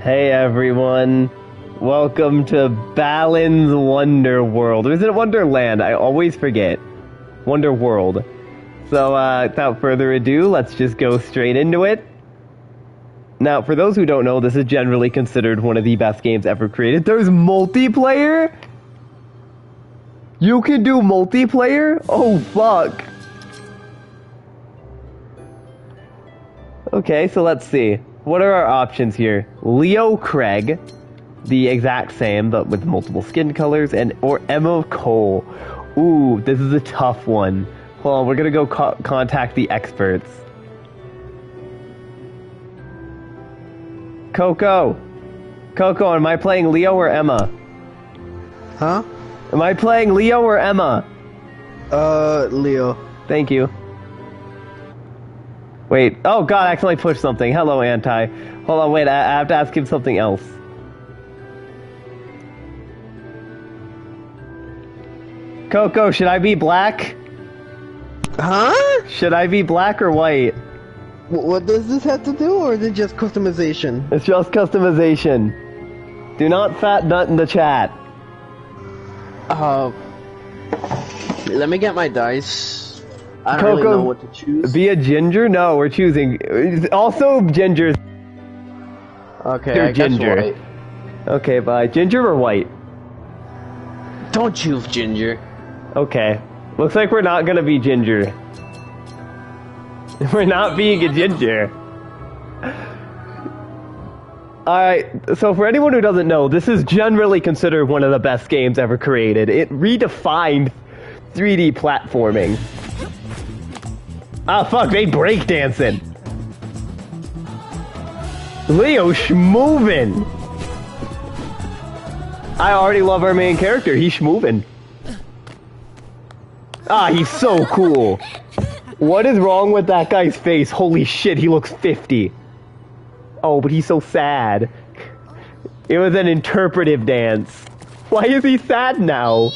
Hey everyone, welcome to Balans Wonderworld. Or is it Wonderland? I always forget. Wonderworld. So, without further ado, let's just go straight into it. Now, for those who don't know, this is generally considered one of the best games ever created. There's multiplayer? You can do multiplayer? Oh, fuck. Okay, so let's see. What are our options here? Leo Craig, the exact same, but with multiple skin colors, or Emma Cole. Ooh, this is a tough one. Hold on, we're gonna go contact the experts. Coco, am I playing Leo or Emma? Huh? Am I playing Leo or Emma? Leo. Thank you. Wait, oh god, I accidentally pushed something. Hello, Anti. Hold on, wait, I have to ask him something else. Coco, should I be black? Huh? Should I be black or white? What does this have to do, or is it just customization? It's just customization. Do not fat nut in the chat. Let me get my dice. I don't really know what to choose. Be a ginger? No, we're choosing. Also, gingers. Okay, They're I guess ginger. white. Okay, bye. Ginger or white? Don't choose ginger. Okay. Looks like we're not gonna be ginger. We're not being a ginger. Alright, so for anyone who doesn't know, this is generally considered one of the best games ever created. It redefined 3D platforming. Ah, fuck, they breakdancing. Leo schmovin'. I already love our main character. He's schmovin'. Ah, he's so cool. What is wrong with that guy's face? Holy shit, he looks 50. Oh, but he's so sad. It was an interpretive dance. Why is he sad now?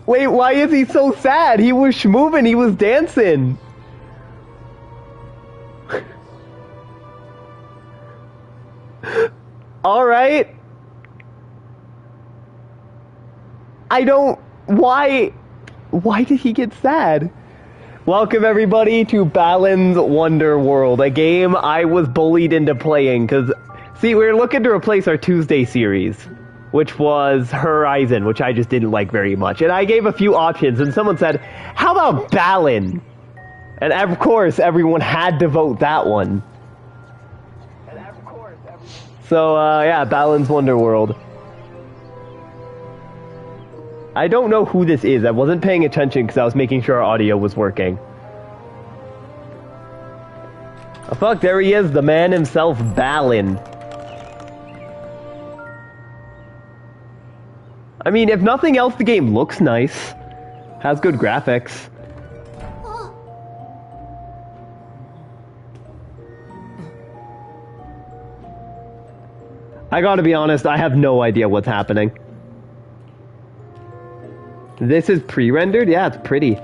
Wait, why is he so sad? He was schmovin', he was dancing. Alright. I don't... Why did he get sad? Welcome everybody to Balans Wonderworld, a game I was bullied into playing, because... See, we were looking to replace our Tuesday series, which was Horizon, which I just didn't like very much. And I gave a few options, and someone said, how about Balan? And of course, everyone had to vote that one. So, yeah, Balans Wonderworld. I don't know who this is. I wasn't paying attention because I was making sure our audio was working. Oh, fuck, there he is, the man himself, Balan. I mean, if nothing else, the game looks nice. Has good graphics. I gotta be honest, I have no idea what's happening. This is pre-rendered? Yeah, it's pretty.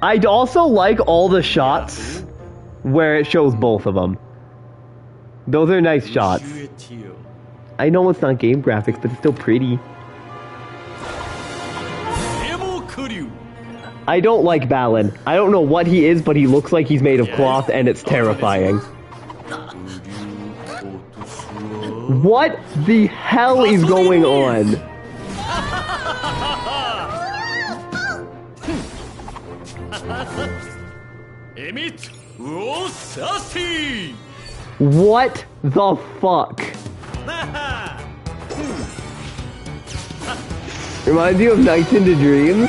I'd also like all the shots where it shows both of them. Those are nice shots. I know it's not game graphics, but it's still pretty. I don't like Balan. I don't know what he is, but he looks like he's made of cloth, and it's terrifying. What the hell is going on? What the fuck? Reminds you of Nights into Dreams?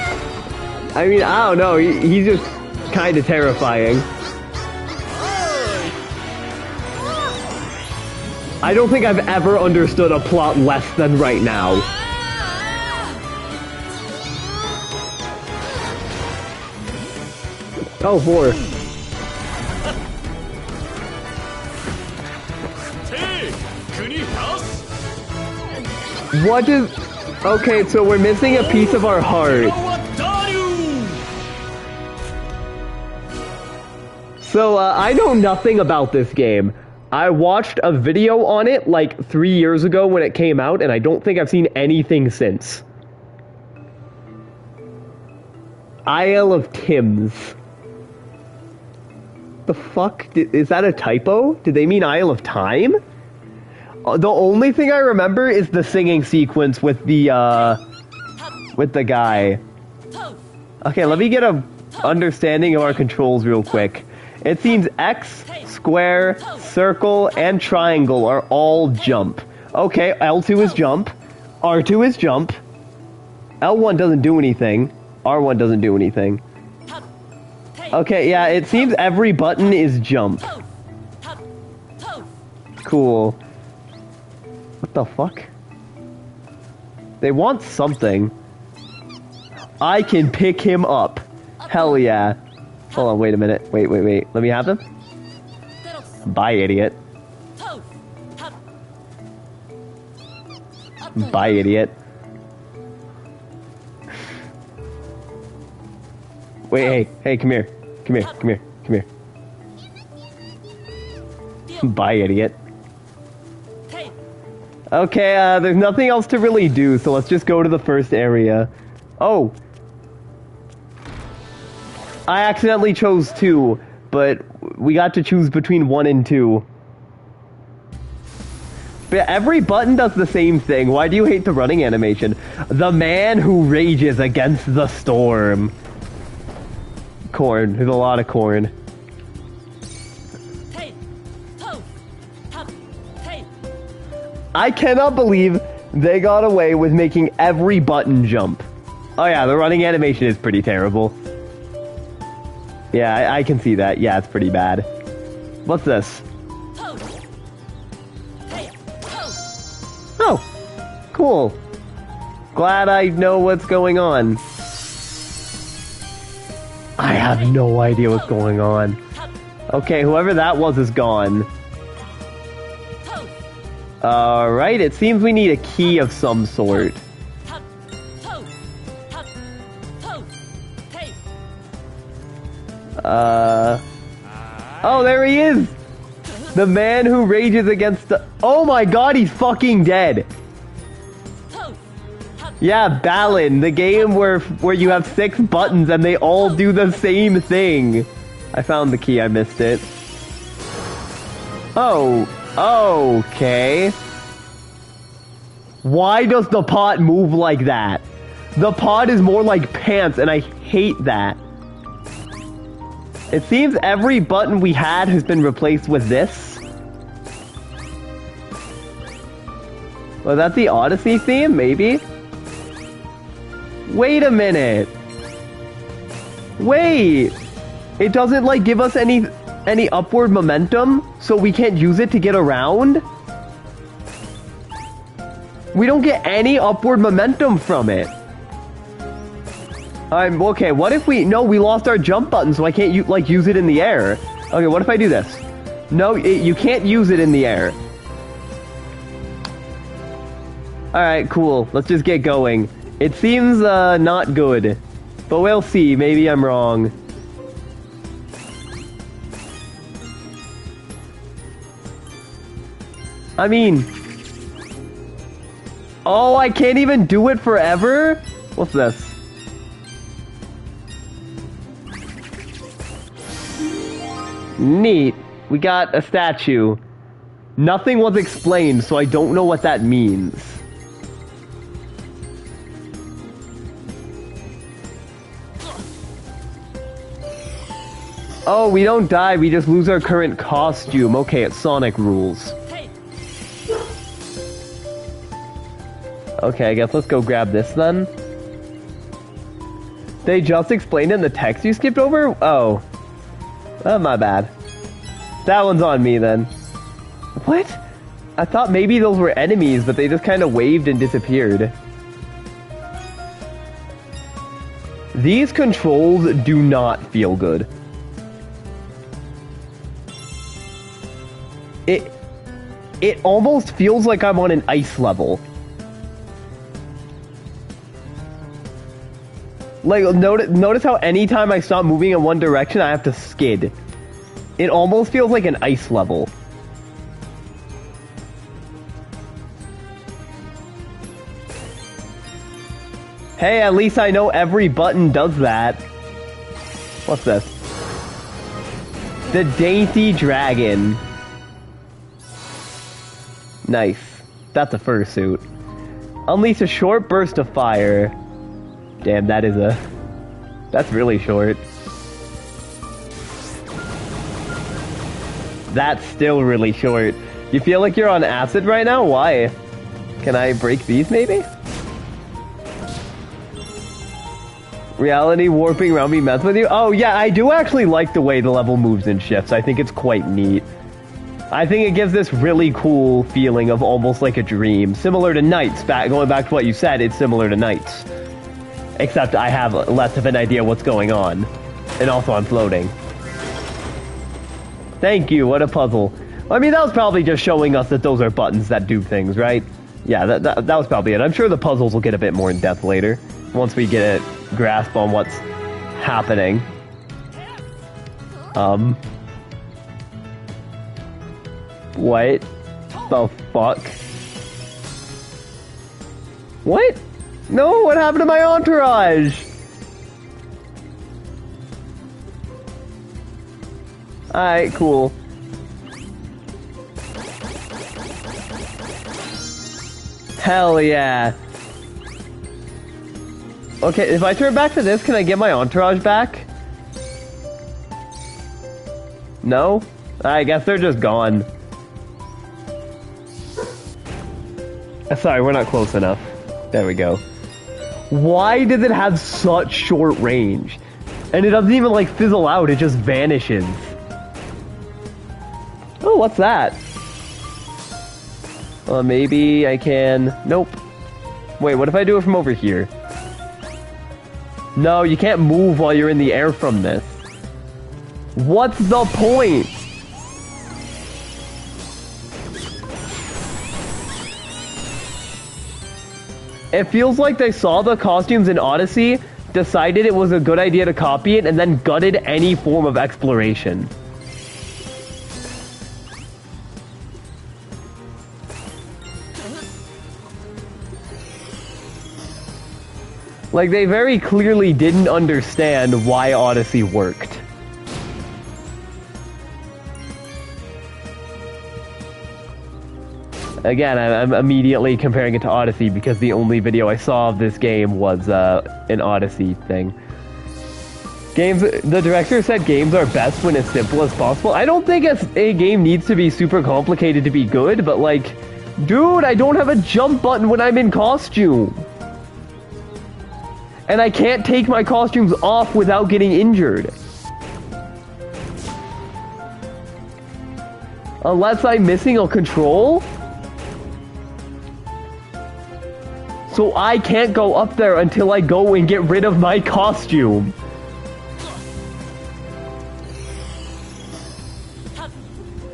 I mean, I don't know, he's just kind of terrifying. I don't think I've ever understood a plot less than right now. Oh, 4. What is... Okay, so we're missing a piece of our heart. So, I know nothing about this game. I watched a video on it like 3 years ago when it came out, and I don't think I've seen anything since. Isle of Thames. The fuck? Is that a typo? Did they mean Isle of Time? The only thing I remember is the singing sequence with the guy. Okay, let me get a understanding of our controls real quick. It seems X, square, circle, and triangle are all jump. Okay, L2 is jump. R2 is jump. L1 doesn't do anything. R1 doesn't do anything. Okay, yeah, it seems every button is jump. Cool. What the fuck? They want something. I can pick him up. Hell yeah. Hold on, wait a minute. Wait. Let me have them. Bye, idiot. Bye, idiot. Wait, hey, come here. Come here. Bye, idiot. Okay, there's nothing else to really do, so let's just go to the first area. Oh! I accidentally chose 2, but we got to choose between 1 and 2. But every button does the same thing. Why do you hate the running animation? The man who rages against the storm. Corn. There's a lot of corn. I cannot believe they got away with making every button jump. Oh yeah, the running animation is pretty terrible. Yeah, I can see that. Yeah, it's pretty bad. What's this? Oh, cool. Glad I know what's going on. I have no idea what's going on. Okay, whoever that was is gone. Alright, it seems we need a key of some sort. Oh, there he is! The man who rages against the... Oh my god, he's fucking dead! Yeah, Balin, the game where you have 6 buttons and they all do the same thing. I found the key, I missed it. Oh, okay. Why does the pot move like that? The pot is more like pants and I hate that. It seems every button we had has been replaced with this. Was that the Odyssey theme? Maybe? Wait a minute. Wait. It doesn't like give us any upward momentum, so we can't use it to get around? We don't get any upward momentum from it. Okay, what if we... No, we lost our jump button, so I can't use it in the air. Okay, what if I do this? No, you can't use it in the air. Alright, cool. Let's just get going. It seems not good. But we'll see. Maybe I'm wrong. I mean... Oh, I can't even do it forever? What's this? Neat. We got a statue. Nothing was explained, so I don't know what that means. Oh, we don't die, we just lose our current costume. Okay, it's Sonic rules. Okay, I guess let's go grab this then. They just explained it in the text you skipped over? Oh. Oh, my bad. That one's on me then. What? I thought maybe those were enemies, but they just kind of waved and disappeared. These controls do not feel good. It almost feels like I'm on an ice level. Like, notice how anytime I stop moving in one direction, I have to skid. It almost feels like an ice level. Hey, at least I know every button does that. What's this? The Dainty Dragon. Nice. That's a fursuit. Unleash a short burst of fire. Damn, that's really short. That's still really short. You feel like you're on acid right now? Why? Can I break these maybe? Reality warping around me mess with you? Oh yeah, I do actually like the way the level moves and shifts. I think it's quite neat. I think it gives this really cool feeling of almost like a dream. Similar to Nights. Going back to what you said, it's similar to Nights. Except I have less of an idea what's going on. And also I'm floating. Thank you, what a puzzle. I mean, that was probably just showing us that those are buttons that do things, right? Yeah, that was probably it. I'm sure the puzzles will get a bit more in depth later. Once we get a grasp on what's happening. What the fuck? What? No, what happened to my entourage? Alright, cool. Hell yeah. Okay, if I turn back to this, can I get my entourage back? No? I guess they're just gone. Sorry, we're not close enough. There we go. Why does it have such short range? And it doesn't even like fizzle out, it just vanishes. Oh, what's that? Maybe I can... Nope. Wait, what if I do it from over here? No, you can't move while you're in the air from this. What's the point? It feels like they saw the costumes in Odyssey, decided it was a good idea to copy it, and then gutted any form of exploration. Like, they very clearly didn't understand why Odyssey worked. Again, I'm immediately comparing it to Odyssey because the only video I saw of this game was an Odyssey thing. The director said games are best when as simple as possible. I don't think a game needs to be super complicated to be good, but like, dude, I don't have a jump button when I'm in costume. And I can't take my costumes off without getting injured. Unless I'm missing a control? So I can't go up there until I go and get rid of my costume.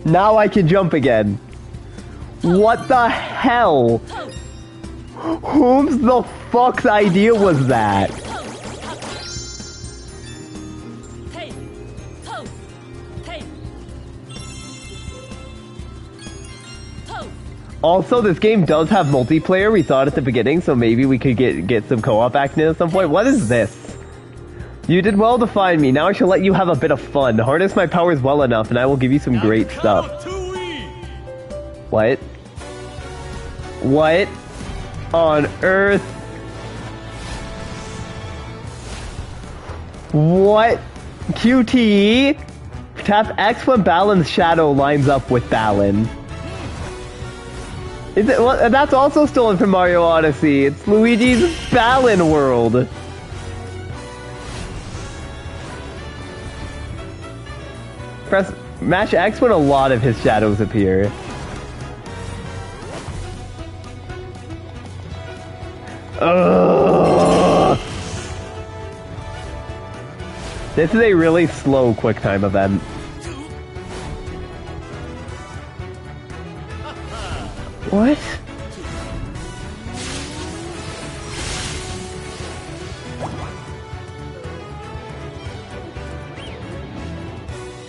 Now I can jump again. What the hell? Whom's the fuck's idea was that? Also, this game does have multiplayer, we thought at the beginning, so maybe we could get some co-op action at some point. What is this? You did well to find me. Now I shall let you have a bit of fun. Harness my powers well enough, and I will give you some great stuff. What? What on earth? What? QTE? Tap X when Balan's shadow lines up with Balan. Is it? Well, that's also stolen from Mario Odyssey. It's Luigi's Balan world. Mash X when a lot of his shadows appear. Ugh. This is a really slow QuickTime event. What?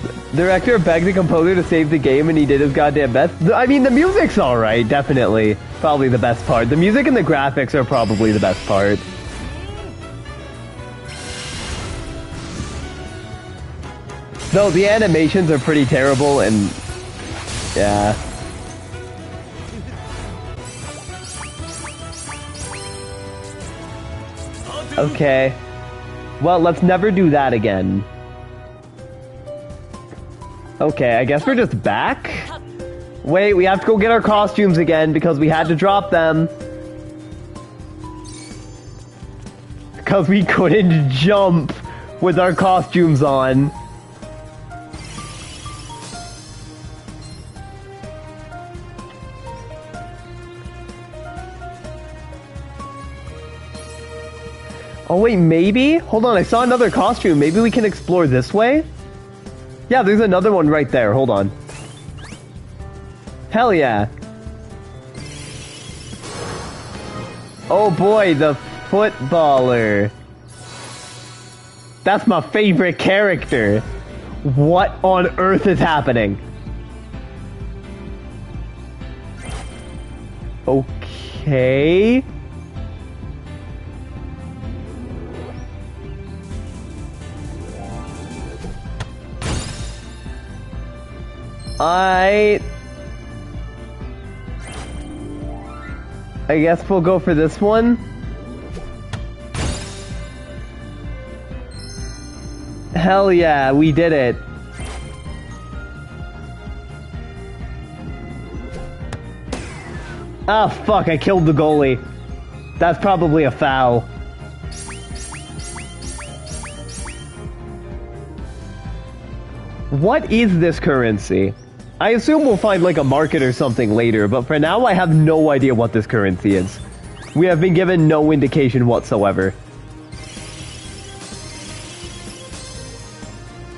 The director begged the composer to save the game and he did his goddamn best. I mean, the music's alright, definitely. Probably the best part. The music and the graphics are probably the best part. Though the animations are pretty terrible and... yeah. Okay. Well, let's never do that again. Okay, I guess we're just back? Wait, we have to go get our costumes again because we had to drop them. Because we couldn't jump with our costumes on. Oh wait, maybe? Hold on, I saw another costume. Maybe we can explore this way? Yeah, there's another one right there. Hold on. Hell yeah. Oh boy, the footballer. That's my favorite character. What on earth is happening? Okay. I guess we'll go for this one. Hell yeah, we did it. Ah, fuck, I killed the goalie. That's probably a foul. What is this currency? I assume we'll find like a market or something later, but for now I have no idea what this currency is. We have been given no indication whatsoever.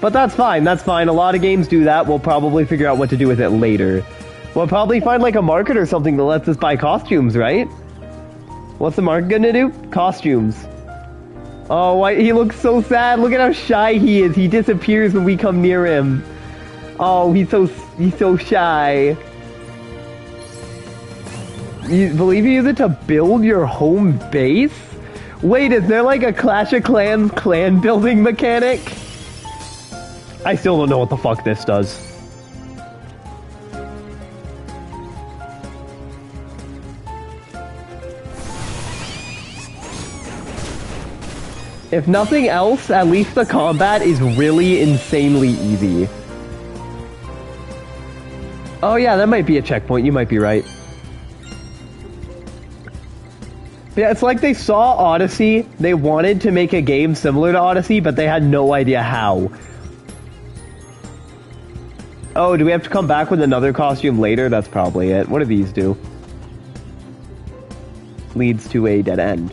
But that's fine, that's fine. A lot of games do that. We'll probably figure out what to do with it later. We'll probably find like a market or something that lets us buy costumes, right? What's the market gonna do? Costumes. Oh, he looks so sad. Look at how shy he is. He disappears when we come near him. Oh, he's so shy. You believe you use it to build your home base? Wait, is there like a Clash of Clans clan building mechanic? I still don't know what the fuck this does. If nothing else, at least the combat is really insanely easy. Oh yeah, that might be a checkpoint, you might be right. Yeah, it's like they saw Odyssey, they wanted to make a game similar to Odyssey, but they had no idea how. Oh, do we have to come back with another costume later? That's probably it. What do these do? Leads to a dead end.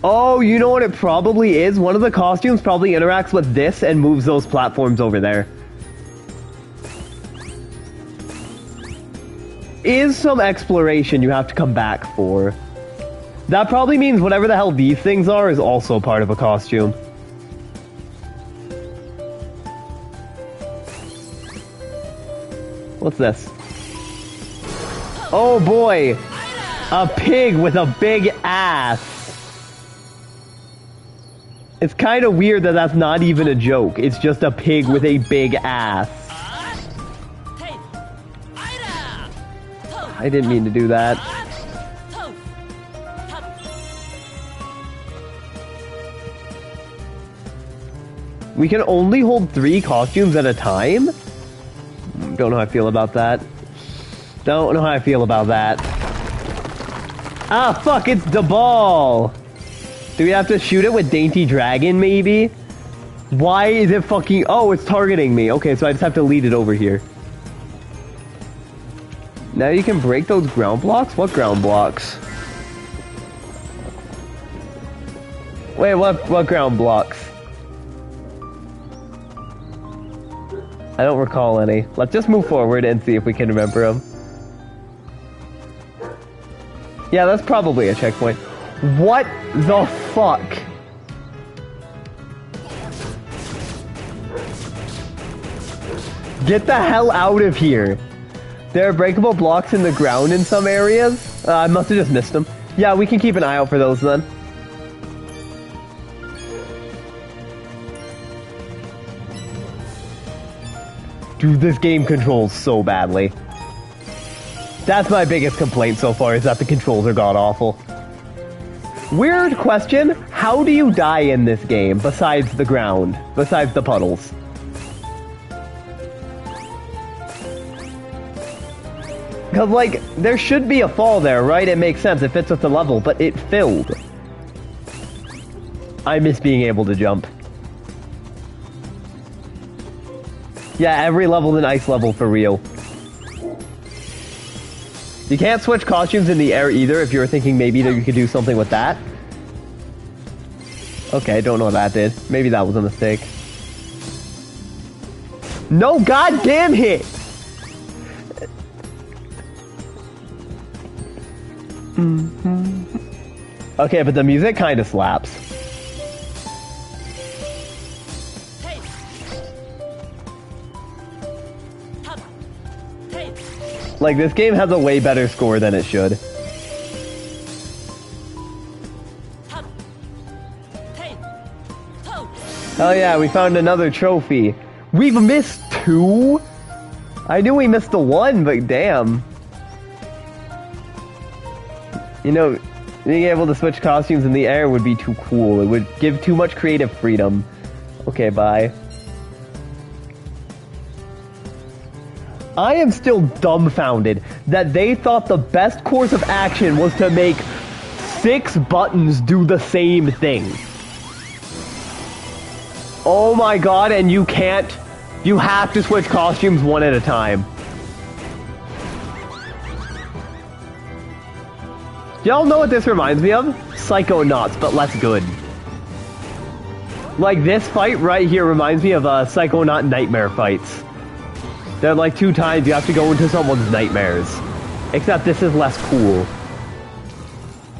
Oh, you know what it probably is? One of the costumes probably interacts with this and moves those platforms over there. Is some exploration you have to come back for. That probably means whatever the hell these things are is also part of a costume. What's this? Oh boy! A pig with a big ass! It's kind of weird that that's not even a joke. It's just a pig with a big ass. I didn't mean to do that. We can only hold 3 costumes at a time? Don't know how I feel about that. Don't know how I feel about that. Ah, fuck, it's the ball! Do we have to shoot it with Dainty Dragon, maybe? Why is it fucking... Oh, it's targeting me. Okay, so I just have to lead it over here. Now you can break those ground blocks? What ground blocks? Wait, what ground blocks? I don't recall any. Let's just move forward and see if we can remember them. Yeah, that's probably a checkpoint. What the fuck? Get the hell out of here. There are breakable blocks in the ground in some areas. I must have just missed them. Yeah, we can keep an eye out for those then. Dude, this game controls so badly. That's my biggest complaint so far, is that the controls are god-awful. Weird question, how do you die in this game, besides the ground? Besides the puddles? Because, like, there should be a fall there, right? It makes sense, it fits with the level, but it filled. I miss being able to jump. Yeah, every level's an ice level for real. You can't switch costumes in the air either, if you were thinking maybe that you could do something with that. Okay, don't know what that did. Maybe that was a mistake. No goddamn hit! Okay, but the music kind of slaps. Like, this game has a way better score than it should. Oh yeah, we found another trophy. We've missed 2? I knew we missed the 1, but damn. You know, being able to switch costumes in the air would be too cool. It would give too much creative freedom. Okay, bye. I am still dumbfounded that they thought the best course of action was to make 6 buttons do the same thing. Oh my god, and you can't... You have to switch costumes one at a time. Y'all know what this reminds me of? Psychonauts, but less good. Like, this fight right here reminds me of Psychonaut nightmare fights. They're like 2 times you have to go into someone's nightmares. Except this is less cool.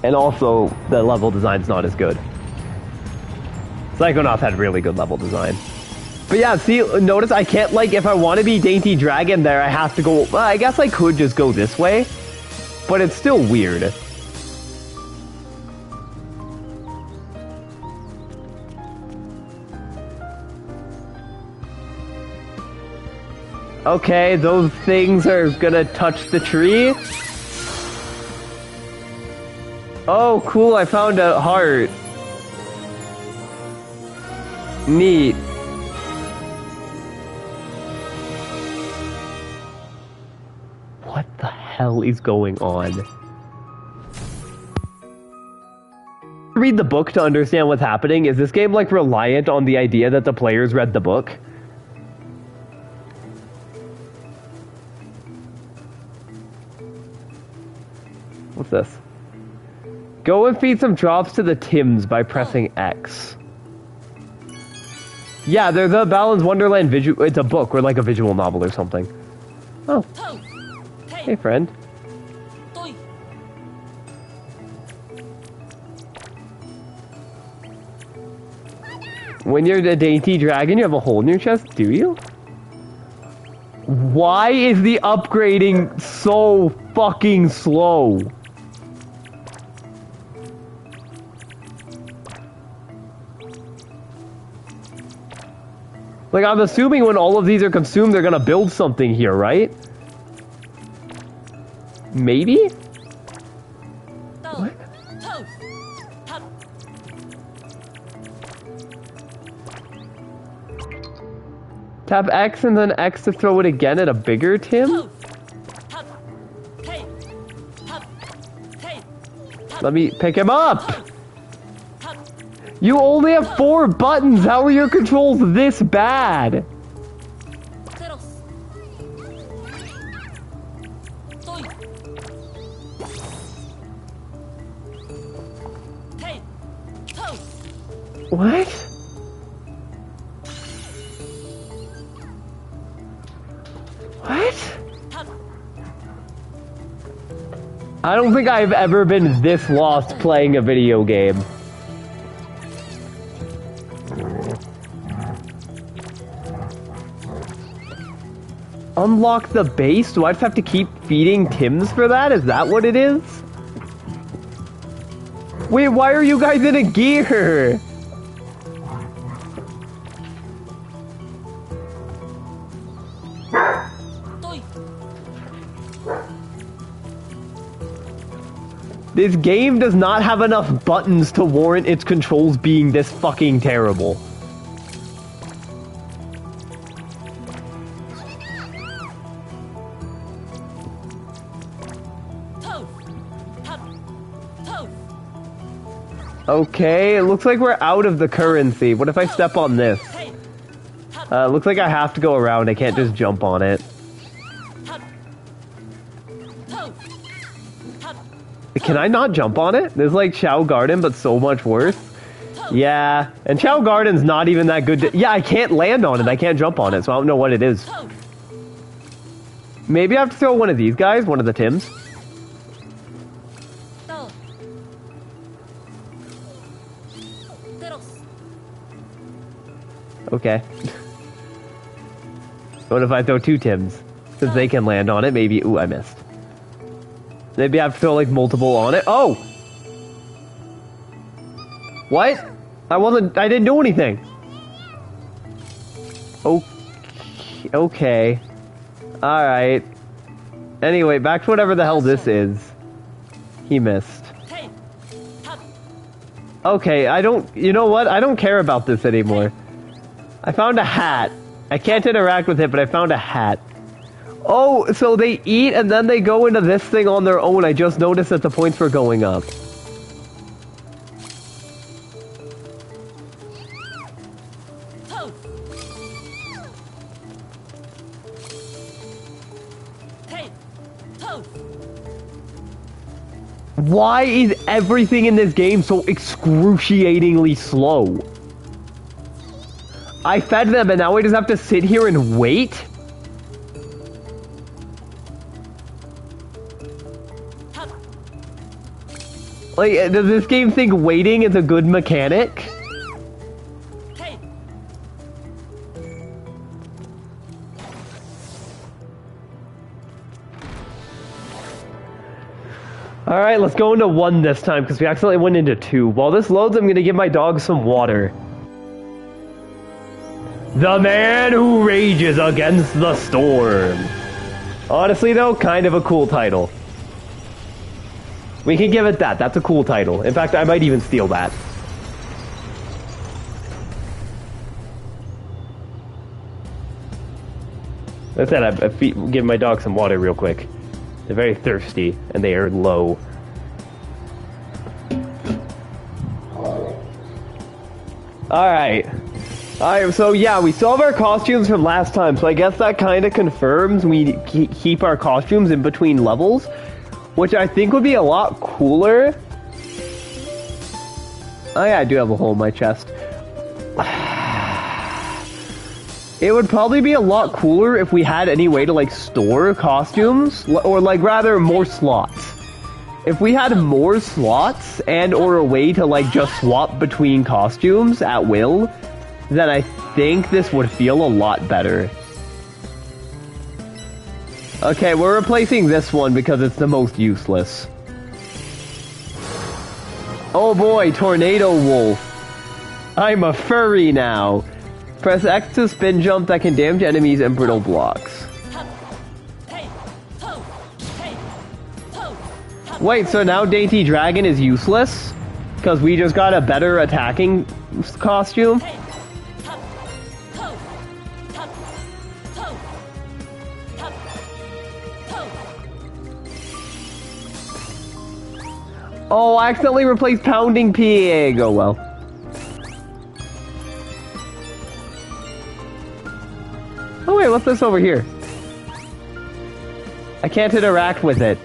And also, the level design's not as good. Psychonauts had really good level design. But yeah, see, notice I can't, like, if I want to be Dainty Dragon there, I have to go... Well, I guess I could just go this way. But it's still weird. Okay, those things are gonna touch the tree. Oh, cool, I found a heart. Neat. What the hell is going on? Read the book to understand what's happening. Is this game, like, reliant on the idea that the players read the book? What's this? Go and feed some drops to the Tims by pressing X. Yeah, there's a Balans Wonderland visual. It's a book or like a visual novel or something. Oh. Hey, friend. When you're the Dainty Dragon, you have a hole in your chest, do you? Why is the upgrading so fucking slow? Like, I'm assuming when all of these are consumed, they're gonna build something here, right? Maybe? What? Tap X and then X to throw it again at a bigger Tim? Let me pick him up! You only have 4 buttons! How are your controls this bad? What? What? I don't think I've ever been this lost playing a video game. unlock the base? Do I just have to keep feeding Tims for that? Is that what it is? Wait, why are you guys in a gear? This game does not have enough buttons to warrant its controls being this fucking terrible. Okay, it looks like we're out of the currency. What if I step on this? Looks like I have to go around. I can't just jump on it. Can I not jump on it? There's like Chow Garden, but so much worse. Yeah, and Chow Garden's not even that good. Yeah, I can't land on it. I can't jump on it, so I don't know what it is. Maybe I have to throw one of these guys, one of the Tims. Okay. What if I throw two Tims? Since they can land on it, maybe... Ooh, I missed. Maybe I have to throw, like, multiple on it. Oh! What? I didn't do anything. Okay. Alright. Anyway, back to whatever the hell this is. He missed. Okay, you know what? I don't care about this anymore. I found a hat. I can't interact with it, but I found a hat. Oh, so they eat and then they go into this thing on their own. I just noticed that the points were going up. Why is everything in this game so excruciatingly slow? I fed them and now I just have to sit here and wait? Like, does this game think waiting is a good mechanic? Alright, let's go into 1 this time, because we accidentally went into 2. While this loads, I'm gonna give my dog some water. The Man Who Rages Against the Storm. Honestly, though, kind of a cool title. We can give it that. That's a cool title. In fact, I might even steal that. Like I said, I'm giving my dog some water real quick. They're very thirsty, and they are low. Alright. Alright, so yeah, we still have our costumes from last time, so I guess that kind of confirms we keep our costumes in between levels, which I think would be a lot cooler. Oh yeah, I do have a hole in my chest. It would probably be a lot cooler if we had any way to, like, store costumes, or, like, rather, more slots. If we had more slots and or a way to, like, just swap between costumes at will, then I think this would feel a lot better. Okay, we're replacing this one because it's the most useless. Oh boy, Tornado Wolf. I'm a furry now. Press X to spin jump that can damage enemies and brittle blocks. Wait, so now Dainty Dragon is useless? Because we just got a better attacking costume? Oh, I accidentally replaced Pounding Pig. Oh well. Oh wait, what's this over here? I can't interact with it.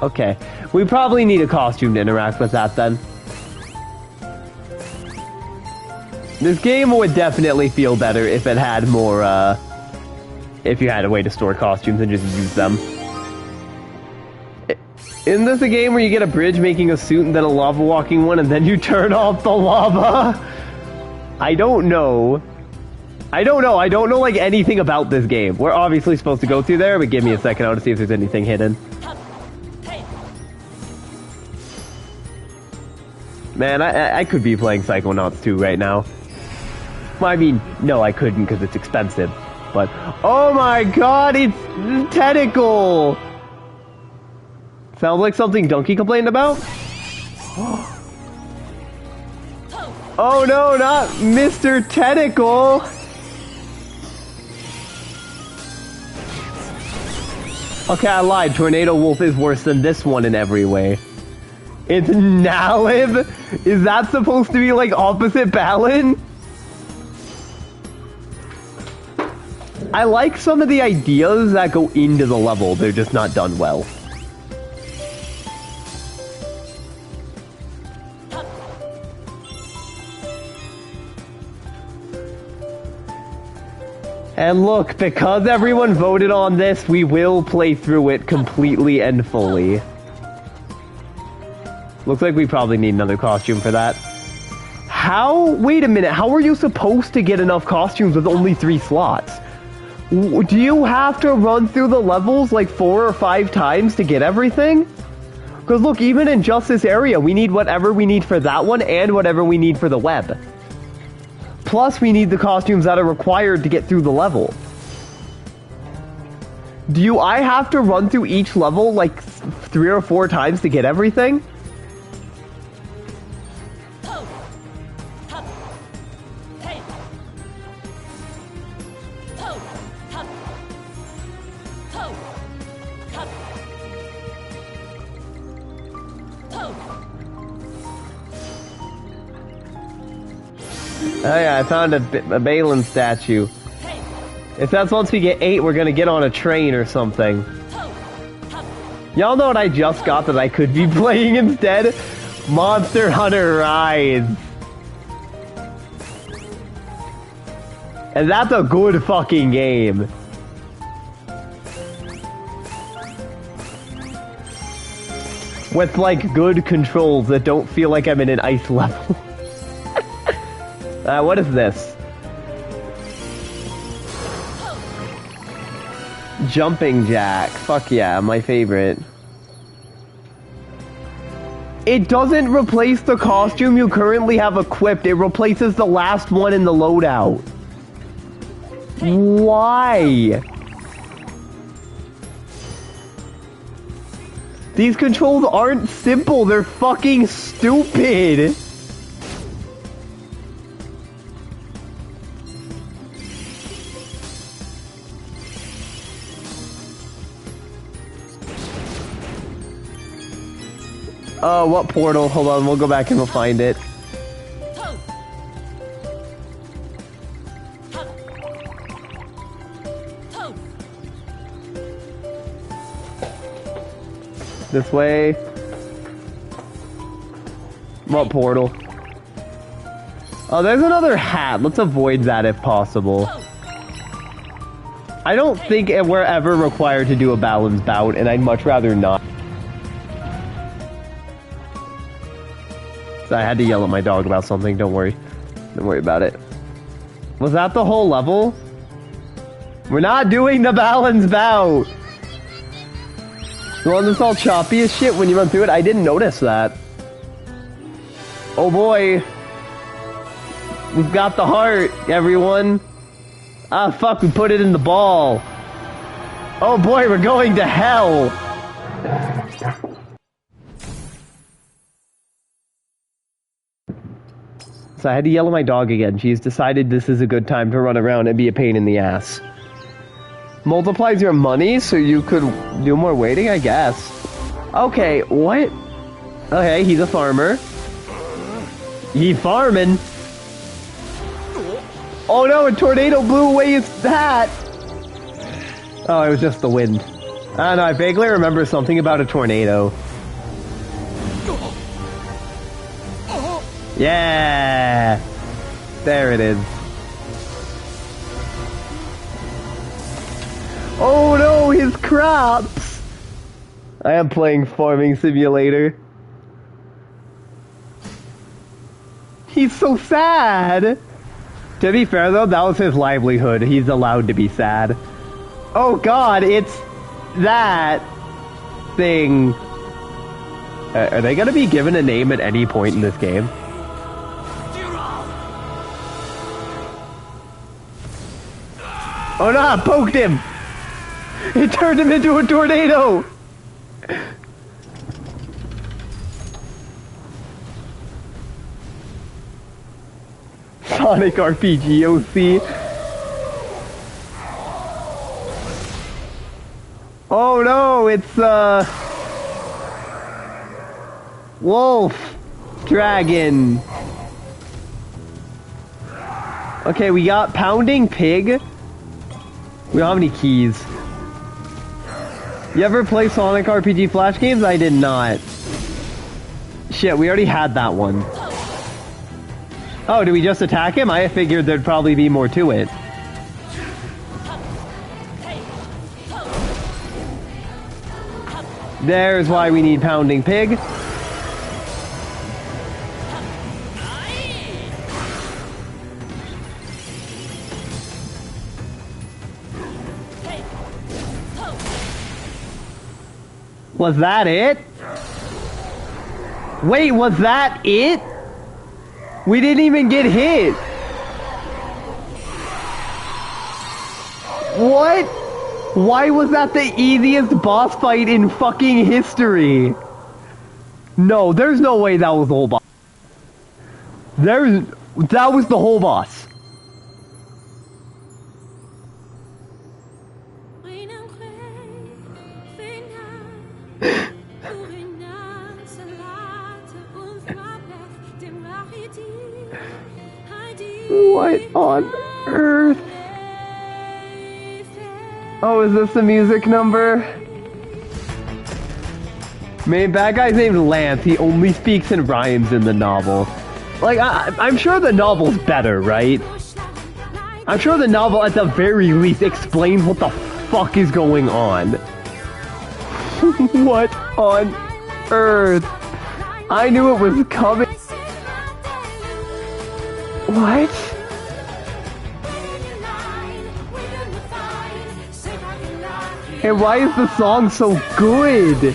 Okay. We probably need a costume to interact with that then. This game would definitely feel better if it had more, if you had a way to store costumes and just use them. Isn't this a game where you get a bridge making a suit and then a lava walking one and then you turn off the lava? I don't know. I don't know like anything about this game. We're obviously supposed to go through there, but give me a second. I want to see if there's anything hidden. Man, I could be playing Psychonauts 2 right now. Well, I mean, no, I couldn't because it's expensive. But, oh my god, it's Tentacle! Sounds like something Donkey complained about? Oh no, not Mr. Tentacle! Okay, I lied. Tornado Wolf is worse than this one in every way. It's Nalib? Is that supposed to be like opposite Balin? I like some of the ideas that go into the level, they're just not done well. And look, because everyone voted on this, we will play through it completely and fully. Looks like we probably need another costume for that. How? Wait a minute, how are you supposed to get enough costumes with only 3 slots? Do you have to run through the levels like 4 or 5 times to get everything? Because look, even in just this area, we need whatever we need for that one and whatever we need for the web. Plus, we need the costumes that are required to get through the level. Do I have to run through each level like 3 or 4 times to get everything? Oh yeah, I found a balans statue. If that's once we get 8, we're gonna get on a train or something. Y'all know what I just got that I could be playing instead? Monster Hunter Rise. And that's a good fucking game. With like good controls that don't feel like I'm in an ice level. What is this? Jumping jack. Fuck yeah, my favorite. It doesn't replace the costume you currently have equipped. It replaces the last one in the loadout. Why? These controls aren't simple. They're fucking stupid. Oh, what portal? Hold on, we'll go back and we'll find it. This way. What portal? Oh, there's another hat. Let's avoid that if possible. I don't think we're ever required to do a balance bout, and I'd much rather not. I had to yell at my dog about something, don't worry. Don't worry about it. Was that the whole level? We're not doing the balance bout! The one that's all choppy as shit when you run through it? I didn't notice that. Oh boy. We've got the heart, everyone. Ah fuck, we put it in the ball. Oh boy, we're going to hell! So I had to yell at my dog again. She's decided this is a good time to run around and be a pain in the ass. Multiplies your money so you could do more waiting, I guess. Okay, what? Okay, he's a farmer. He farming. Oh no, a tornado blew away his hat! Oh, it was just the wind. I don't know, I vaguely remember something about a tornado. Yeah! There it is. Oh no, his crops! I am playing Farming Simulator. He's so sad! To be fair though, that was his livelihood. He's allowed to be sad. Oh god, it's that thing. Are they gonna be given a name at any point in this game? Oh no, I poked him! It turned him into a tornado! Sonic RPG OC. Oh no, it's Wolf Dragon. Okay, we got Pounding Pig. We don't have any keys. You ever play Sonic RPG Flash games? I did not. Shit, we already had that one. Oh, do we just attack him? I figured there'd probably be more to it. There's why we need Pounding Pig. Was that it? Wait, was that it? We didn't even get hit. What? Why was that the easiest boss fight in fucking history? No, there's no way that was the whole boss. That was the whole boss. What on earth? Oh, is this the music number? Main bad guy's named Lance. He only speaks in rhymes in the novel. Like, I'm sure the novel's better, right? I'm sure the novel, at the very least, explains what the fuck is going on. What on earth? I knew it was coming. What? And why is the song so good?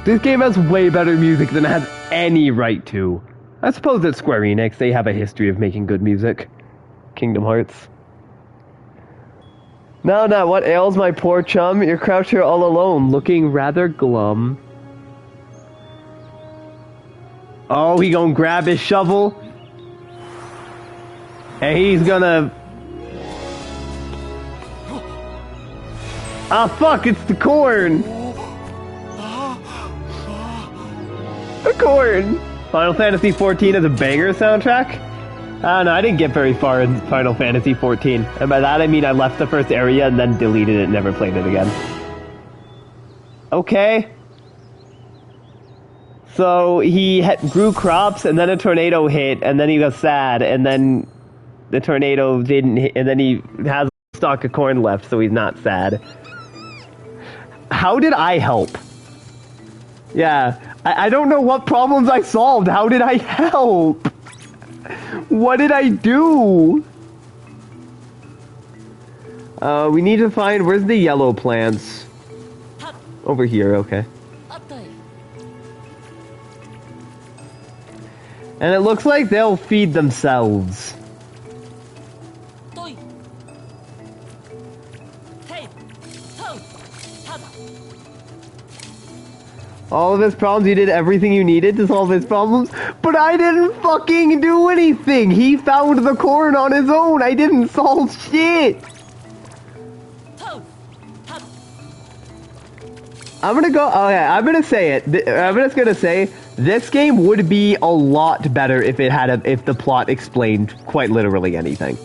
This game has way better music than it has any right to. I suppose at Square Enix, they have a history of making good music. Kingdom Hearts. No, what ails my poor chum? You're crouched here all alone, looking rather glum. Oh, he gonna grab his shovel? And he's gonna... Ah, fuck, it's the corn! The corn! Final Fantasy XIV is a banger soundtrack? I don't know, I didn't get very far in Final Fantasy XIV. And by that I mean I left the first area and then deleted it and never played it again. Okay. So he grew crops and then a tornado hit and then he got sad and then the tornado didn't hit and then he has a stalk of corn left so he's not sad. How did I help? Yeah, I don't know what problems I solved. How did I help? What did I do? We need to find... Where's the yellow plants? Over here, okay. And it looks like they'll feed themselves. All of his problems, you did everything you needed to solve his problems, but I didn't fucking do anything! He found the corn on his own! I didn't solve shit! I'm gonna go, oh yeah, I'm gonna say it. I'm just gonna say, this game would be a lot better if it had if the plot explained quite literally anything.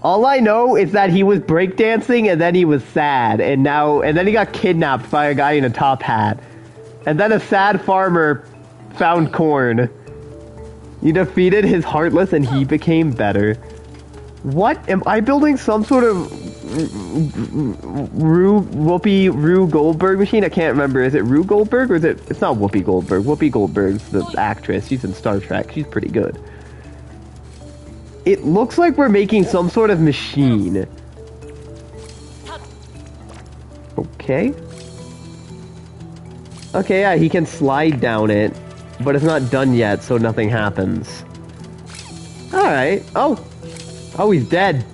All I know is that he was breakdancing and then he was sad and then he got kidnapped by a guy in a top hat. And then a sad farmer found corn. You defeated his heartless and he became better. What? Am I building some sort of Rue Goldberg machine? I can't remember. Is it Rue Goldberg or is it? It's not Whoopi Goldberg. Whoopi Goldberg's the actress. She's in Star Trek. She's pretty good. It looks like we're making some sort of machine. Okay. Okay, yeah, he can slide down it, but it's not done yet, so nothing happens. Alright. Oh. Oh, he's dead.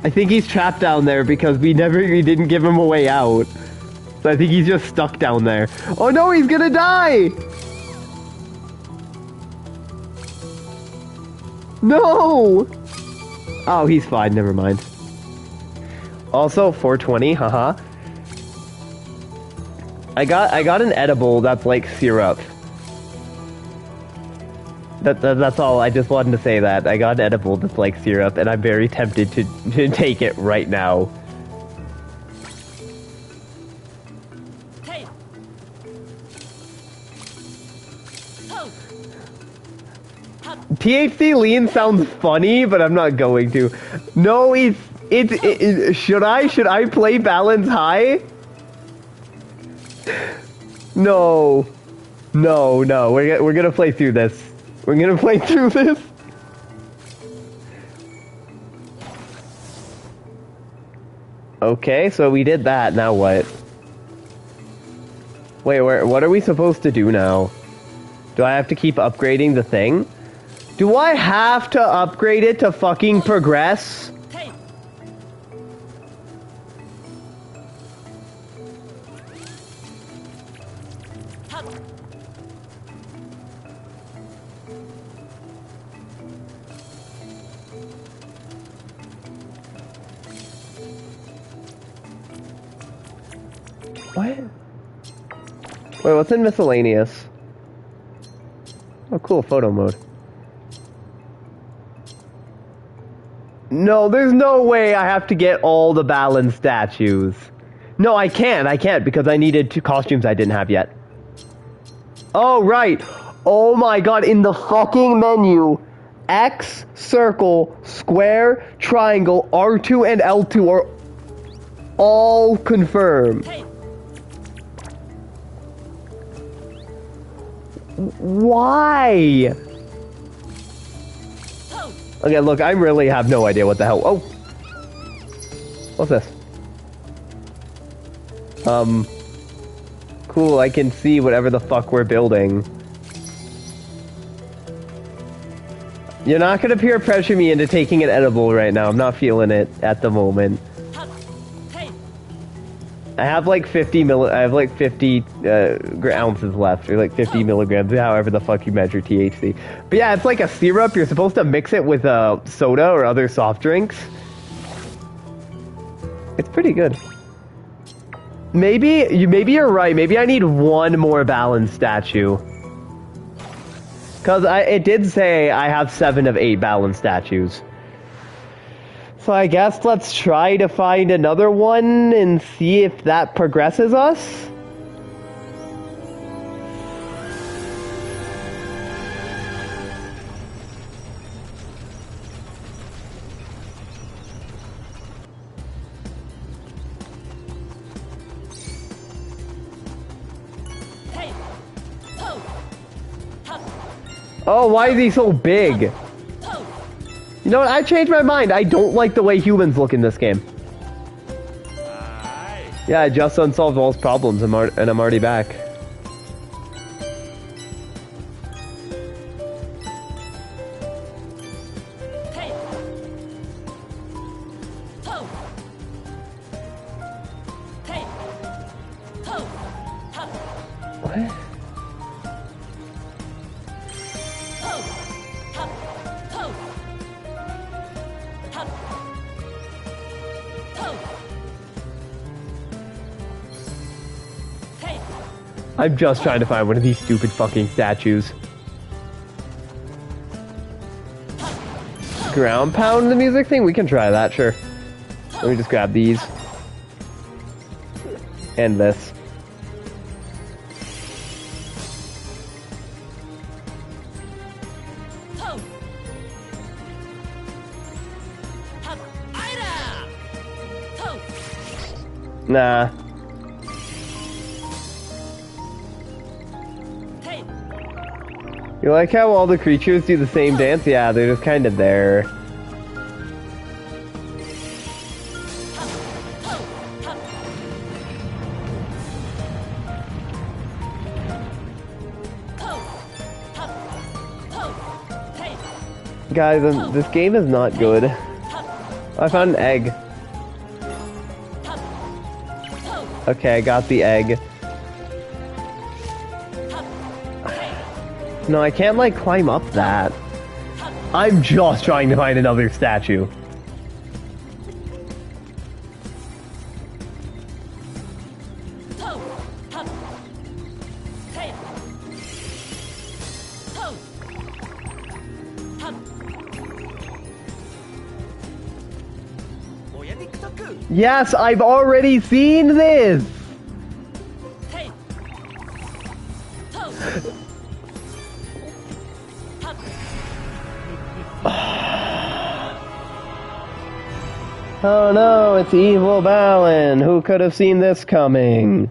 I think he's trapped down there because we didn't give him a way out. So I think he's just stuck down there. Oh no, he's gonna die! No! Oh, he's fine, never mind. Also, 420, haha. I got an edible that's like syrup. That's all. I just wanted to say that. I got an edible that's like syrup, and I'm very tempted to take it right now. Hey. Oh. THC lean sounds funny, but I'm not going to. No, should I play balance high? No. No. We're gonna play through this. We're gonna play through this. Okay, so we did that. Now what? Wait, what are we supposed to do now? Do I have to keep upgrading the thing? Do I have to upgrade it to fucking progress? Hey. What? Wait, what's in miscellaneous? Oh, cool, photo mode. No, there's no way I have to get all the balance statues. No, I can't because I needed 2 costumes I didn't have yet. Oh, right. Oh my god, in the fucking menu, X, circle, square, triangle, R2 and L2 are all confirmed. Hey. Why? Oh. Okay, look, I really have no idea what the hell. Oh. What's this? Cool, I can see whatever the fuck we're building. You're not gonna peer pressure me into taking an edible right now. I'm not feeling it at the moment. Hey. I have like 50 ounces left, or like 50 milligrams, however the fuck you measure THC. But yeah, it's like a syrup. You're supposed to mix it with soda or other soft drinks. It's pretty good. Maybe you're right. Maybe I need one more balance statue. Cause it did say I have 7 of 8 balance statues. So I guess let's try to find another one and see if that progresses us. Hey. Oh. Oh, why is he so big? Oh. You know what? I changed my mind. I don't like the way humans look in this game. Yeah, I just unsolved all his problems and I'm already back. Hey. Oh. Hey. Oh. What? I'm just trying to find one of these stupid fucking statues. Ground pound the music thing? We can try that, sure. Let me just grab these. And this. Nah. Hey. You like how all the creatures do the same dance? Yeah, they're just kind of there. Guys, this game is not good. I found an egg. Okay, I got the egg. No, I can't, like, climb up that. I'm just trying to find another statue. Yes, I've already seen this! Oh no, it's evil Balin! Who could have seen this coming?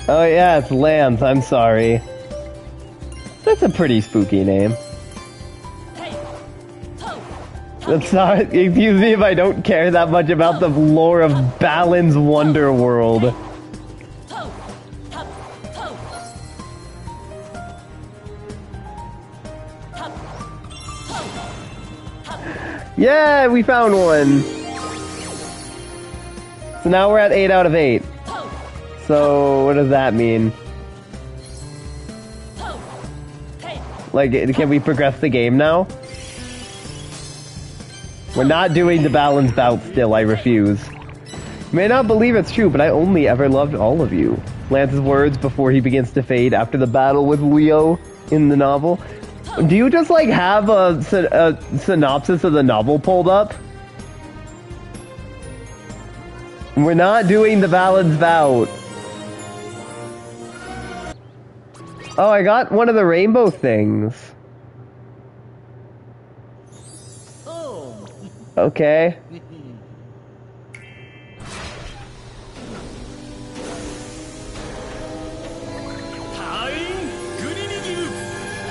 Oh yeah, it's Lance, I'm sorry. That's a pretty spooky name. That's not, excuse me if I don't care that much about the lore of Balin's Wonderworld. Yeah, we found one! So now we're at 8 out of 8. So, what does that mean? Like, can we progress the game now? We're not doing the balance bout still, I refuse. You may not believe it's true, but I only ever loved all of you. Lance's words before he begins to fade after the battle with Leo in the novel. Do you just, like, have a synopsis of the novel pulled up? We're not doing the balance bout. Oh, I got one of the rainbow things. Okay.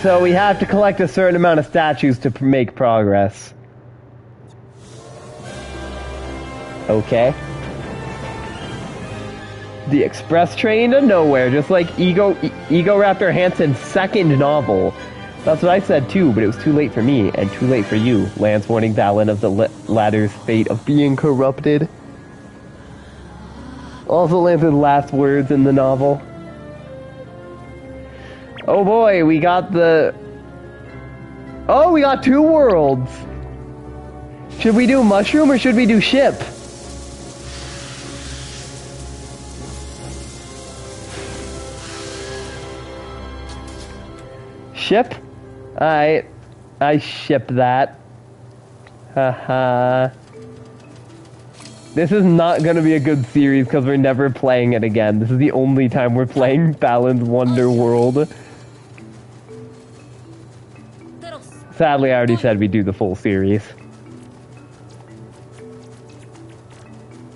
So we have to collect a certain amount of statues to make progress. Okay. The express train to nowhere, just like Ego Raptor Hansen's second novel. That's what I said too, but it was too late for me, and too late for you. Lance warning Balin of the ladder's fate of being corrupted. Also Lance's last words in the novel. Oh boy, we got the... Oh, we got 2 worlds! Should we do mushroom or should we do ship? Ship? I ship that. Haha. This is not gonna be a good series because we're never playing it again. This is the only time we're playing Balin's Wonderworld. Sadly, I already said we'd do the full series.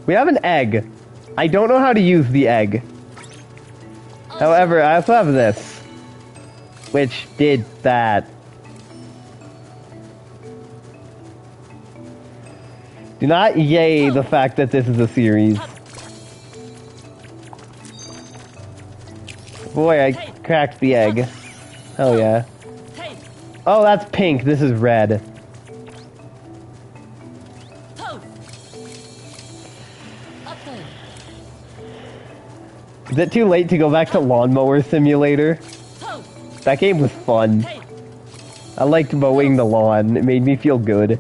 We have an egg. I don't know how to use the egg. However, I also have this. Which did that. Do not yay the fact that this is a series. Boy, I cracked the egg. Hell yeah. Oh, that's pink. This is red. Is it too late to go back to Lawnmower Simulator? That game was fun. I liked mowing the lawn. It made me feel good.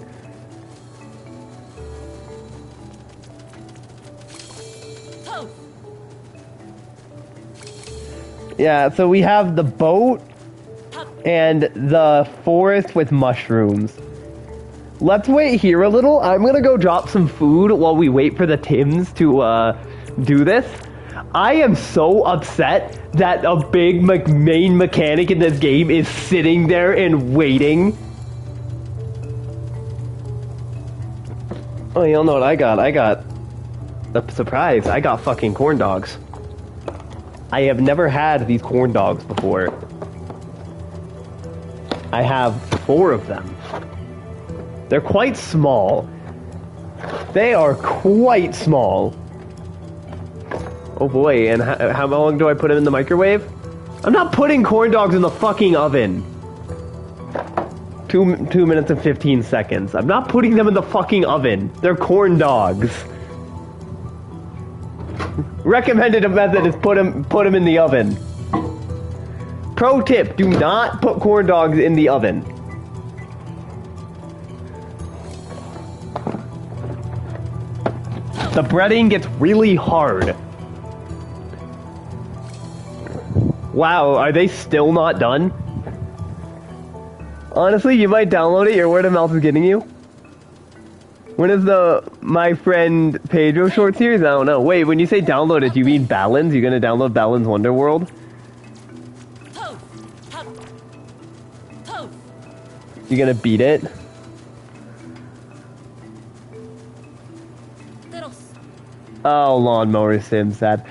Yeah, so we have the boat and the forest with mushrooms. Let's wait here a little. I'm gonna go drop some food while we wait for the Tims to do this. I am so upset that a big main mechanic in this game is sitting there and waiting. Oh, you don't know what I got? I got a surprise. I got fucking corn dogs. I have never had these corn dogs before. I have 4 of them. They're quite small. They are quite small. Oh boy, and how long do I put them in the microwave? I'm not putting corn dogs in the fucking oven. 2 minutes and 15 seconds. I'm not putting them in the fucking oven. They're corn dogs. Recommended method is put them in the oven. Pro tip, do not put corn dogs in the oven. The breading gets really hard. Wow, are they still not done? Honestly, you might download it. Your word of mouth is getting you. When is the My Friend Pedro short series? I don't know. Wait, when you say download it, do you mean Balans? You're gonna download Balans Wonderworld? You're gonna beat it? Oh, Lawnmower Sim, sad.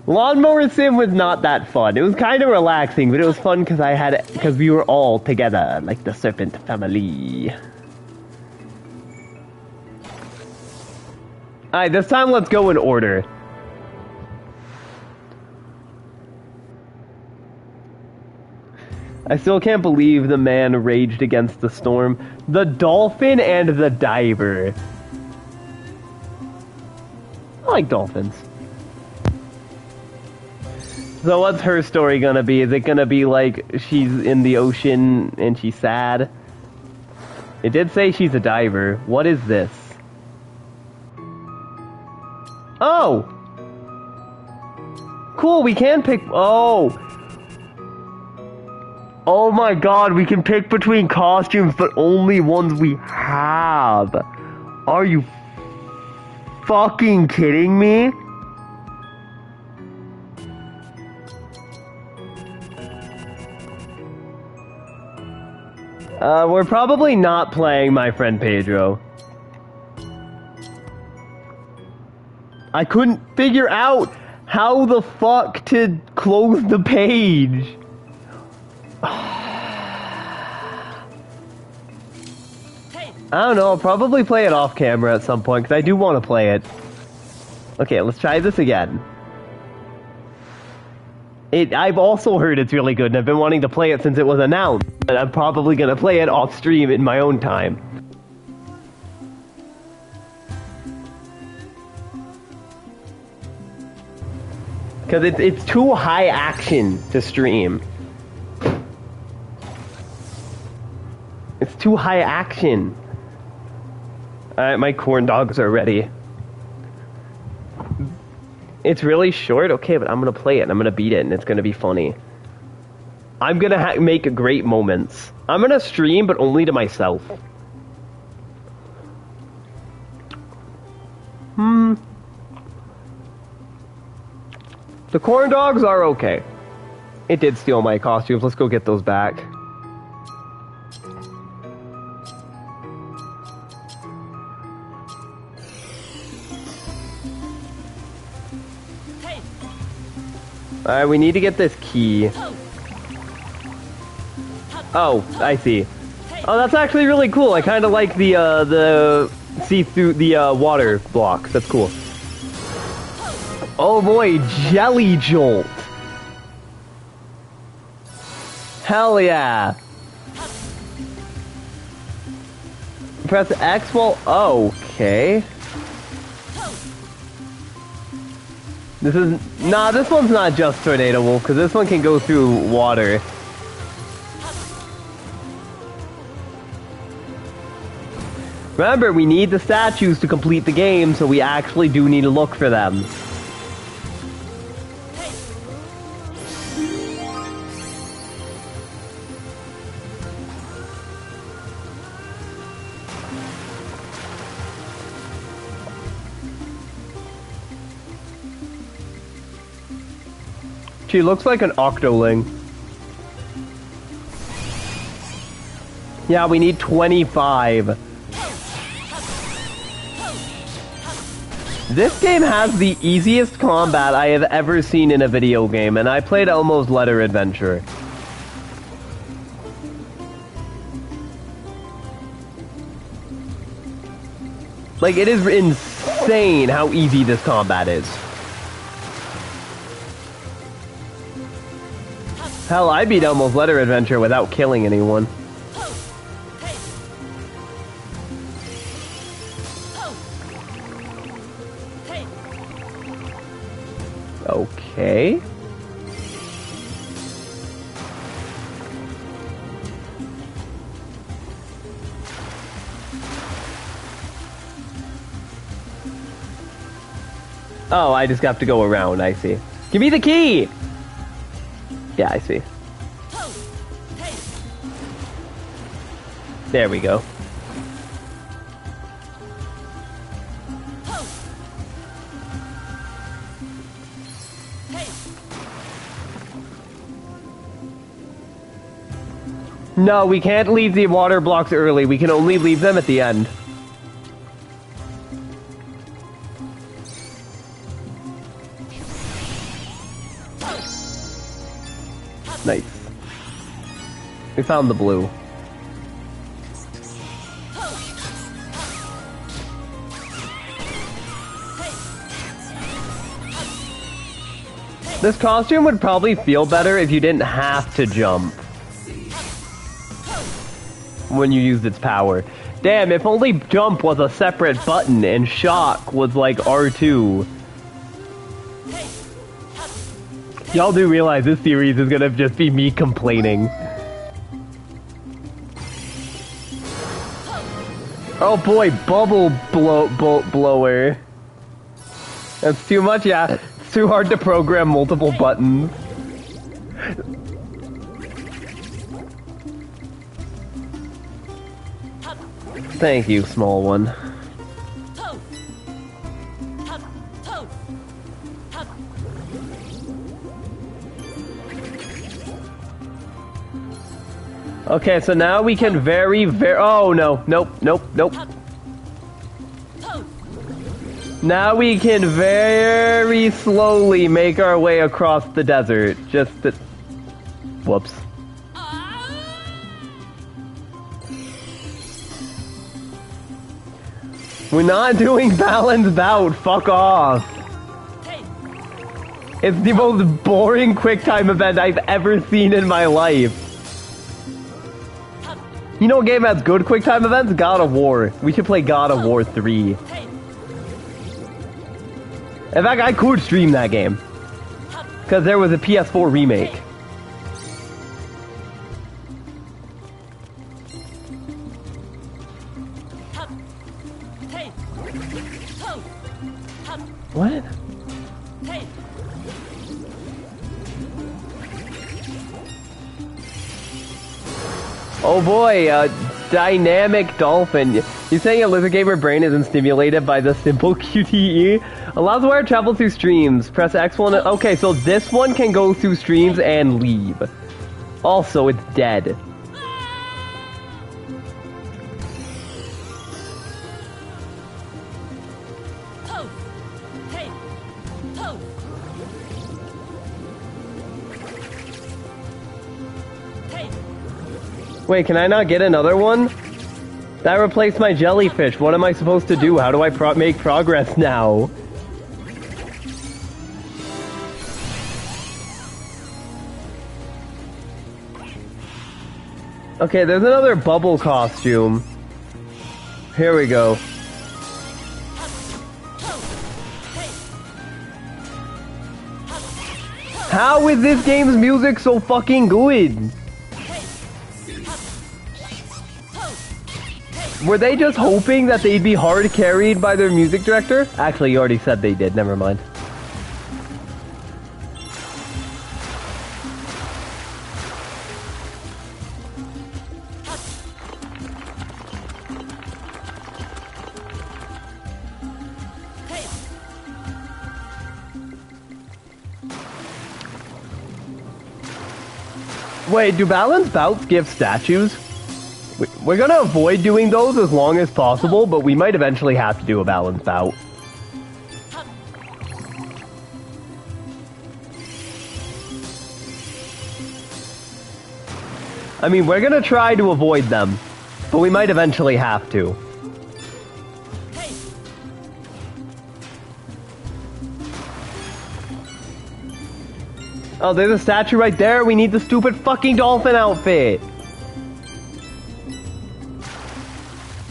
Lawnmower Sim was not that fun. It was kind of relaxing, but it was fun because we were all together, like the Serpent family. Alright, this time let's go in order. I still can't believe the man raged against the storm. The dolphin and the diver. I like dolphins. So what's her story gonna be? Is it gonna be like she's in the ocean and she's sad? It did say she's a diver. What is this? Oh! Cool, we can pick... Oh! Oh my god, we can pick between costumes, but only ones we have. Are you fucking kidding me? We're probably not playing My Friend Pedro. I couldn't figure out how the fuck to close the page. I don't know, I'll probably play it off camera at some point, because I do want to play it. Okay, let's try this again. I've also heard it's really good, and I've been wanting to play it since it was announced, and I'm probably going to play it off stream in my own time. Because it's too high action to stream. It's too high action. Alright, my corn dogs are ready. It's really short? Okay, but I'm gonna play it and I'm gonna beat it and it's gonna be funny. I'm gonna make great moments. I'm gonna stream, but only to myself. The corn dogs are okay. It did steal my costumes. Let's go get those back. Alright, we need to get this key. Oh, I see. Oh, that's actually really cool. I kind of like the see-through the water blocks. That's cool. Oh boy, Jelly Jolt. Hell yeah. Press X while... Oh, okay. This is... Nah, this one's not just Tornado Wolf, because this one can go through water. Remember, we need the statues to complete the game, so we actually do need to look for them. She looks like an octoling. Yeah, we need 25. This game has the easiest combat I have ever seen in a video game, and I played Elmo's Letter Adventure. Like, it is insane how easy this combat is. Hell, I beat Elmo's Letter Adventure without killing anyone. Okay. Oh, I just have to go around, I see. Give me the key! Yeah, I see. There we go. No, we can't leave the water blocks early. We can only leave them at the end. Nice. We found the blue. This costume would probably feel better if you didn't have to jump when you used its power. Damn, if only jump was a separate button and shock was like R2. Y'all do realize this series is gonna just be me complaining. Oh boy, bubble blower. That's too much, yeah. It's too hard to program multiple buttons. Thank you, small one. Okay, so now we can oh no, nope. Now we can very slowly make our way across the desert. Whoops. We're not doing balance bout, fuck off. It's the most boring QuickTime event I've ever seen in my life. You know what game has good QuickTime events? God of War. We should play God of War 3. In fact, I could stream that game. Because there was a PS4 remake. What? Oh boy, dynamic dolphin. You saying a lizard gamer brain isn't stimulated by the simple QTE? Allows wire travel through streams. Press X1. Okay, so this one can go through streams and leave. Also, it's dead. Wait, can I not get another one? That replaced my jellyfish. What am I supposed to do? How do I make progress now? Okay, there's another bubble costume. Here we go. How is this game's music so fucking good? Were they just hoping that they'd be hard carried by their music director? Actually, you already said they did. Never mind. Wait, do balance bouts give statues? We're gonna avoid doing those as long as possible, but we might eventually have to do a balance bout. I mean, we're gonna try to avoid them, but we might eventually have to. Oh, there's a statue right there. We need the stupid fucking dolphin outfit.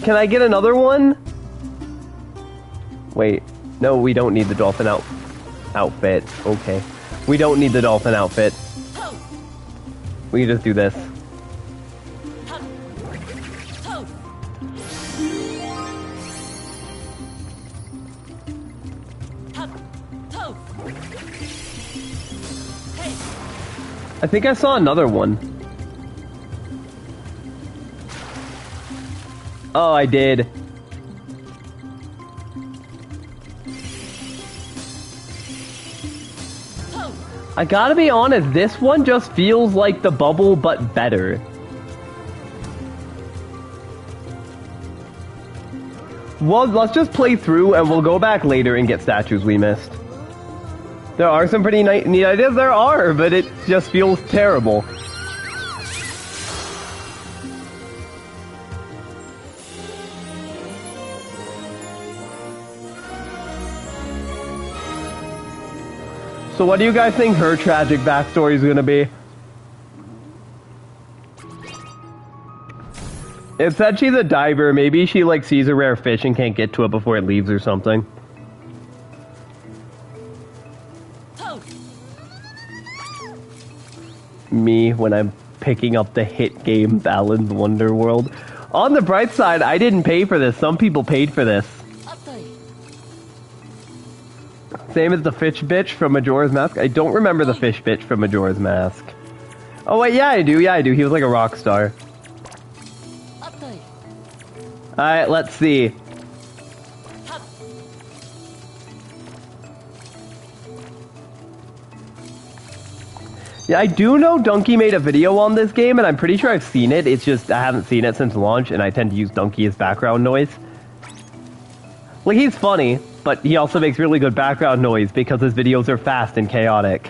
Can I get another one? Wait. No, we don't need the dolphin outfit. Okay. We don't need the dolphin outfit. We can just do this. I think I saw another one. Oh, I did. I gotta be honest, this one just feels like the bubble, but better. Well, let's just play through and we'll go back later and get statues we missed. There are some pretty neat ideas, there are, but it just feels terrible. So what do you guys think her tragic backstory is gonna be? It said she's a diver, maybe she like sees a rare fish and can't get to it before it leaves or something. Me when I'm picking up the hit game Balans Wonderworld. On the bright side, I didn't pay for this. Some people paid for this. Same as the fish bitch from Majora's Mask. I don't remember the fish bitch from Majora's Mask. Oh wait, yeah I do, He was like a rock star. Alright, let's see. Yeah, I do know Donkey made a video on this game, and I'm pretty sure I've seen it. It's just, I haven't seen it since launch, and I tend to use Donkey as background noise. Like, he's funny, but he also makes really good background noise because his videos are fast and chaotic.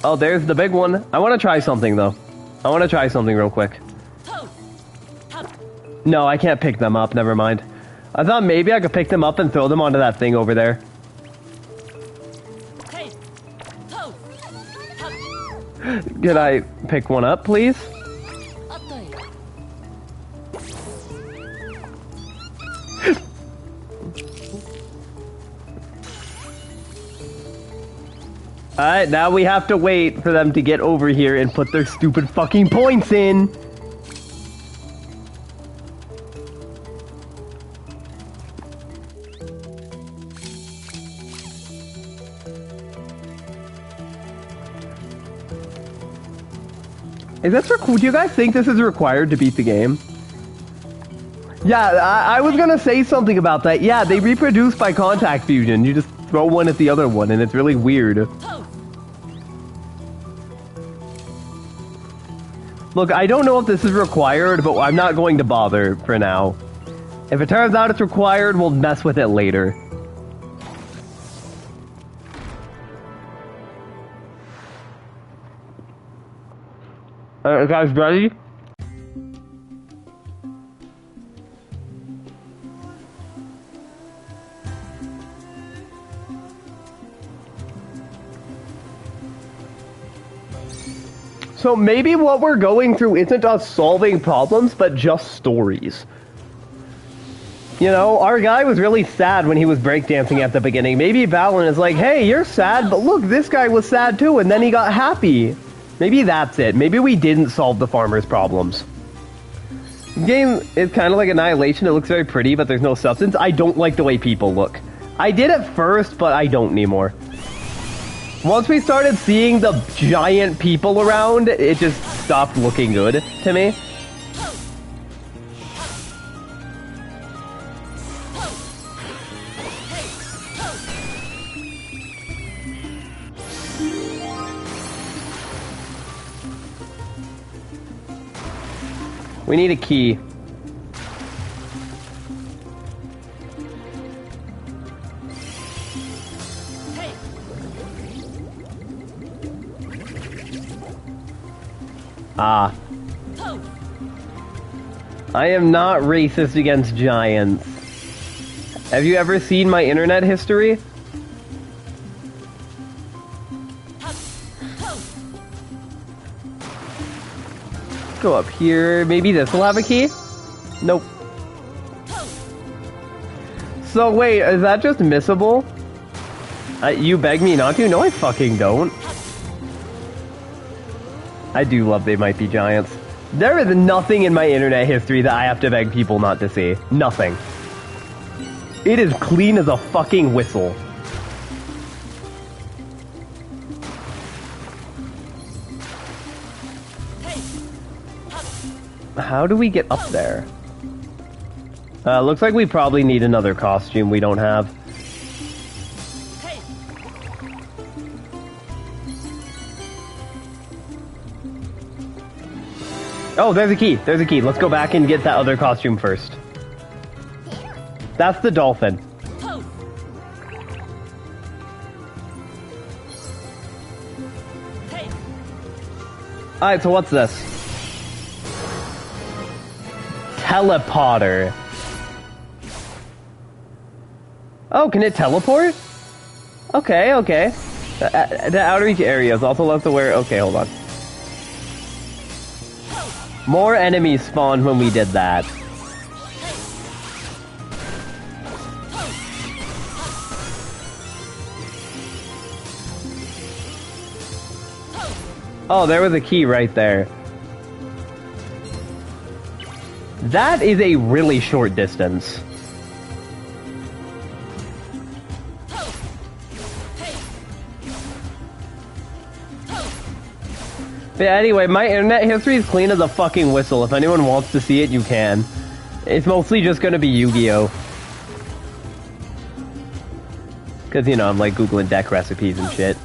Oh, there's the big one. I want to try something, though. I want to try something real quick. No, I can't pick them up. Never mind. I thought maybe I could pick them up and throw them onto that thing over there. Could I pick one up, please? Alright, now we have to wait for them to get over here and put their stupid fucking points in. Is this do you guys think this is required to beat the game? Yeah, I was gonna say something about that. Yeah, they reproduce by contact fusion. You just throw one at the other one, and it's really weird. Look, I don't know if this is required, but I'm not going to bother for now. If it turns out it's required, we'll mess with it later. Alright, guys, ready? So maybe what we're going through isn't us solving problems, but just stories. You know, our guy was really sad when he was breakdancing at the beginning. Maybe Balan is like, hey, you're sad, but look, this guy was sad too, and then he got happy. Maybe that's it. Maybe we didn't solve the farmer's problems. The game is kind of like Annihilation. It looks very pretty, but there's no substance. I don't like the way people look. I did at first, but I don't anymore. Once we started seeing the giant people around, it just stopped looking good to me. We need a key. Hey. Ah. Pose. I am not racist against giants. Have you ever seen my internet history? Pose. Go up here. Maybe this will have a key? Nope. Pose. So wait, is that just missable? You beg me not to? No, I fucking don't. I do love They Might Be Giants. There is nothing in my internet history that I have to beg people not to see. Nothing. It is clean as a fucking whistle. Hey. How do we get up there? Looks like we probably need another costume we don't have. Hey. Oh, there's a key. There's a key. Let's go back and get that other costume first. That's the dolphin. Pose. Hey. Alright, so what's this? Teleporter. Oh, can it teleport? Okay, okay. The outreach areas also love to wear... Okay, hold on. More enemies spawned when we did that. Oh, there was a key right there. That is a really short distance. But anyway, my internet history is clean as a fucking whistle. If anyone wants to see it, you can. It's mostly just gonna be Yu-Gi-Oh! Cause, you know, I'm like Googling deck recipes and shit.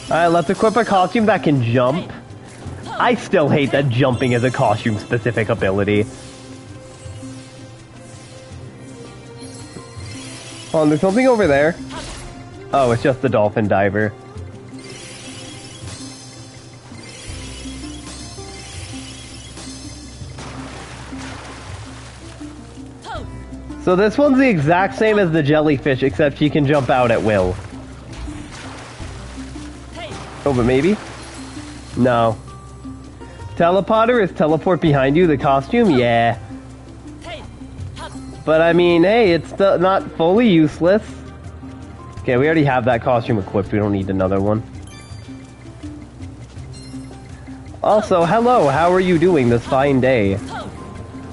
Alright, let's equip a costume that can jump. I still hate that jumping is a costume-specific ability. Hold on, there's something over there. Oh, it's just the dolphin diver. So this one's the exact same as the jellyfish, except she can jump out at will. Oh, but maybe? No. Teleporter is teleport behind you, the costume? Yeah. But I mean, hey, it's still not fully useless. Okay, we already have that costume equipped, we don't need another one. Also, hello, how are you doing this fine day?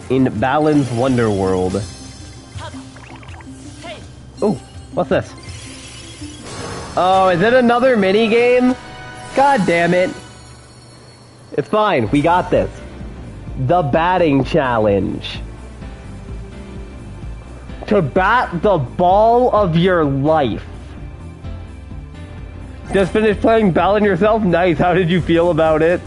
In Balans Wonderworld. Oh, what's this? Oh, is it another mini game? God damn it. It's fine, we got this. The batting challenge. To bat the ball of your life. Just finished playing Balance yourself? Nice, how did you feel about it?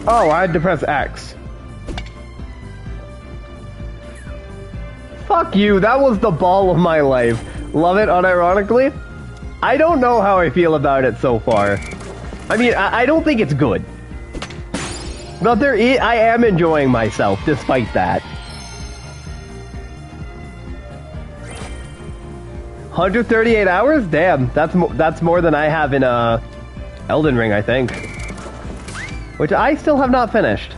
Oh, I had to press X. Fuck you, that was the ball of my life. Love it unironically? I don't know how I feel about it so far. I mean, I don't think it's good. But I am enjoying myself, despite that. 138 hours? Damn, that's more than I have in Elden Ring, I think. Which I still have not finished.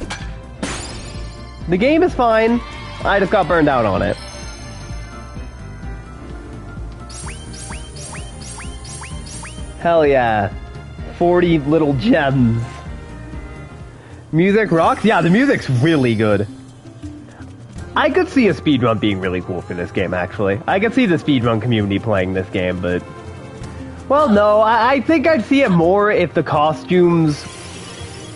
The game is fine, I just got burned out on it. Hell yeah. 40 little gems. Music rocks? Yeah, the music's really good. I could see a speedrun being really cool for this game, actually. I could see the speedrun community playing this game, but Well, no, I think I'd see it more if the costumes...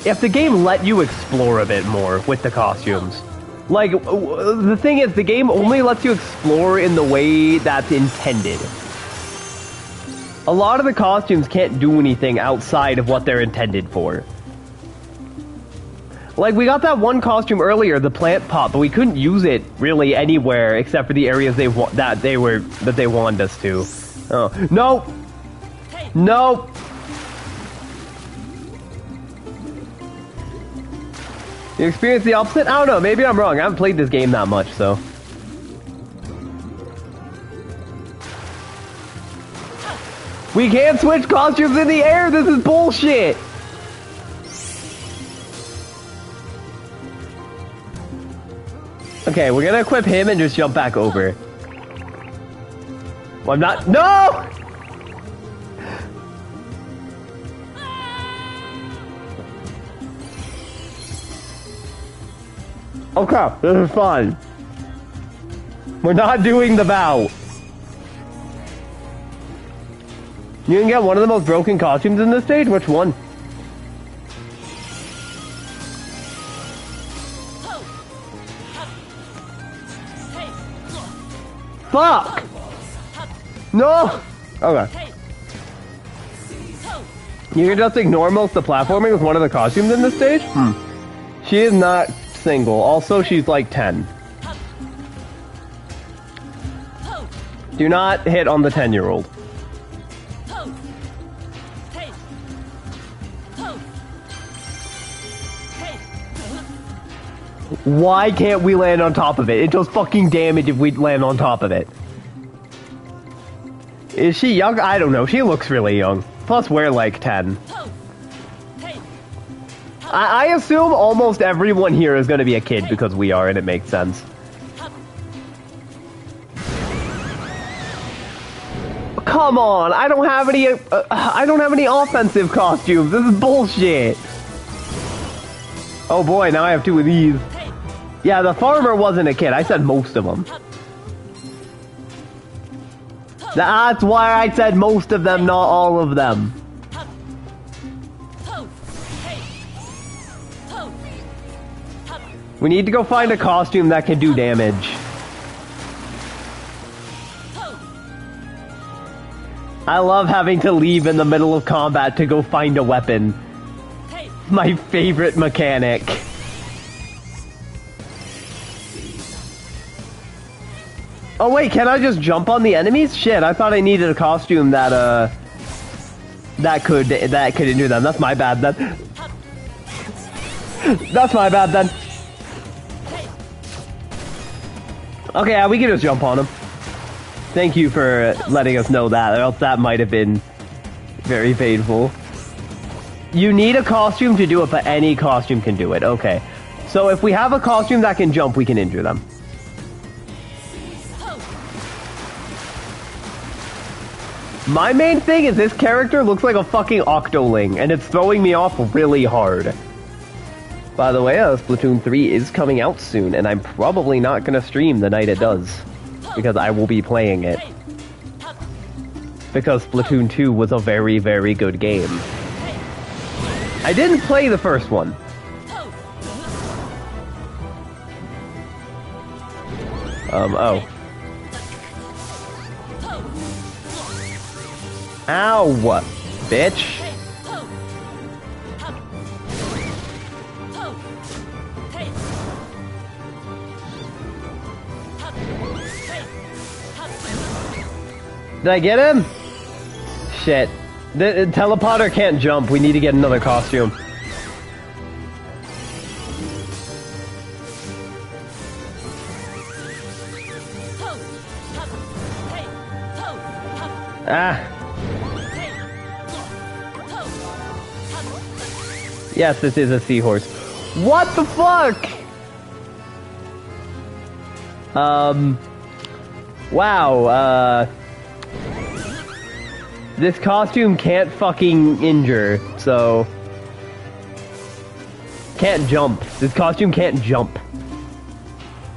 If the game let you explore a bit more with the costumes. Like, the thing is, the game only lets you explore in the way that's intended. A lot of the costumes can't do anything outside of what they're intended for. Like, we got that one costume earlier, the plant pot, but we couldn't use it really anywhere except for the areas that they wanted us to. Oh, no! No! You experience the opposite? I don't know, maybe I'm wrong. I haven't played this game that much, so... We can't switch costumes in the air! This is bullshit! Okay, we're gonna equip him and just jump back over. Well, I'm not- No! Okay, this is fun. We're not doing the bow. You can get one of the most broken costumes in this stage? Which one? Fuck! No! Okay. You can just ignore most of the platforming with one of the costumes in this stage? She is not single. Also, she's like 10. Do not hit on the 10-year-old. Why can't we land on top of it? It does fucking damage if we land on top of it. Is she young? I don't know. She looks really young. Plus, we're like 10. I assume almost everyone here is going to be a kid because we are, and it makes sense. Come on! I don't have any offensive costumes. This is bullshit. Oh boy, now I have 2 of these. Yeah, the farmer wasn't a kid. I said most of them. That's why I said most of them, not all of them. We need to go find a costume that can do damage. I love having to leave in the middle of combat to go find a weapon. My favorite mechanic. Oh wait, can I just jump on the enemies? Shit, I thought I needed a costume that could injure them. That's my bad then. That's my bad then. Okay, yeah, we can just jump on them. Thank you for letting us know that, or else that might have been very painful. You need a costume to do it, but any costume can do it. Okay. So if we have a costume that can jump, we can injure them. My main thing is this character looks like a fucking Octoling, and it's throwing me off really hard. By the way, Splatoon 3 is coming out soon, and I'm probably not going to stream the night it does, because I will be playing it. Because Splatoon 2 was a very, very good game. I didn't play the first one. Oh. Ow! Bitch! Did I get him? Shit. The teleporter can't jump. We need to get another costume. Ah. Yes, this is a seahorse. What the fuck? Wow, this costume can't fucking injure, so... Can't jump. This costume can't jump.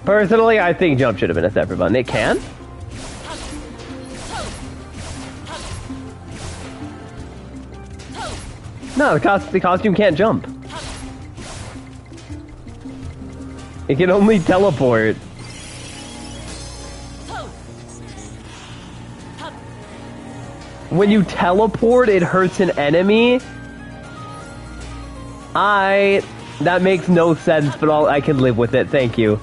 Personally, I think jump should have been a separate button. It can? No, the costume can't jump. It can only teleport. When you teleport, it hurts an enemy. That makes no sense, but I can live with it. Thank you.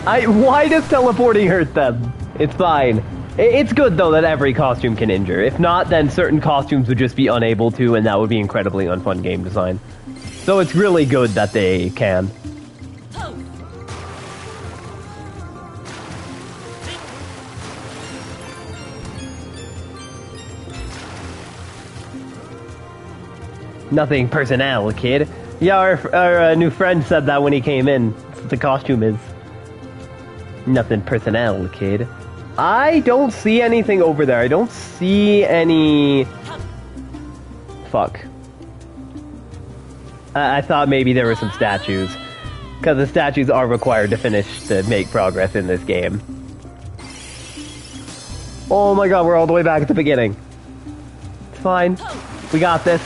Why does teleporting hurt them? It's fine. It's good, though, that every costume can injure. If not, then certain costumes would just be unable to, and that would be incredibly unfun game design. So it's really good that they can. Nothing personnel, kid. Yeah, our new friend said that when he came in. That's what the costume is. Nothing personnel, kid. I don't see anything over there. I don't see any... Fuck. I thought maybe there were some statues. Because the statues are required to make progress in this game. Oh my god, we're all the way back at the beginning. It's fine. We got this.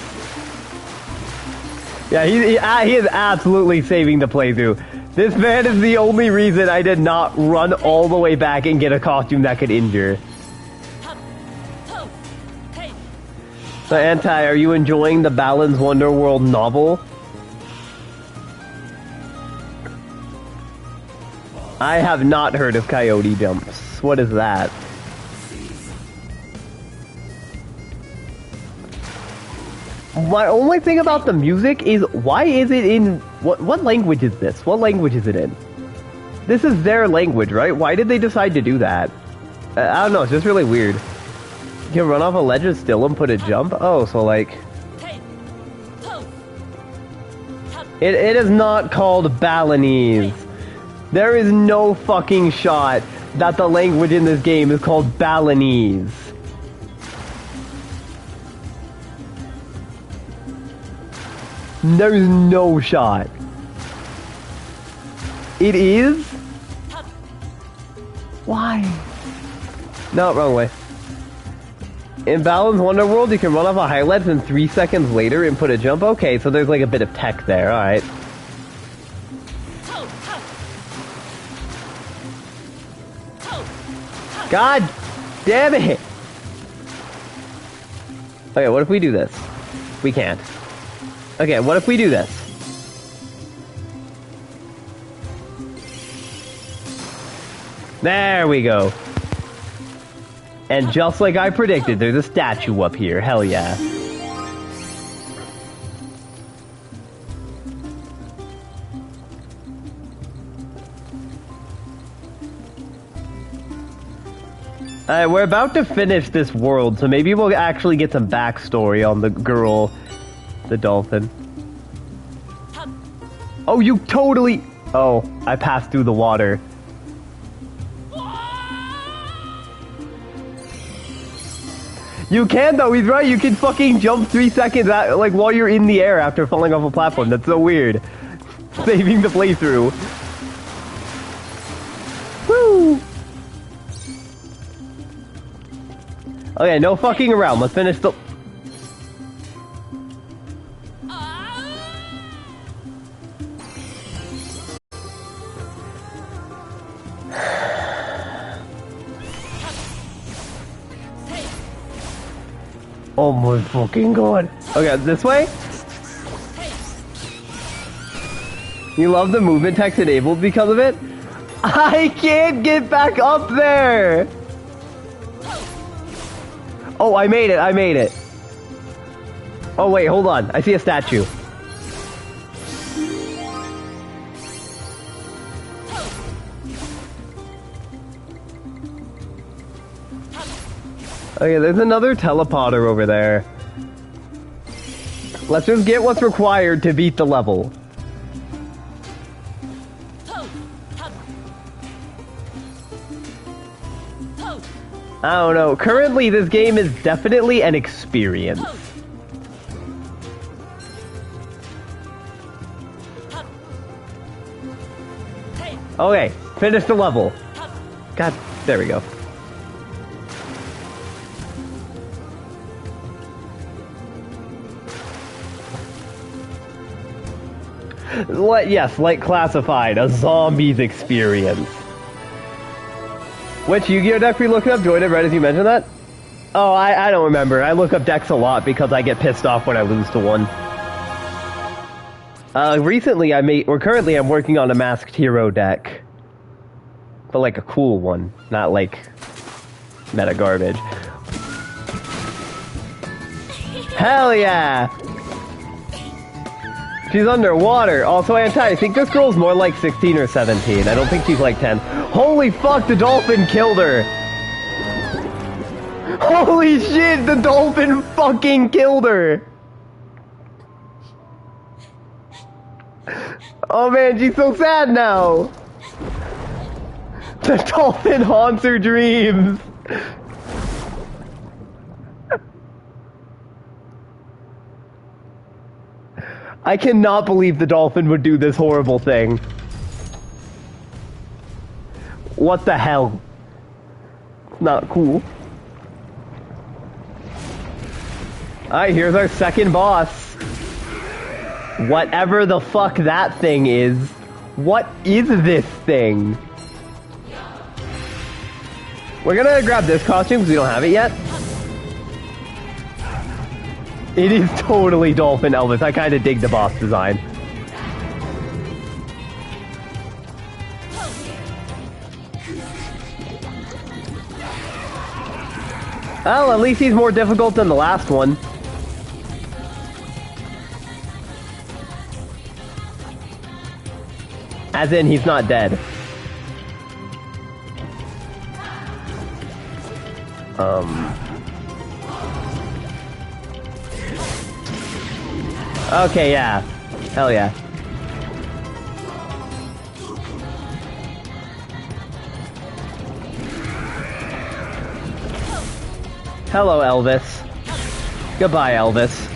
Yeah, he is absolutely saving the playthrough. This man is the only reason I did not run all the way back and get a costume that could injure. So, Anti, are you enjoying the Balans Wonderworld novel? I have not heard of Coyote Jumps. What is that? My only thing about the music is, why is it in... What language is this? What language is it in? This is their language, right? Why did they decide to do that? I don't know, it's just really weird. You can run off a ledge still and put a jump? Oh, so like... It is not called Balinese. There is no fucking shot that the language in this game is called Balinese. There's no shot. It is? Why? No, wrong way. In Balance Wonderworld, you can run off a high ledge and 3 seconds later input a jump. Okay, so there's like a bit of tech there, alright. God damn it! Okay, what if we do this? We can't. Okay, what if we do this? There we go. And just like I predicted, there's a statue up here. Hell yeah. Alright, we're about to finish this world, so maybe we'll actually get some backstory on the girl, the dolphin. Oh, you totally... Oh, I passed through the water. You can though, he's right, you can fucking jump 3 seconds like while you're in the air after falling off a platform. That's so weird. Saving the playthrough. Woo! Okay, no fucking around. Let's finish the... Oh my fucking god. Okay, this way? You love the movement text enabled because of it? I can't get back up there! Oh, I made it, I made it. Oh wait, hold on. I see a statue. Okay, there's another teleporter over there. Let's just get what's required to beat the level. I don't know. Currently, this game is definitely an experience. Okay, finish the level. God, there we go. Yes, like classified, a zombies experience. Which Yu-Gi-Oh deck we looked up, joined it right as you mentioned that? Oh, I don't remember. I look up decks a lot because I get pissed off when I lose to one. Recently currently I'm working on a Masked Hero deck. But like a cool one, not like meta garbage. Hell yeah! She's underwater. Also, I think this girl's more like 16 or 17. I don't think she's like 10. Holy fuck, the dolphin killed her! Holy shit, the dolphin fucking killed her! Oh man, she's so sad now! The dolphin haunts her dreams! I cannot believe the dolphin would do this horrible thing. What the hell? Not cool. Alright, here's our second boss. Whatever the fuck that thing is. What is this thing? We're gonna grab this costume because we don't have it yet. It is totally Dolphin Elvis. I kind of dig the boss design. Well, at least he's more difficult than the last one. As in, he's not dead. Okay, yeah. Hell yeah. Hello, Elvis. Goodbye, Elvis.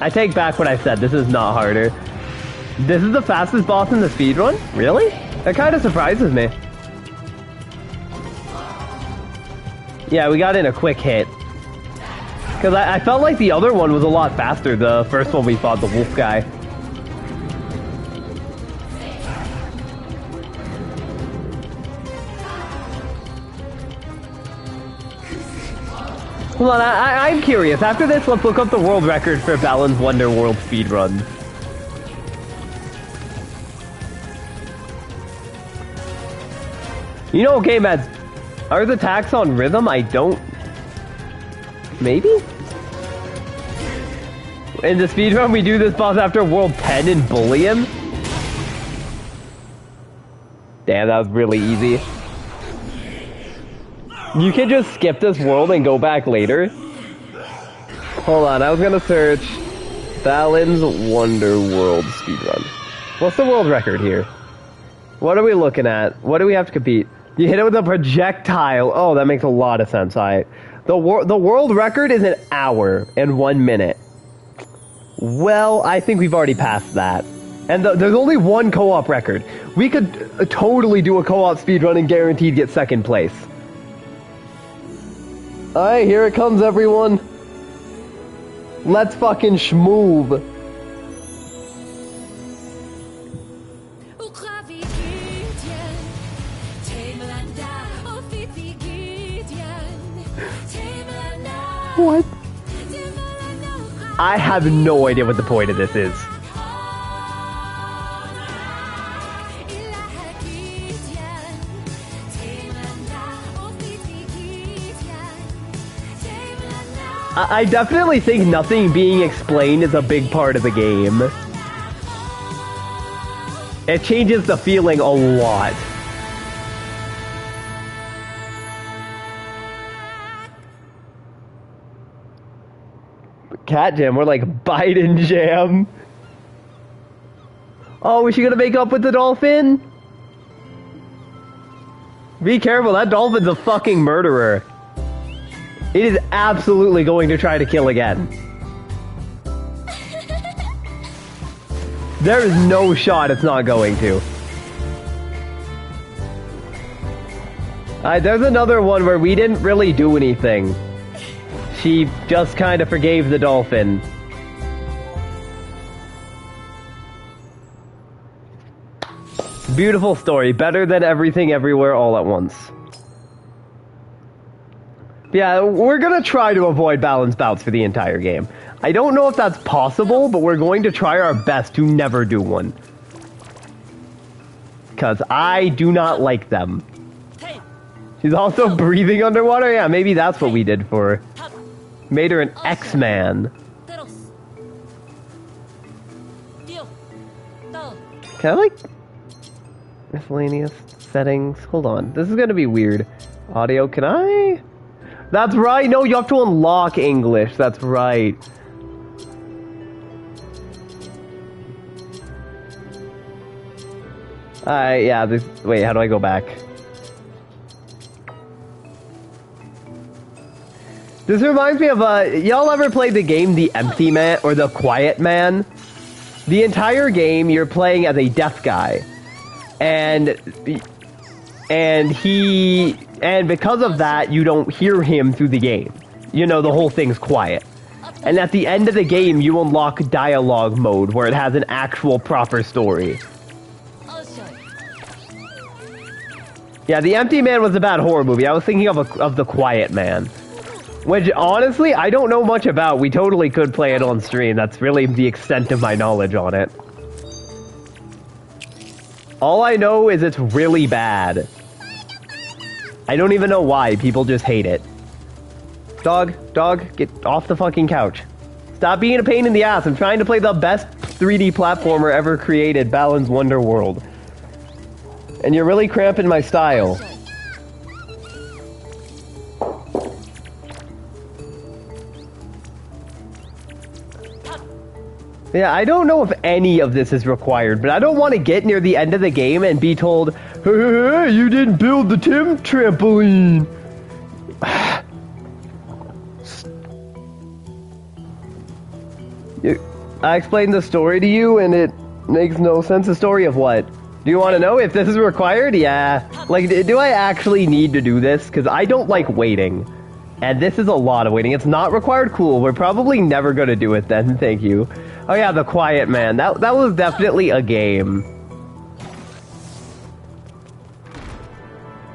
I take back what I said. This is not harder. This is the fastest boss in the speedrun? Really? That kind of surprises me. Yeah, we got in a quick hit. Because I felt like the other one was a lot faster, the first one we fought, the wolf guy. Hold on, I'm curious. After this, let's look up the world record for Balans Wonderworld speedruns. You know, okay, Mads, are the attacks on rhythm? I don't... Maybe? In the speedrun, we do this boss after World 10 and bully him? Damn, that was really easy. You can just skip this world and go back later. Hold on, I was gonna search Balans Wonderworld speedrun. What's the world record here? What are we looking at? What do we have to compete? You hit it with a projectile. Oh, that makes a lot of sense. The world record is an hour and 1 minute. Well, I think we've already passed that. And there's only one co-op record. We could totally do a co-op speedrun and guaranteed get second place. Alright, here it comes, everyone. Let's fucking schmoove. What? I have no idea what the point of this is. I definitely think nothing being explained is a big part of the game. It changes the feeling a lot. Cat Jam, we're like Biden Jam. Oh, is she gonna make up with the dolphin? Be careful, that dolphin's a fucking murderer. It is absolutely going to try to kill again. There is no shot it's not going to. There's another one where we didn't really do anything. She just kind of forgave the dolphin. Beautiful story. Better than Everything Everywhere All at Once. Yeah, we're gonna try to avoid balance bouts for the entire game. I don't know if that's possible, but we're going to try our best to never do one. Because I do not like them. She's also breathing underwater? Yeah, maybe that's what we did for her. Made her an X-Man. Can I, like... miscellaneous settings? Hold on. This is gonna be weird. Audio, can I... That's right! No, you have to unlock English. That's right. Yeah, this... Wait, how do I go back? This reminds me of, y'all ever played the game The Empty Man, or The Quiet Man? The entire game, you're playing as a deaf guy. And because of that, you don't hear him through the game. You know, the whole thing's quiet. And at the end of the game, you unlock dialogue mode, where it has an actual proper story. Yeah, The Empty Man was a bad horror movie. I was thinking of The Quiet Man. Which, honestly, I don't know much about. We totally could play it on stream. That's really the extent of my knowledge on it. All I know is it's really bad. I don't even know why. People just hate it. Dog, get off the fucking couch. Stop being a pain in the ass. I'm trying to play the best 3D platformer ever created, Balans Wonderworld. And you're really cramping my style. Yeah, I don't know if any of this is required, but I don't want to get near the end of the game and be told, hey, you didn't build the Tim trampoline. I explained the story to you and it makes no sense. The story of what? Do you want to know if this is required? Yeah. Like, do I actually need to do this? Because I don't like waiting. And this is a lot of waiting. It's not required. Cool. We're probably never going to do it then. Thank you. Oh yeah, The Quiet Man. That was definitely a game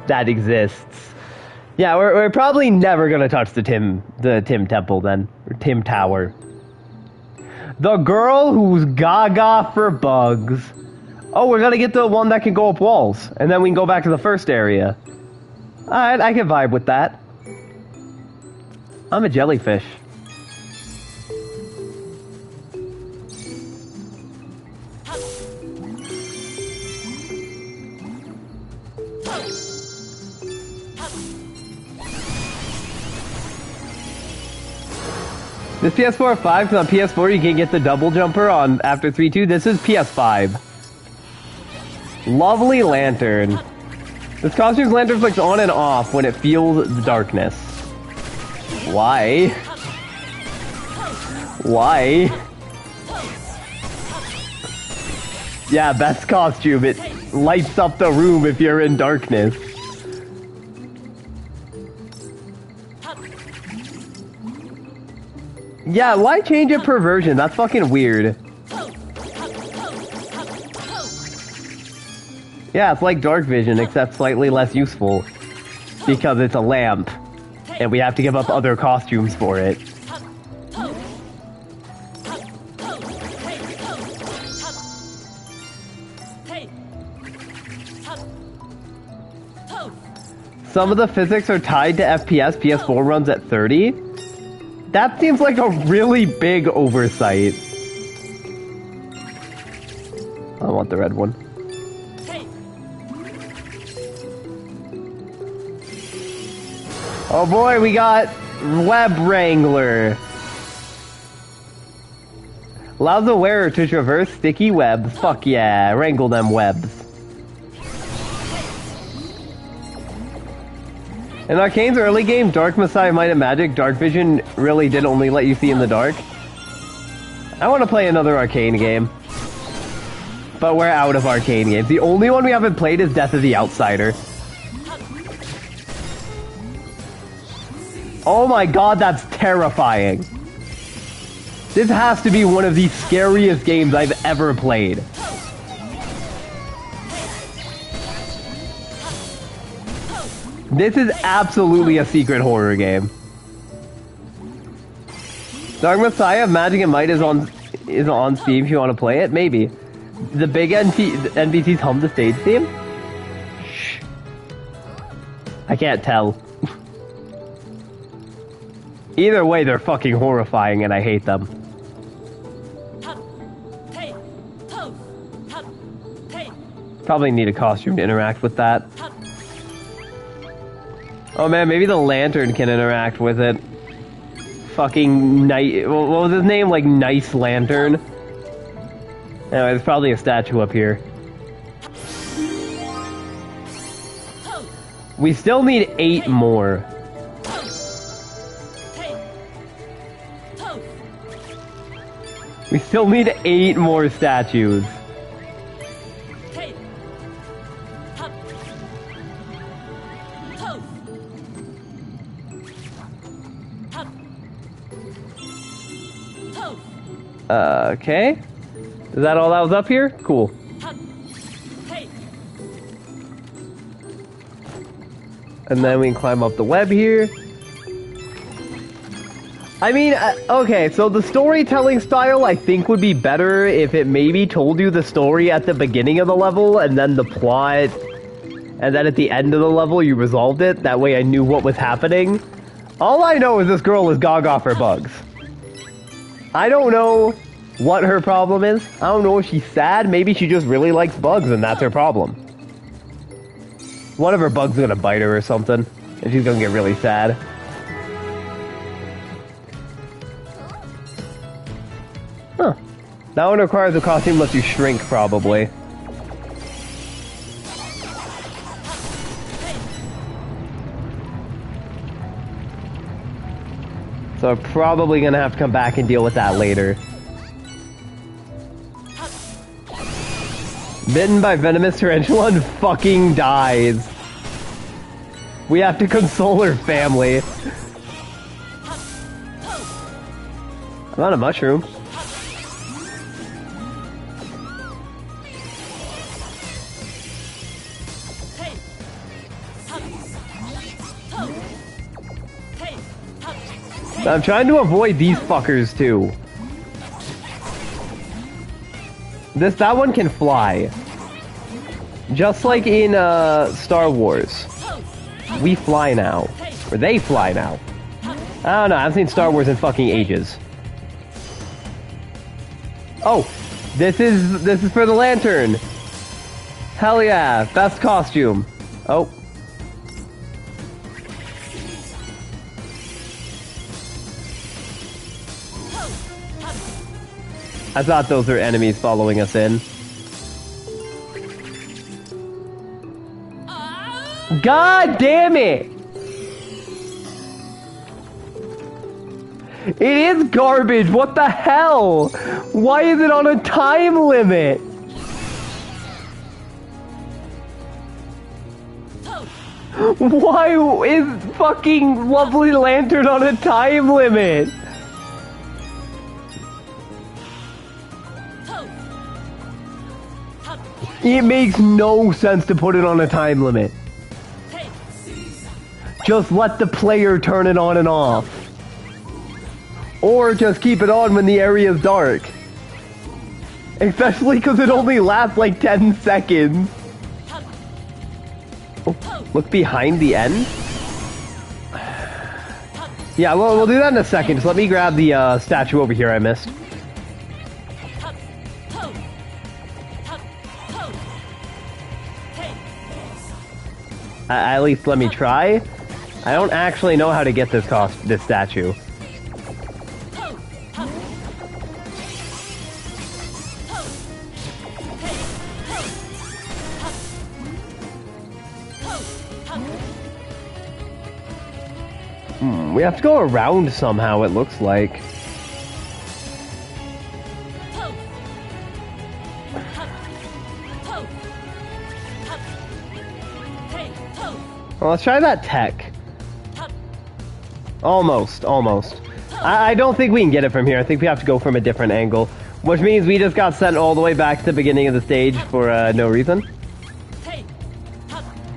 that exists. Yeah, we're probably never gonna touch the Tim Temple then, or Tim Tower. The girl who's gaga for bugs. Oh, we're gonna get the one that can go up walls, and then we can go back to the first area. Alright, I can vibe with that. I'm a jellyfish. This PS4 5, because on PS4 you can get the double jumper on after 3-2. This is PS5. Lovely lantern. This costume's lantern flicks on and off when it feels the darkness. Why? Why? Yeah, best costume. It lights up the room if you're in darkness. Yeah, why change it per version? That's fucking weird. Yeah, it's like dark vision, except slightly less useful. Because it's a lamp. And we have to give up other costumes for it. Some of the physics are tied to FPS. PS4 runs at 30. That seems like a really big oversight. I want the red one. Oh boy, we got Web Wrangler. Allows the wearer to traverse sticky webs. Fuck yeah, wrangle them webs. In Arcane's early game, Dark Messiah Might and Magic, Dark Vision really did only let you see in the dark. I want to play another Arcane game. But we're out of Arcane games. The only one we haven't played is Death of the Outsider. Oh my god, that's terrifying. This has to be one of the scariest games I've ever played. This is absolutely a secret horror game. Dark Messiah of Magic and Might is on Steam if you want to play it. Maybe. The big NPCs hum the stage theme? Shh. I can't tell. Either way, they're fucking horrifying and I hate them. Probably need a costume to interact with that. Oh man, maybe the lantern can interact with it. Fucking what was his name? Like Nice Lantern? Anyway, there's probably a statue up here. We still need 8 more. We still need 8 more statues. Okay. Is that all that was up here? Cool. And then we can climb up the web here. I mean, okay, so the storytelling style I think would be better if it maybe told you the story at the beginning of the level and then the plot, and then at the end of the level you resolved it. That way I knew what was happening. All I know is this girl is gaga for bugs. I don't know what her problem is. I don't know if she's sad. Maybe she just really likes bugs and that's her problem. One of her bugs is gonna bite her or something, and she's gonna get really sad. Huh. That one requires a costume lets you shrink, probably. So I'm probably gonna have to come back and deal with that later. Bitten by venomous tarantula and fucking dies. We have to console her family. I'm on a mushroom. I'm trying to avoid these fuckers too. That one can fly. Just like in Star Wars. We fly now. Or they fly now. I don't know, I haven't seen Star Wars in fucking ages. Oh, this is for the lantern. Hell yeah, best costume. Oh. I thought those were enemies following us in. God damn it! It is garbage, what the hell? Why is it on a time limit? Why is fucking Lovely Lantern on a time limit? It makes no sense to put it on a time limit. Just let the player turn it on and off. Or just keep it on when the area is dark. Especially because it only lasts like 10 seconds. Oh, look behind the end. Yeah, we'll do that in a second. Just let me grab the statue over here I missed. At least let me try. I don't actually know how to get this statue. We have to go around somehow, it looks like. Well, let's try that tech. Almost, almost. I don't think we can get it from here. I think we have to go from a different angle. Which means we just got sent all the way back to the beginning of the stage for no reason.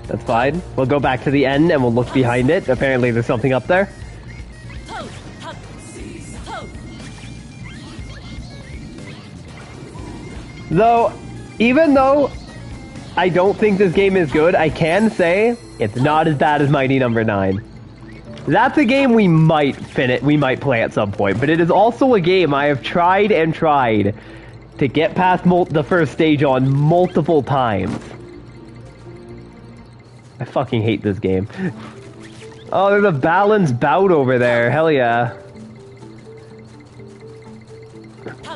That's fine. We'll go back to the end and we'll look behind it. Apparently there's something up there. Though, even though I don't think this game is good, I can say it's not as bad as Mighty Number 9. That's a game we might play at some point, but it is also a game I have tried and tried to get past the first stage on multiple times. I fucking hate this game. Oh, there's a balance bout over there. Hell yeah.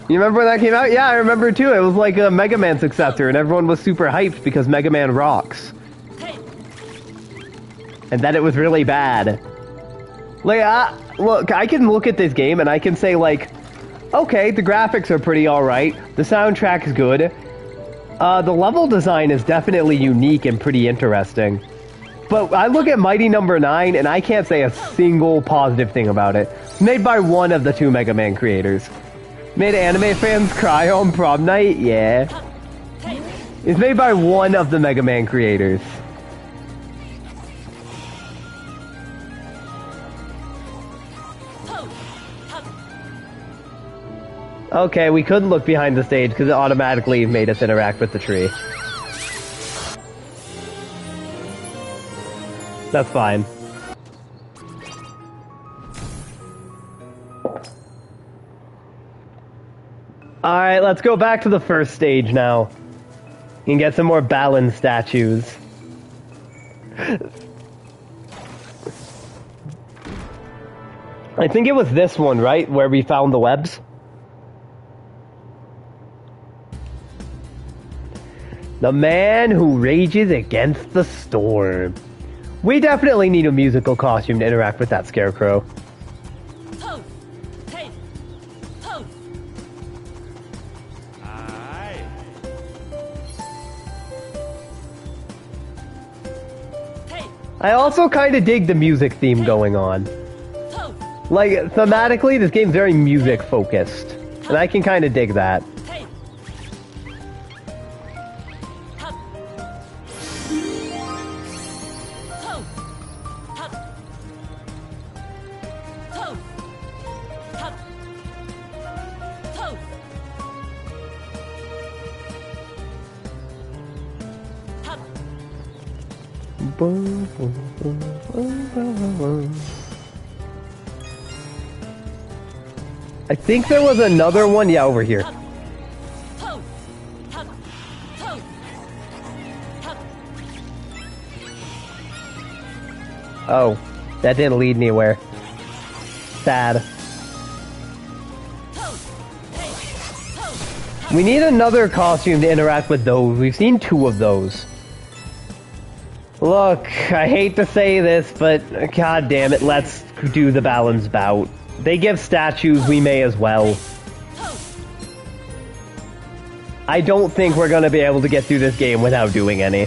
You remember when that came out? Yeah, I remember too. It was like a Mega Man successor, and everyone was super hyped because Mega Man rocks. And then it was really bad. Like, look, I can look at this game and I can say, like, okay, the graphics are pretty alright, the soundtrack's good, the level design is definitely unique and pretty interesting. But I look at Mighty Number 9 and I can't say a single positive thing about it. It's made by one of the two Mega Man creators. Made anime fans cry on prom night? Yeah. It's made by one of the Mega Man creators. Okay, we couldn't look behind the stage because it automatically made us interact with the tree. That's fine. Alright, let's go back to the first stage now. And get some more balance statues. I think it was this one, right? Where we found the webs? The man who rages against the storm. We definitely need a musical costume to interact with that scarecrow. I also kind of dig the music theme going on. Like, thematically, this game's very music focused. And I can kind of dig that. I think there was another one, yeah, over here. Oh, that didn't lead anywhere. Sad. We need another costume to interact with those. We've seen two of those. Look, I hate to say this, but god damn it, let's do the balance bout. They give statues, we may as well. I don't think we're gonna be able to get through this game without doing any.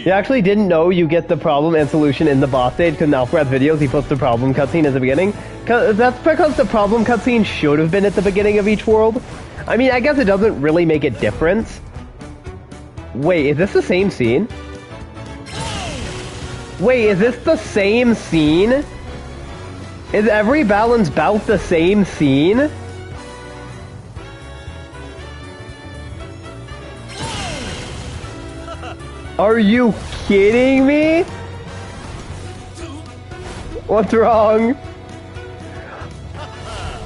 You actually didn't know you get the problem and solution in the boss stage, because in Alfred's videos he puts the problem cutscene at the beginning. That's because the problem cutscene should have been at the beginning of each world. I mean, I guess it doesn't really make a difference. Wait, is this the same scene? Wait, is this the same scene? Is every balance bout the same scene? Are you kidding me? What's wrong?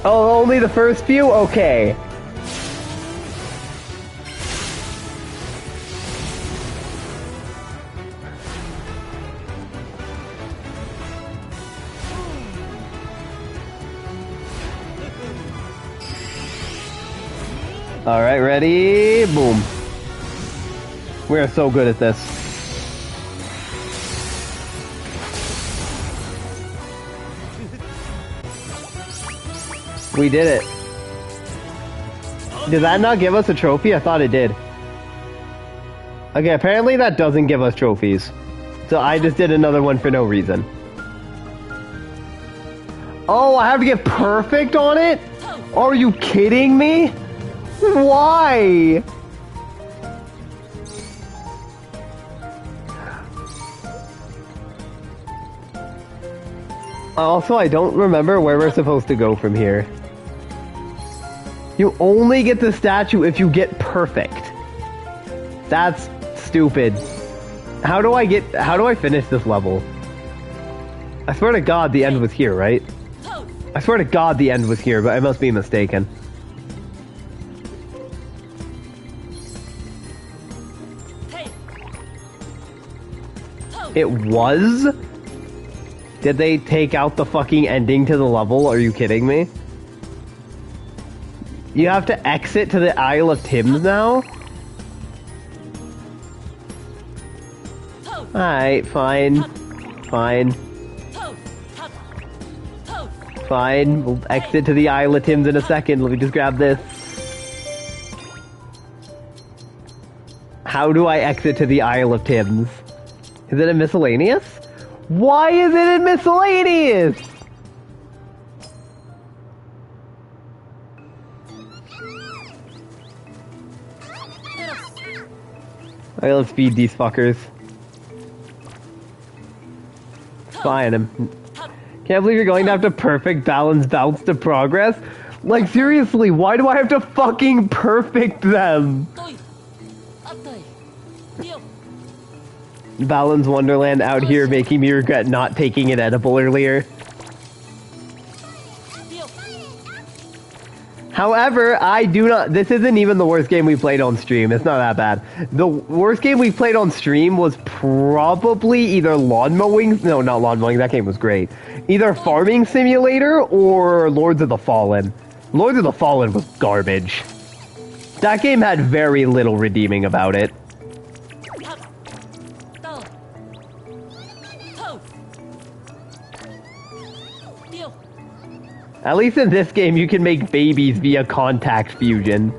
Oh, only the first few? Okay. Alright, ready? Boom. We are so good at this. We did it. Did that not give us a trophy? I thought it did. Okay, apparently that doesn't give us trophies. So I just did another one for no reason. Oh, I have to get perfect on it? Are you kidding me? Why? Also, I don't remember where we're supposed to go from here. You only get the statue if you get perfect. That's stupid. How do I finish this level? I swear to God the end was here, right? I swear to God the end was here, but I must be mistaken. It was? Did they take out the fucking ending to the level? Are you kidding me? You have to exit to the Isle of Thames now? Alright, fine. Fine. Fine. We'll exit to the Isle of Thames in a second. Let me just grab this. How do I exit to the Isle of Thames? Is it in miscellaneous? Why is it in miscellaneous? Alright, let's feed these fuckers. Fine, can't believe you're going to have to perfect balance bounce to progress. Like, seriously, why do I have to fucking perfect them? Balance Wonderland out here making me regret not taking an edible earlier. However, I do not... This isn't even the worst game we played on stream. It's not that bad. The worst game we played on stream was probably either Lawn Mowing... No, not Lawn Mowing. That game was great. Either Farming Simulator or Lords of the Fallen. Lords of the Fallen was garbage. That game had very little redeeming about it. At least in this game, you can make babies via contact fusion.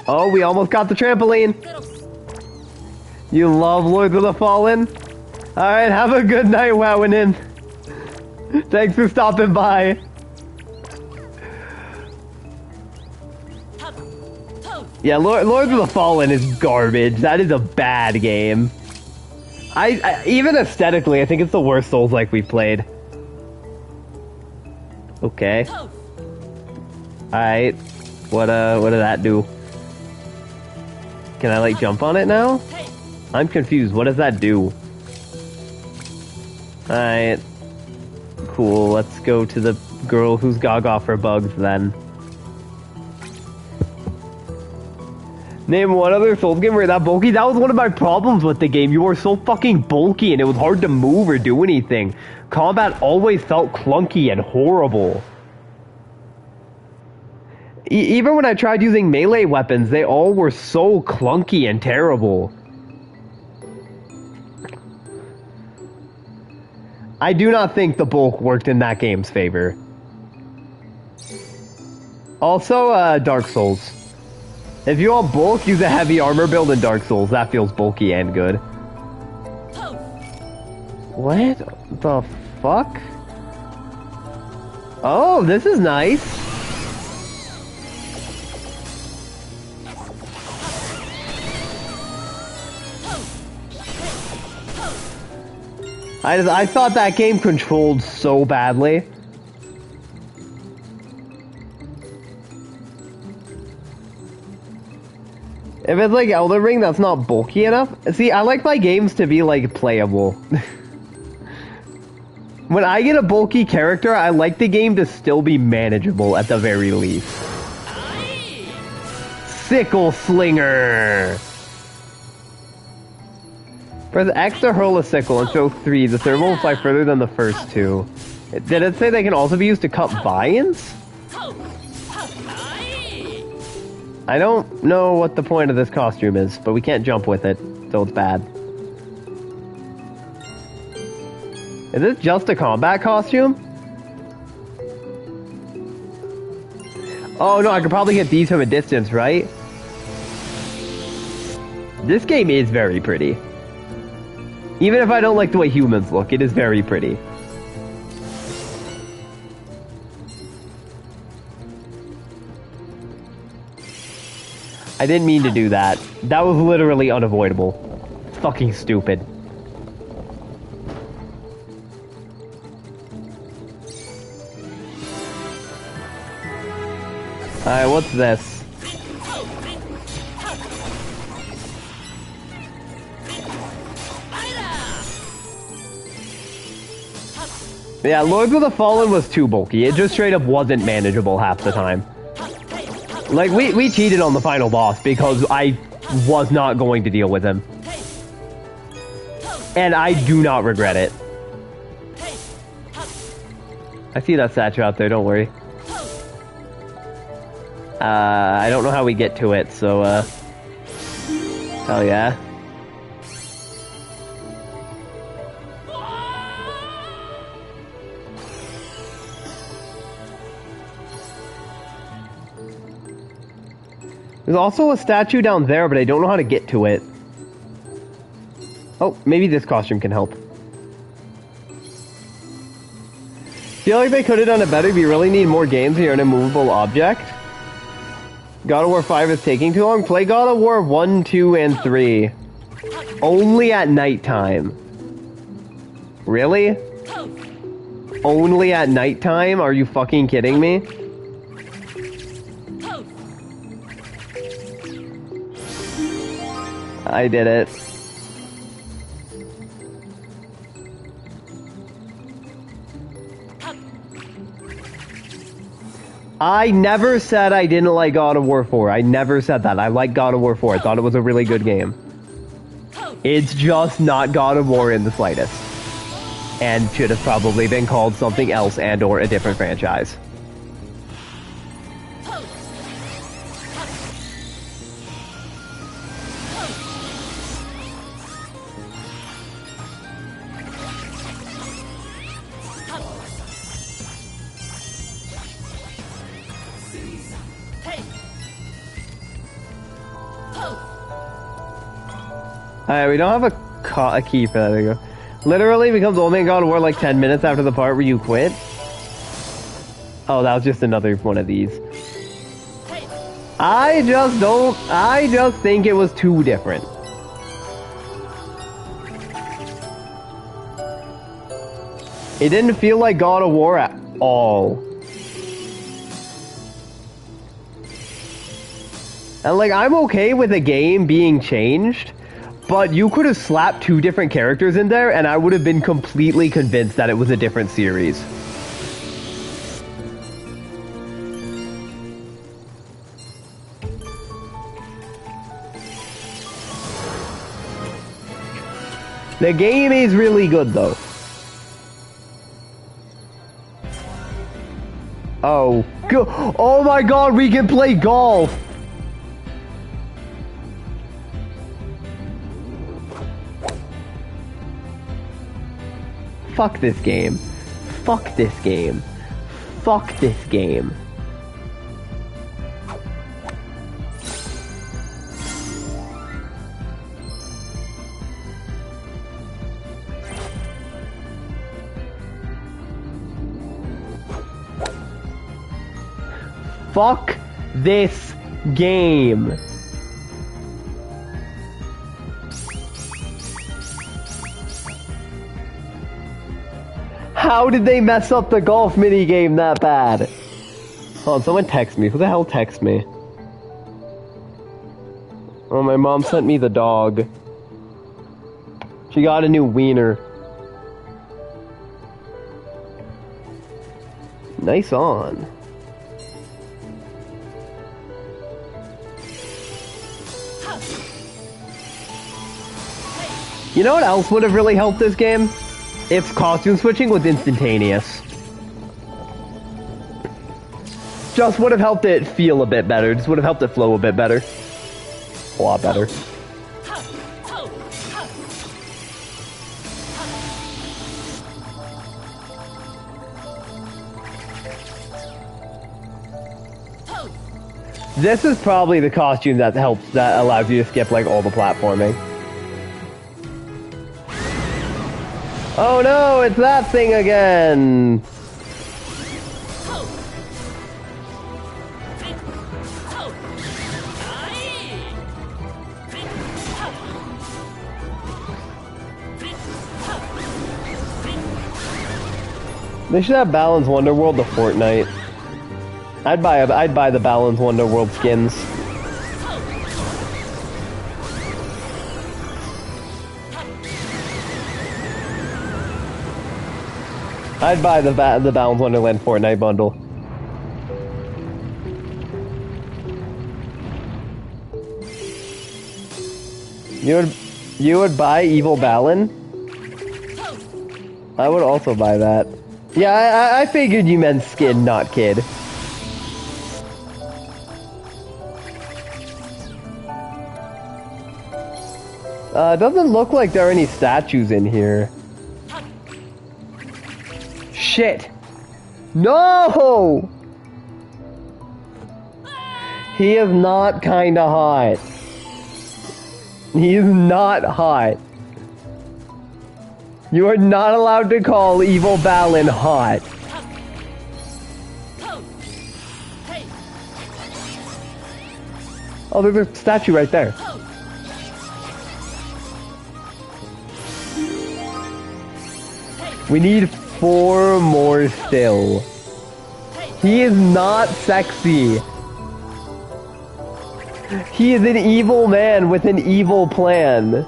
Oh, we almost got the trampoline. You love Lords of the Fallen? Alright, have a good night, Wowinin. Thanks for stopping by. Yeah, Lords of the Fallen is garbage. That is a bad game. I even aesthetically, I think it's the worst Souls-like we've played. Okay. Alright. What did that do? Can I, like, jump on it now? I'm confused. What does that do? Alright. Cool. Let's go to the girl who's gaga for bugs, then. Name one other Souls game where that bulky? That was one of my problems with the game. You were so fucking bulky and it was hard to move or do anything. Combat always felt clunky and horrible. Even when I tried using melee weapons, they all were so clunky and terrible. I do not think the bulk worked in that game's favor. Also, Dark Souls. If you want bulk, use a heavy armor build in Dark Souls. That feels bulky and good. What the fuck? Oh, this is nice. I thought that game controlled so badly. If it's like Elden Ring, that's not bulky enough. See, I like my games to be, like, playable. When I get a bulky character, I like the game to still be manageable at the very least. Sickle Slinger! Press X to hurl a sickle and show 3. The thermal will fly further than the first 2. Did it say they can also be used to cut vines? I don't know what the point of this costume is, but we can't jump with it, so it's bad. Is this just a combat costume? Oh no, I could probably hit these from a distance, right? This game is very pretty. Even if I don't like the way humans look, it is very pretty. I didn't mean to do that. That was literally unavoidable. It's fucking stupid. Alright, what's this? Yeah, Lords of the Fallen was too bulky. It just straight up wasn't manageable half the time. Like, we cheated on the final boss because I was not going to deal with him. And I do not regret it. I see that statue out there, don't worry. I don't know how we get to it, so, hell yeah. There's also a statue down there, but I don't know how to get to it. Oh, maybe this costume can help. Feel like they could have done it better. We really need more games here in a movable object. God of War 5 is taking too long. Play God of War 1, 2, and 3. Only at nighttime. Really? Only at nighttime? Are you fucking kidding me? I did it. I never said I didn't like God of War 4. I never said that. I like God of War 4. I thought it was a really good game. It's just not God of War in the slightest. And should have probably been called something else and or a different franchise. Alright, we don't have a key for that. There we go. Literally becomes only in God of War like 10 minutes after the part where you quit. Oh, that was just another one of these. I just think it was too different. It didn't feel like God of War at all. And like, I'm okay with a game being changed, but you could have slapped two different characters in there and I would have been completely convinced that it was a different series. The game is really good though. Oh, oh my god, we can play golf! Fuck this game. Fuck this game. Fuck this game. Fuck this game. How did they mess up the golf minigame that bad? Hold on, someone text me. Who the hell text me? Oh, my mom sent me the dog. She got a new wiener. Nice on. You know what else would have really helped this game? If costume switching was instantaneous. Just would have helped it feel a bit better. Just would have helped it flow a bit better. A lot better. This is probably the costume that allows you to skip like all the platforming. Oh no, it's that thing again! They should have Balance Wonderworld to Fortnite. I'd buy the Balance Wonderworld skins. I'd buy the Balance Wonderland Fortnite bundle. You would buy Evil Balin? I would also buy that. Yeah, I figured you meant skin, not kid. Doesn't look like there are any statues in here. Shit! No! He is not kinda hot. He is not hot. You are not allowed to call Evil Balin hot. Oh, there's a statue right there. We need 4 more still. He is not sexy. He is an evil man with an evil plan.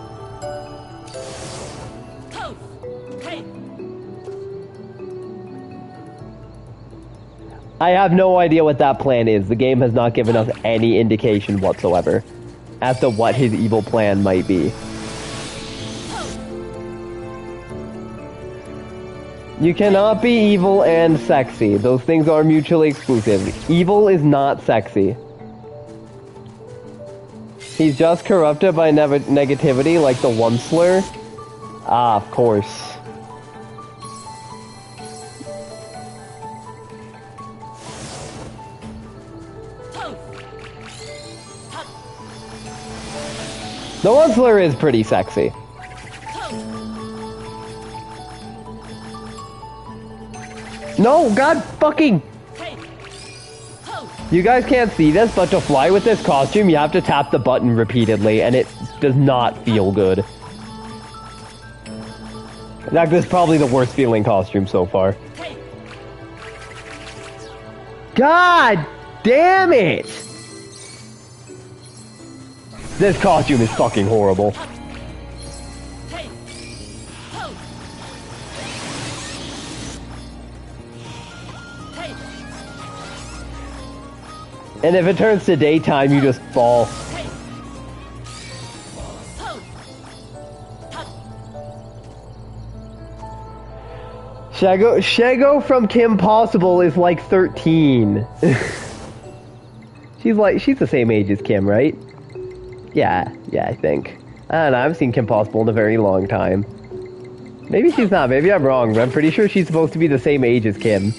I have no idea what that plan is. The game has not given us any indication whatsoever as to what his evil plan might be. You cannot be evil and sexy. Those things are mutually exclusive. Evil is not sexy. He's just corrupted by negativity like the one slur? Ah, of course. The one slur is pretty sexy. No, god fucking... You guys can't see this, but to fly with this costume, you have to tap the button repeatedly, and it does not feel good. In fact, this is probably the worst feeling costume so far. God damn it! This costume is fucking horrible. And if it turns to daytime, you just fall. Shago from Kim Possible is like 13. She's the same age as Kim, right? Yeah, I think. I don't know, I haven't seen Kim Possible in a very long time. Maybe she's not, maybe I'm wrong, but I'm pretty sure she's supposed to be the same age as Kim.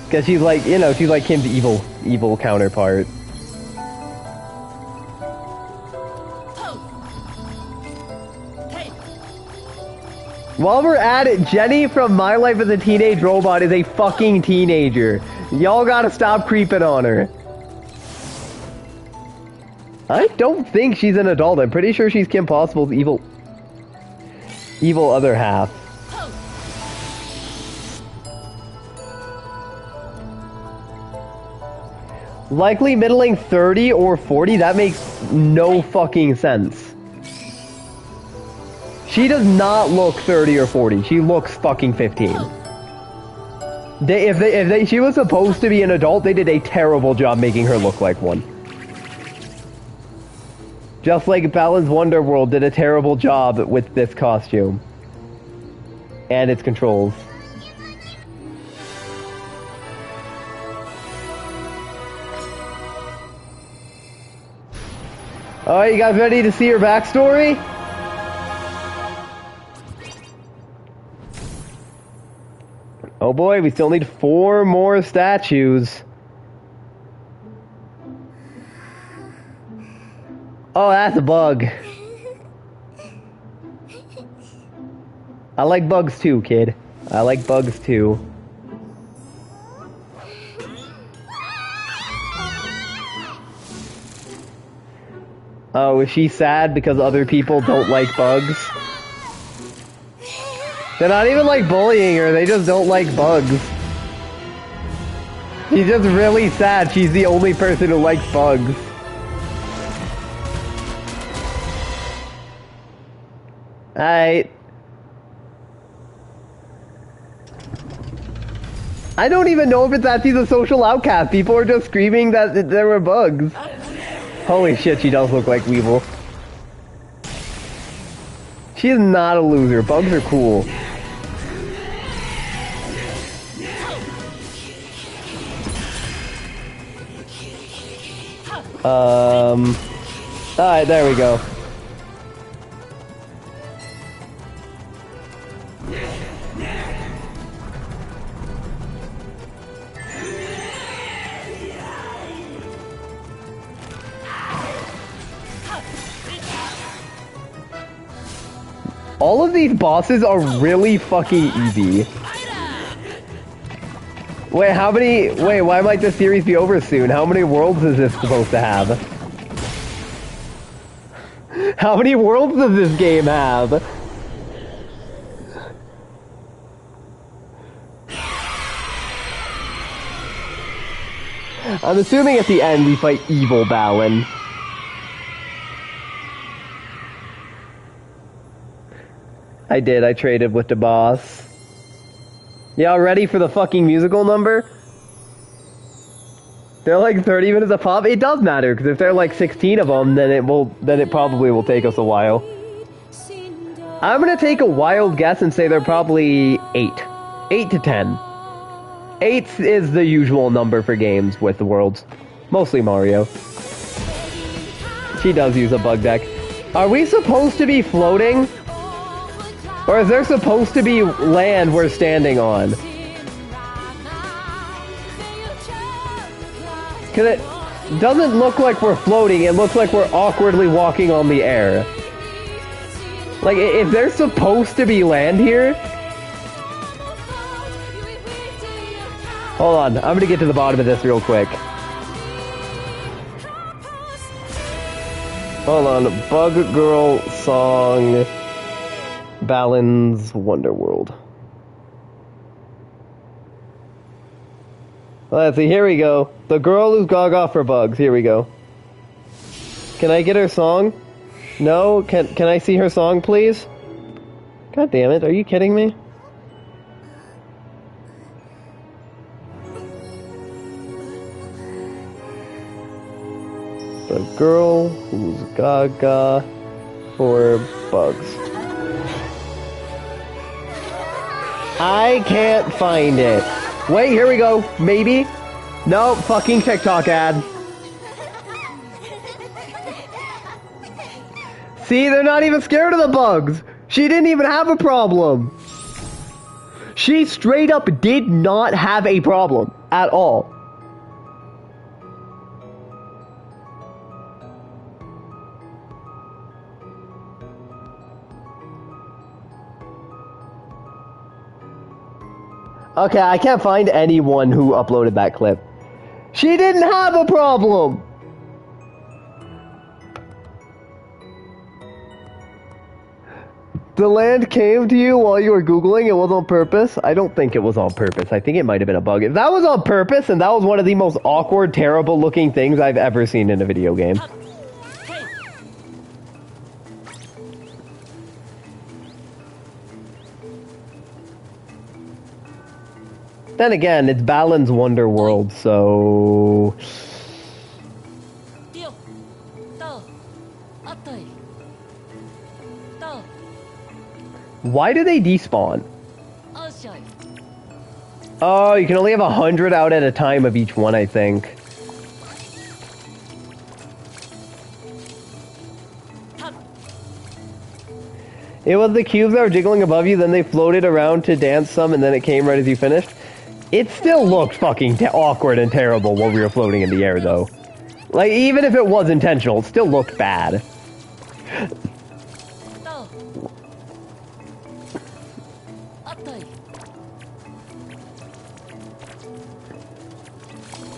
Because she's like, you know, she's like Kim's evil counterpart. While we're at it, Jenny from My Life as a Teenage Robot is a fucking teenager. Y'all gotta stop creeping on her. I don't think she's an adult. I'm pretty sure she's Kim Possible's evil other half. Likely middling 30 or 40? That makes no fucking sense. She does not look 30 or 40. She looks fucking 15. If she was supposed to be an adult, they did a terrible job making her look like one. Just like Balance Wonderworld did a terrible job with this costume. And its controls. Alright, you guys ready to see her backstory? Oh boy, we still need 4 more statues. Oh, that's a bug. I like bugs too, kid. I like bugs too. Oh, is she sad because other people don't like bugs? They're not even like bullying her, they just don't like bugs. She's just really sad she's the only person who likes bugs. Alright. I don't even know if that she's a social outcast. People are just screaming that there were bugs. Holy shit, she does look like Weevil. She is not a loser. Bugs are cool. Alright, there we go. All of these bosses are really fucking easy. Wait, why might this series be over soon? How many worlds is this supposed to have? How many worlds does this game have? I'm assuming at the end we fight evil Balin. I did, I traded with the boss. Y'all ready for the fucking musical number? They're like 30 minutes a pop. It does matter, because if there are like 16 of them, then it probably will take us a while. I'm gonna take a wild guess and say they're probably 8. 8 to 10. 8 is the usual number for games with the worlds. Mostly Mario. She does use a bug deck. Are we supposed to be floating? Or is there supposed to be land we're standing on? Because it doesn't look like we're floating, it looks like we're awkwardly walking on the air. Like, if there's supposed to be land here... Hold on, I'm gonna get to the bottom of this real quick. Hold on, Bug Girl song... Balans Wonderworld. Let's see, here we go. The girl who's gaga for bugs. Here we go. Can I get her song? No? Can I see her song, please? God damn it, are you kidding me? The girl who's gaga for bugs. I can't find it. Wait, here we go. Maybe. No, fucking TikTok ad. See, they're not even scared of the bugs. She didn't even have a problem. She straight up did not have a problem at all. Okay, I can't find anyone who uploaded that clip. She didn't have a problem! The land came to you while you were Googling, it was on purpose? I don't think it was on purpose. I think it might have been a bug. If that was on purpose, and that was one of the most awkward, terrible looking things I've ever seen in a video game. Then again, it's Balin's Wonderworld, so... Why do they despawn? Oh, you can only have 100 out at a time of each one, I think. It was the cubes that were jiggling above you, then they floated around to dance some, and then it came right as you finished. It still looked fucking awkward and terrible while we were floating in the air, though. Like, even if it was intentional, it still looked bad. 또. 어떠이.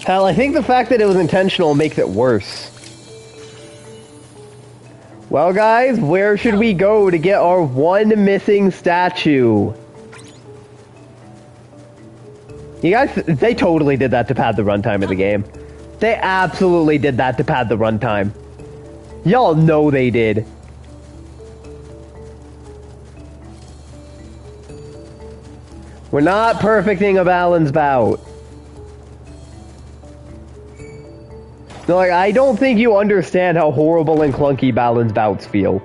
Hell, I think the fact that it was intentional makes it worse. Well, guys, where should we go to get our one missing statue? You guys, they totally did that to pad the runtime of the game. They absolutely did that to pad the runtime. Y'all know they did. We're not perfecting a balance bout. No, like, I don't think you understand how horrible and clunky balance bouts feel.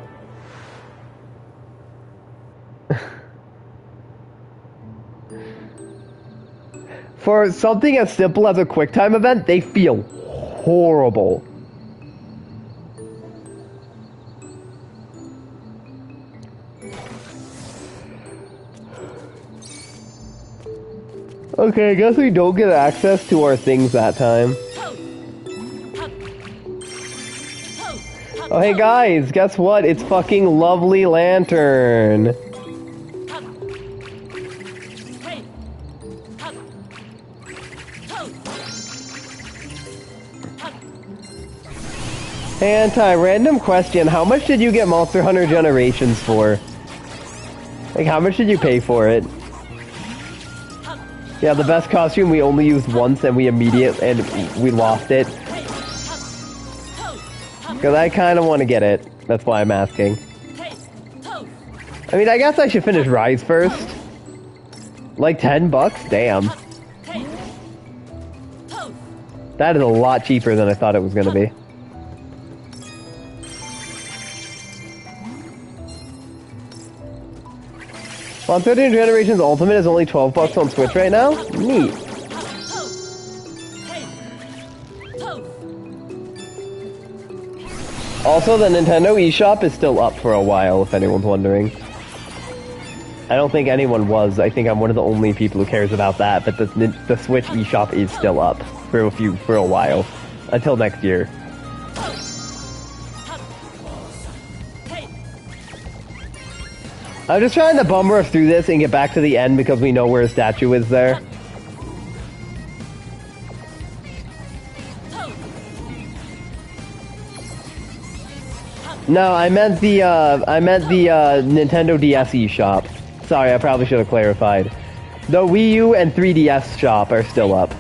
For something as simple as a QuickTime event, they feel horrible. Okay, I guess we don't get access to our things that time. Oh, hey guys, guess what? It's fucking Lovely Lantern. Anti-random question, how much did you get Monster Hunter Generations for? Like, how much did you pay for it? Yeah, the best costume we only used once and we lost it. Because I kind of want to get it. That's why I'm asking. I mean, I guess I should finish Rise first. Like $10? Damn. That is a lot cheaper than I thought it was going to be. Well, 13 Generations Ultimate is only $12 on Switch right now? Neat. Also, the Nintendo eShop is still up for a while, if anyone's wondering. I don't think anyone was. I think I'm one of the only people who cares about that, but the Switch eShop is still up for a while. Until next year. I'm just trying to bum rush through this and get back to the end because we know where a statue is there. No, I meant the Nintendo DS eShop. Sorry, I probably should have clarified. The Wii U and 3DS shop are still up.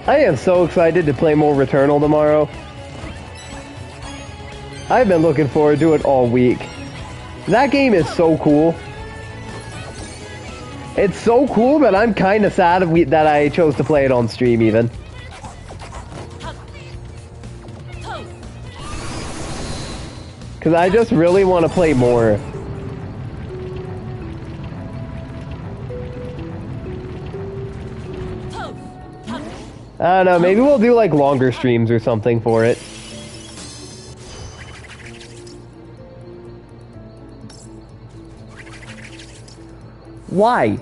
I am so excited to play more Returnal tomorrow. I've been looking forward to it all week. That game is so cool. It's so cool that I'm kind of sad that I chose to play it on stream even. Because I just really want to play more. I don't know, maybe we'll do like longer streams or something for it. Why?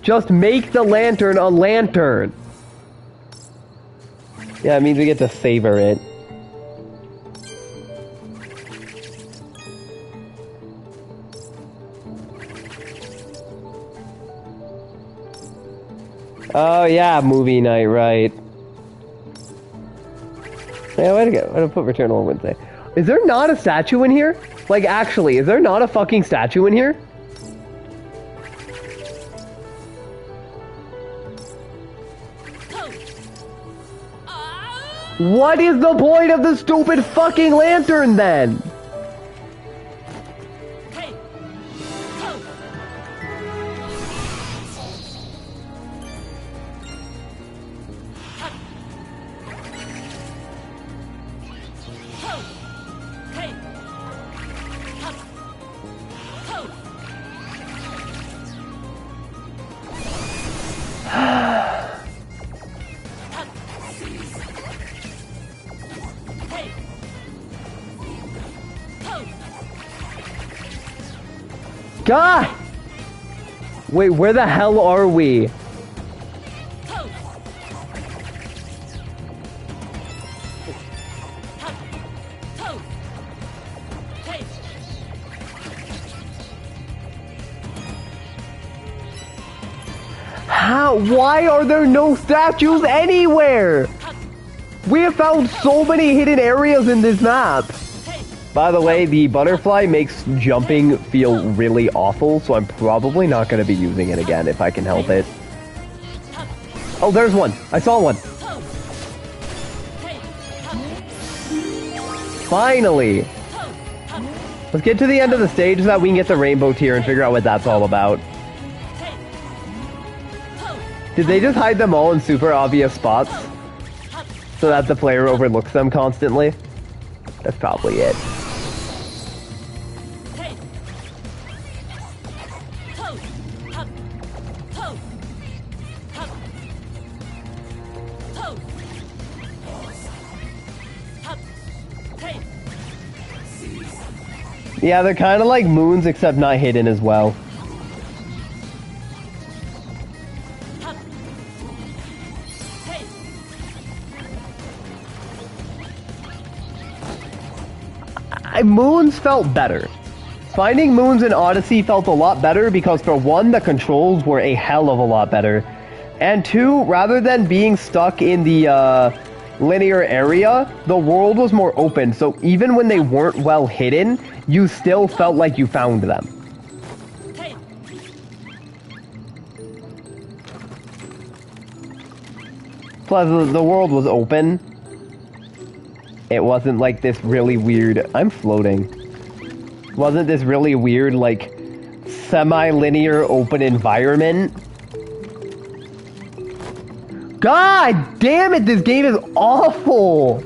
Just make the lantern a lantern. Yeah, it means we get to savor it. Oh yeah, movie night, right. Yeah, way to go. Way to put Returnal on Wednesday. Is there not a statue in here? Like, actually, is there not a fucking statue in here? What is the point of the stupid fucking lantern then? God! Wait, where the hell are we? Pose. Hop. Pose. Hey. How? Why are there no statues anywhere? Hop. We have found so many hidden areas in this map. Hey. By the way, the butterfly makes jumping feel really awful, so I'm probably not going to be using it again if I can help it. Hop. Oh, there's one. I saw one. Pose. Hey. Hop. Finally. Pose. Hop. Let's get to the end of the stage so that we can get the rainbow tier and figure out what that's all about. Hey. Pose. Did they just hide them all in super obvious spots Hop. so that the player overlooks them constantly? That's probably it. Hey. Pose. Hop. Pose. Hop. Pose. Hop. Hey. Yeah, they're kind of like moons except not hidden as well. Hop. Hey. Moons felt better. Finding moons in Odyssey felt a lot better because for one, the controls were a hell of a lot better. And two, rather than being stuck in the linear area, the world was more open, so even when they weren't well hidden, you still felt like you found them. Hey. Plus, the world was open. It wasn't like this really weird... I'm floating. Wasn't this really weird, like, semi-linear open environment? God damn it, this game is awful!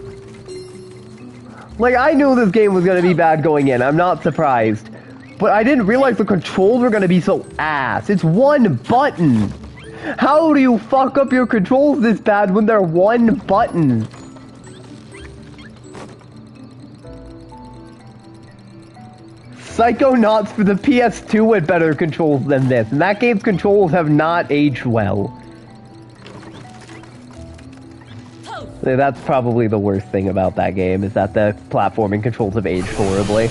Like, I knew this game was gonna be bad going in, I'm not surprised. But I didn't realize the controls were gonna be so ass. It's one button! How do you fuck up your controls this bad when they're one button? Psychonauts for the PS2 had better controls than this, and that game's controls have not aged well. Pose. That's probably the worst thing about that game, is that the platforming controls have aged horribly.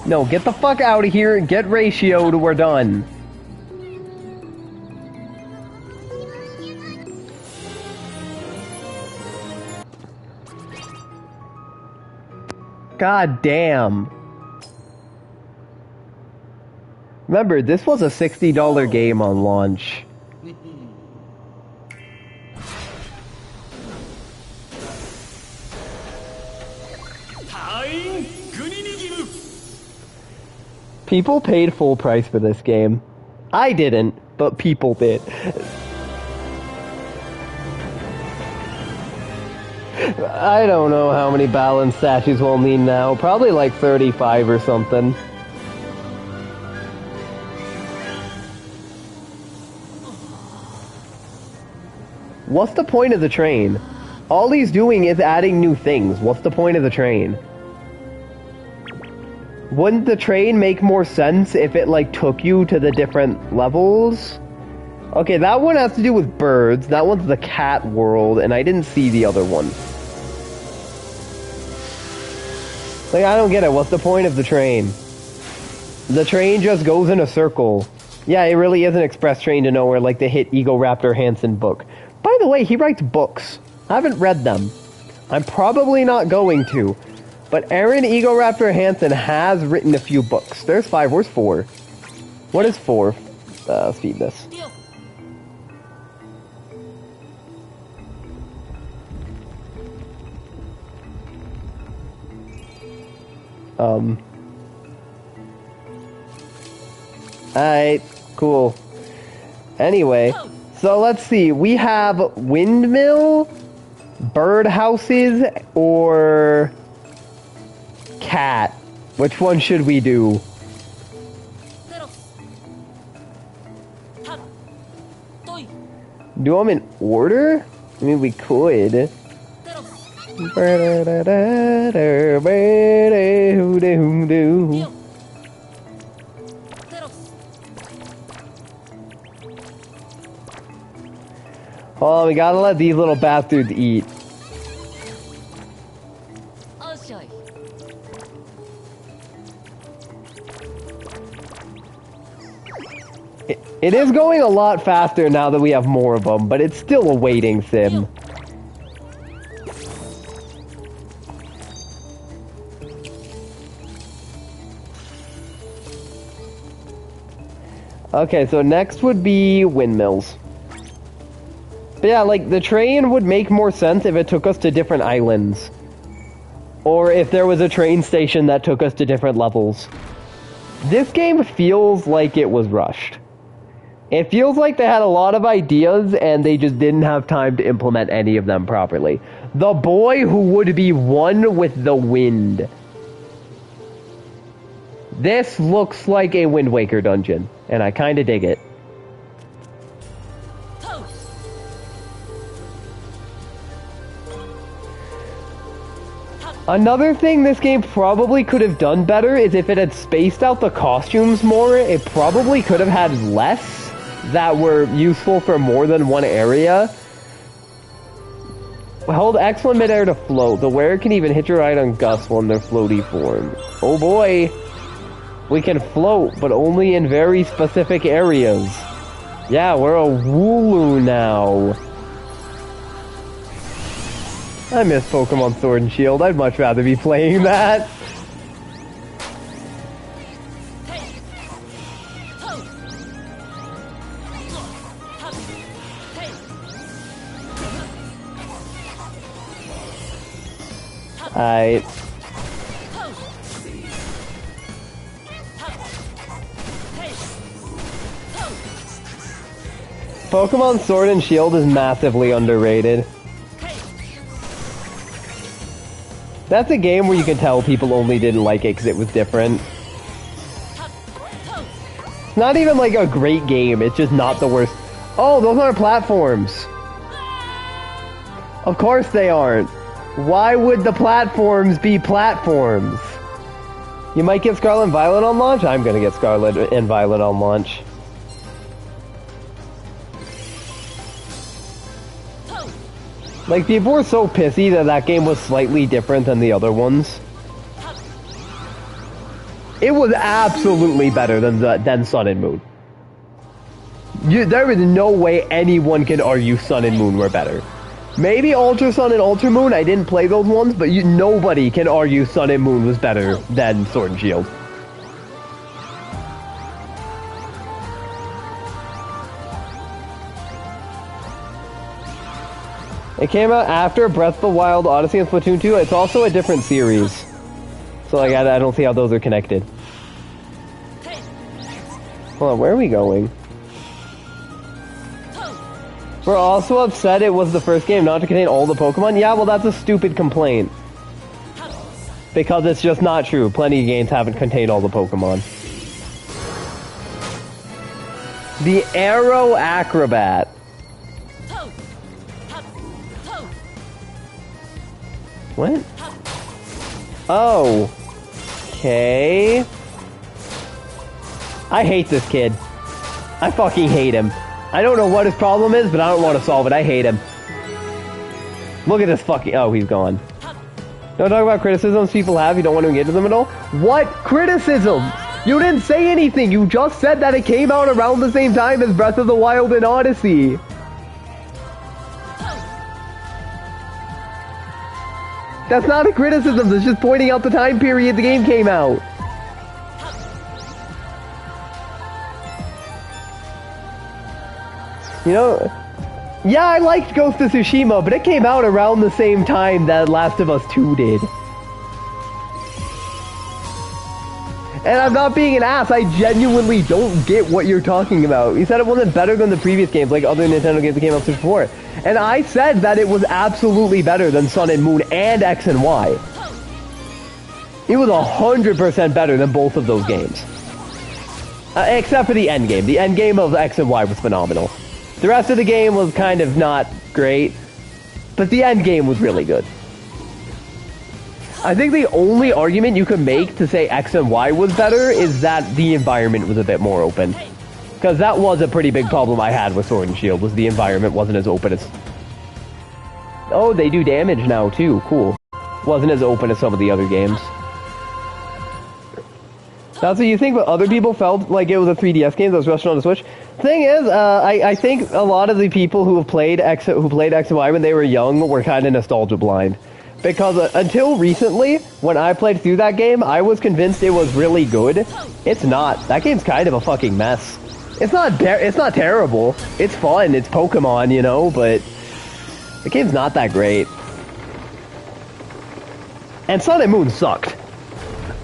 No, get the fuck out of here, get ratioed, we're done. God damn. Remember, this was a $60 game on launch. People paid full price for this game. I didn't, but people did. I don't know how many balance statues we'll need now. Probably like 35 or something. What's the point of the train? All he's doing is adding new things. What's the point of the train? Wouldn't the train make more sense if it, like, took you to the different levels? Okay, that one has to do with birds. That one's the cat world, and I didn't see the other one. Like, I don't get it. What's the point of the train? The train just goes in a circle. Yeah, it really is an express train to nowhere, like the hit Ego Raptor Hansen book. By the way, he writes books. I haven't read them. I'm probably not going to. But Aaron Ego Raptor Hansen has written a few books. There's 5. Where's 4? What is 4? Let's feed this. Deal. Alright, cool. Anyway, so let's see. We have windmill, birdhouses, or cat. Which one should we do? Little. Hop. Toy. Do them in order? I mean, we could. Little. Heel. Little. Oh, we gotta let these little bastards eat. I'll show you. It is going a lot faster now that we have more of them, but it's still a waiting sim. Okay, so next would be windmills. But yeah, like, the train would make more sense if it took us to different islands. Or if there was a train station that took us to different levels. This game feels like it was rushed. It feels like they had a lot of ideas and they just didn't have time to implement any of them properly. The boy who would be one with the wind. This looks like a Wind Waker dungeon, and I kinda dig it. Pose. Another thing this game probably could have done better is if it had spaced out the costumes more, it probably could have had less that were useful for more than one area. Hold X when midair to float. The wearer can even hit your ride on gusts when they're floaty form. Oh boy! We can float, but only in very specific areas. Yeah, we're a Wooloo now. I miss Pokemon Sword and Shield. I'd much rather be playing that. Alright. Pokemon Sword and Shield is massively underrated. That's a game where you can tell people only didn't like it because it was different. It's not even like a great game, it's just not the worst. Oh, those aren't platforms. Of course they aren't. Why would the platforms be platforms? You might get Scarlet and Violet on launch? I'm gonna get Scarlet and Violet on launch. Like, people were so pissy that that game was slightly different than the other ones. It was absolutely better than Sun and Moon. There is no way anyone can argue Sun and Moon were better. Maybe Ultra Sun and Ultra Moon, I didn't play those ones, but nobody can argue Sun and Moon was better than Sword and Shield. It came out after Breath of the Wild, Odyssey, and Splatoon 2. It's also a different series. So, like, I don't see how those are connected. Hold on, where are we going? We're also upset it was the first game not to contain all the Pokemon. Yeah, well, that's a stupid complaint. Because it's just not true. Plenty of games haven't contained all the Pokemon. The Aero Acrobat. What? Oh. Okay. I hate this kid. I fucking hate him. I don't know what his problem is, but I don't want to solve it. I hate him. Look at this fucking... Oh, he's gone. Don't talk about criticisms people have. You don't want to engage with them at all. What criticisms? You didn't say anything. You just said that it came out around the same time as Breath of the Wild and Odyssey. That's not a criticism. That's just pointing out the time period the game came out. You know, yeah, I liked Ghost of Tsushima, but it came out around the same time that Last of Us 2 did. And I'm not being an ass, I genuinely don't get what you're talking about. You said it wasn't better than the previous games, like other Nintendo games that came out before. And I said that it was absolutely better than Sun and Moon and X and Y. It was 100% better than both of those games. Except for the end game. The end game of X and Y was phenomenal. The rest of the game was kind of not great, but the end game was really good. I think the only argument you could make to say X and Y was better is that the environment was a bit more open. Because that was a pretty big problem I had with Sword and Shield, was the environment wasn't as open as... Oh, they do damage now too, cool. Wasn't as open as some of the other games. Now, so you think what other people felt like it was a 3DS game that was rushed on the Switch? Thing is, I think a lot of the people who played X and Y when they were young were kind of nostalgia blind. Because until recently, when I played through that game, I was convinced it was really good. It's not. That game's kind of a fucking mess. It's not terrible. It's fun. It's Pokemon, you know, but the game's not that great. And Sun and Moon sucked.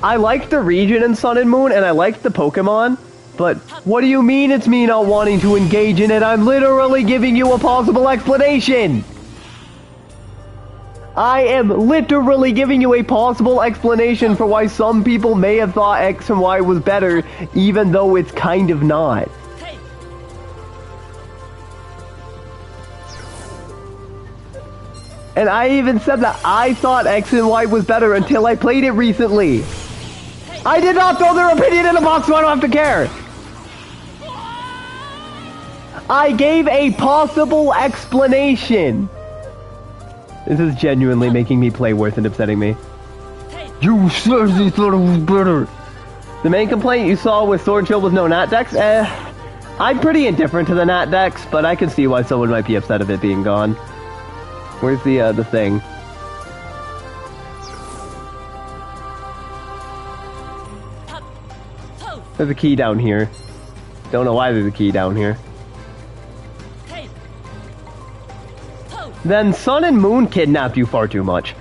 I liked the region in Sun and Moon, and I liked the Pokemon, but what do you mean it's me not wanting to engage in it? I'm literally giving you a possible explanation! I am literally giving you a possible explanation for why some people may have thought X and Y was better, even though it's kind of not. And I even said that I thought X and Y was better until I played it recently. I did not throw their opinion in a box, so I don't have to care. I gave a possible explanation. This is genuinely making me play worse and upsetting me. You said you thought it was better. The main complaint you saw with Sword and Shield was no Nat Dex? I'm pretty indifferent to the Nat Dex, but I can see why someone might be upset of it being gone. Where's the thing? There's a key down here. Don't know why there's a key down here. Then Sun and Moon kidnapped you far too much.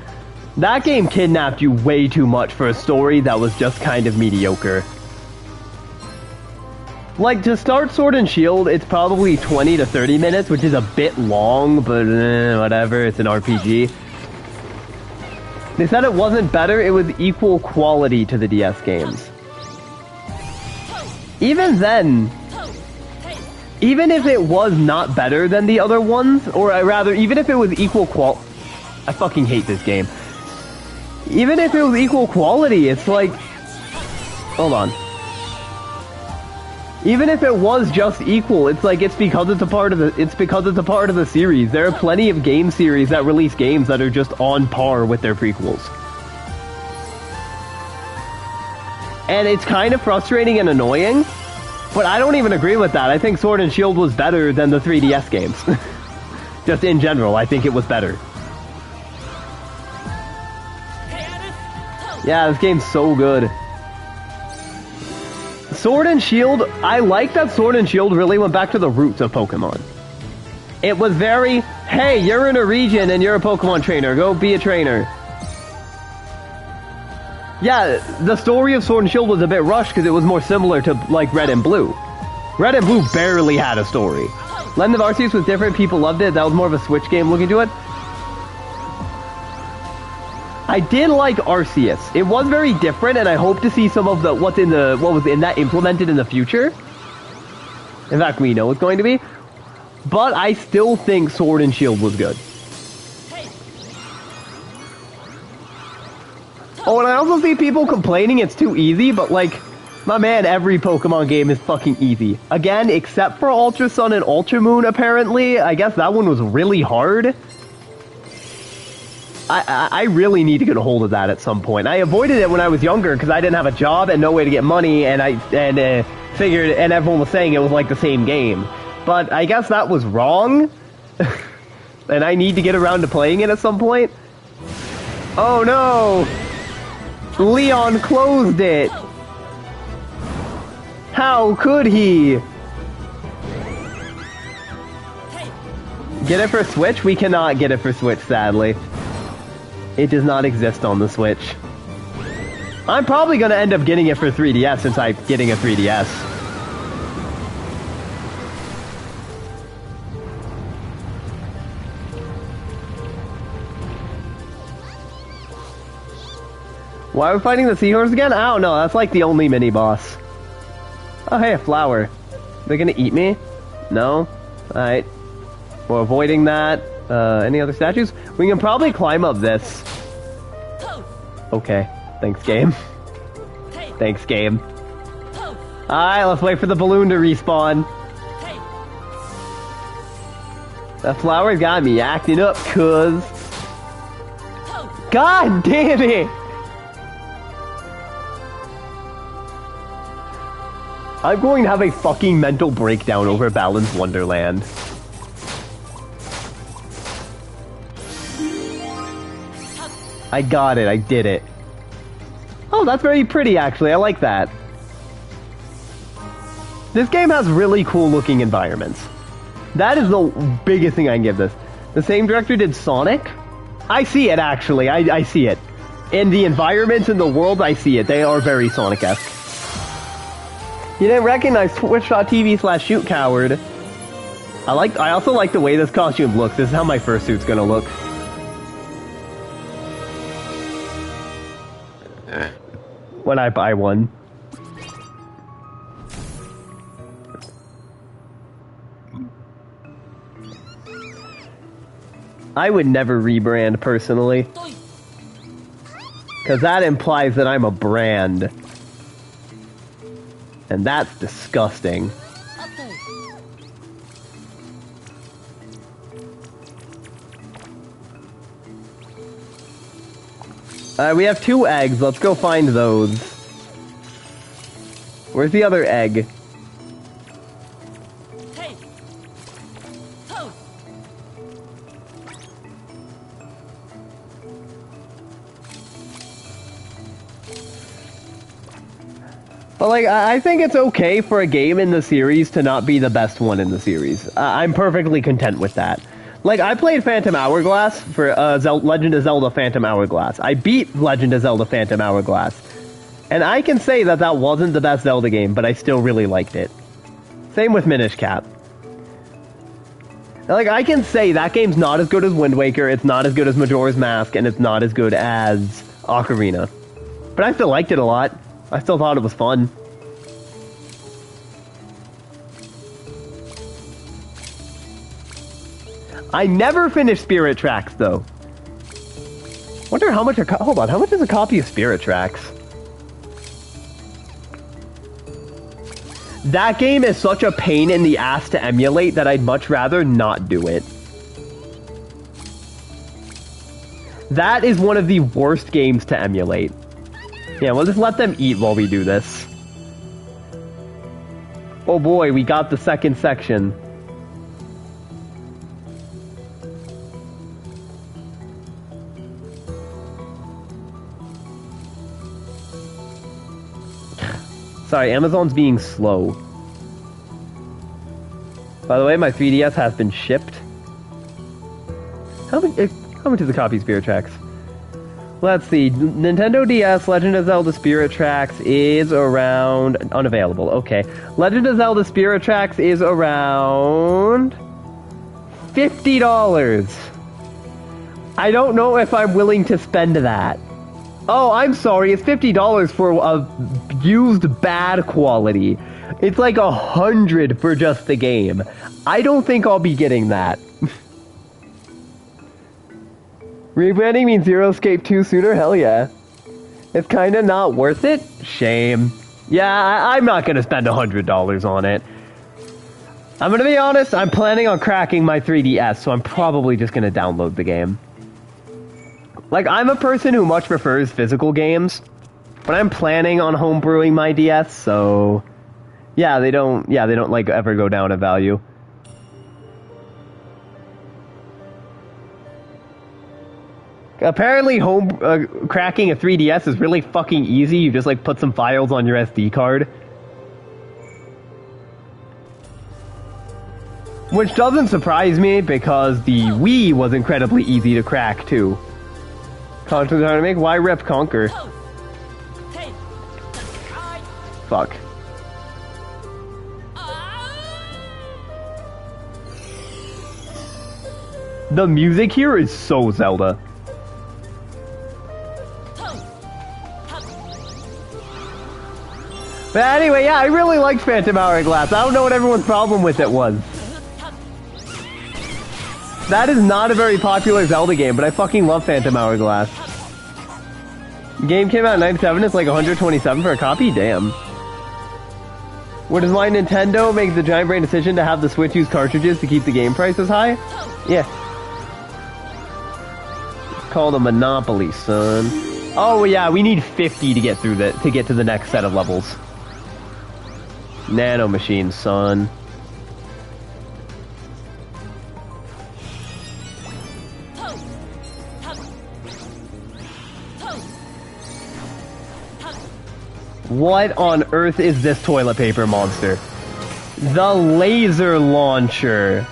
That game kidnapped you way too much for a story that was just kind of mediocre. Like, to start Sword and Shield, it's probably 20 to 30 minutes, which is a bit long, but whatever, it's an RPG. They said it wasn't better, it was equal quality to the DS games. Even then, even if it was not better than the other ones, or rather, even if it was equal I fucking hate this game. Even if it was equal quality, it's like... Hold on. Even if it was just equal, it's like it's because it's a part of the series. There are plenty of game series that release games that are just on par with their prequels. And it's kind of frustrating and annoying, but I don't even agree with that. I think Sword and Shield was better than the 3DS games. Just in general, I think it was better. Yeah, this game's so good. Sword and Shield, I like that Sword and Shield really went back to the roots of Pokemon. It was very, hey, you're in a region and you're a Pokemon trainer, go be a trainer. Yeah, the story of Sword and Shield was a bit rushed because it was more similar to, like, Red and Blue. Red and Blue barely had a story. Legend of Arceus was different, people loved it, that was more of a Switch game looking to it. I did like Arceus. It was very different, and I hope to see some of the what was in that implemented in the future. In fact, we know it's going to be. But I still think Sword and Shield was good. Oh, and I also see people complaining it's too easy, but like, my man, every Pokemon game is fucking easy. Again, except for Ultra Sun and Ultra Moon, apparently. I guess that one was really hard. I really need to get a hold of that at some point. I avoided it when I was younger because I didn't have a job and no way to get money, and figured, and everyone was saying it was like the same game. But I guess that was wrong, and I need to get around to playing it at some point. Oh no! Leon closed it! How could he? Get it for Switch? We cannot get it for Switch, sadly. It does not exist on the Switch. I'm probably going to end up getting it for 3DS since I'm getting a 3DS. Why are we fighting the seahorse again? I don't know, that's like the only mini-boss. Oh hey, a flower. They're gonna eat me? No? Alright. We're avoiding that. Any other statues? We can probably climb up this. Okay. Thanks, game. Hey. Thanks, game. Ho. Alright, let's wait for the balloon to respawn. Hey. That flower's got me acting up, cuz. Ho. God damn it! I'm going to have a fucking mental breakdown over Balance Wonderland. I got it, I did it. Oh, that's very pretty actually, I like that. This game has really cool looking environments. That is the biggest thing I can give this. The same director did Sonic? I see it actually, I see it. In the environments in the world, I see it. They are very Sonic-esque. You didn't recognize twitch.tv/shootcoward. I also like the way this costume looks. This is how my fursuit's gonna look. When I buy one. I would never rebrand personally. Toy. Because that implies that I'm a brand. And that's disgusting. Update. We have 2 eggs. Let's go find those. Where's the other egg? Hey. Ho. But like, I think it's okay for a game in the series to not be the best one in the series. I'm perfectly content with that. Like, I played Phantom Hourglass for Legend of Zelda Phantom Hourglass. I beat Legend of Zelda Phantom Hourglass. And I can say that that wasn't the best Zelda game, but I still really liked it. Same with Minish Cap. Like, I can say that game's not as good as Wind Waker, it's not as good as Majora's Mask, and it's not as good as Ocarina. But I still liked it a lot. I still thought it was fun. I never finished Spirit Tracks, though. Wonder how much hold on, how much is a copy of Spirit Tracks? That game is such a pain in the ass to emulate that I'd much rather not do it. That is one of the worst games to emulate. Yeah, we'll just let them eat while we do this. Oh boy, we got the second section. Sorry, Amazon's being slow. By the way, my 3DS has been shipped. How much is a copy of Spirit Tracks? Let's see. Nintendo DS Legend of Zelda Spirit Tracks is around... Unavailable, okay. Legend of Zelda Spirit Tracks is around... $50. I don't know if I'm willing to spend that. Oh, I'm sorry. It's $50 for a used bad quality. It's like $100 for just the game. I don't think I'll be getting that. Rebranding means Zero Escape 2 sooner? Hell yeah. It's kinda not worth it? Shame. Yeah, I'm not gonna spend $100 on it. I'm gonna be honest, I'm planning on cracking my 3DS, so I'm probably just gonna download the game. Like, I'm a person who much prefers physical games, but I'm planning on homebrewing my DS, so... Yeah, they don't like, ever go down in value. Apparently, cracking a 3DS is really fucking easy. You just, like, put some files on your SD card. Which doesn't surprise me, because the Wii was incredibly easy to crack, too. Constantly trying to make? Why rep Conquer? Fuck. The music here is so Zelda. But anyway, yeah, I really liked Phantom Hourglass. I don't know what everyone's problem with it was. That is not a very popular Zelda game, but I fucking love Phantom Hourglass. Game came out in 97, it's like 127 for a copy? Damn. What is why Nintendo makes the giant brain decision to have the Switch use cartridges to keep the game prices high? Yeah. It's called a monopoly, son. Oh yeah, we need 50 to get through to get to the next set of levels. Nano machines, son. What on earth is this toilet paper monster? The laser launcher.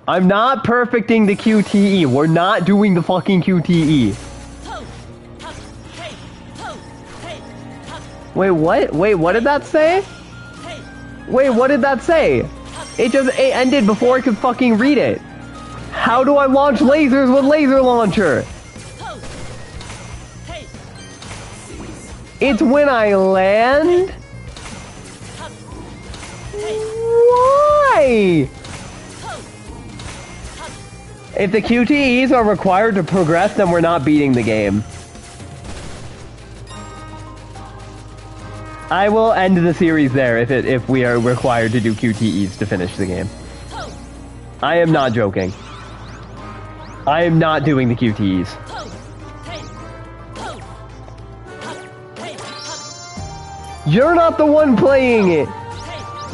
I'm not perfecting the QTE. We're not doing the fucking QTE. Wait, what? Wait, what did that say? Wait, what did that say? It ended before I could fucking read it. How do I launch lasers with laser launcher? It's when I land? Why? If the QTEs are required to progress, then we're not beating the game. I will end the series there if we are required to do QTEs to finish the game. I am not joking. I am not doing the QTEs. You're not the one playing it!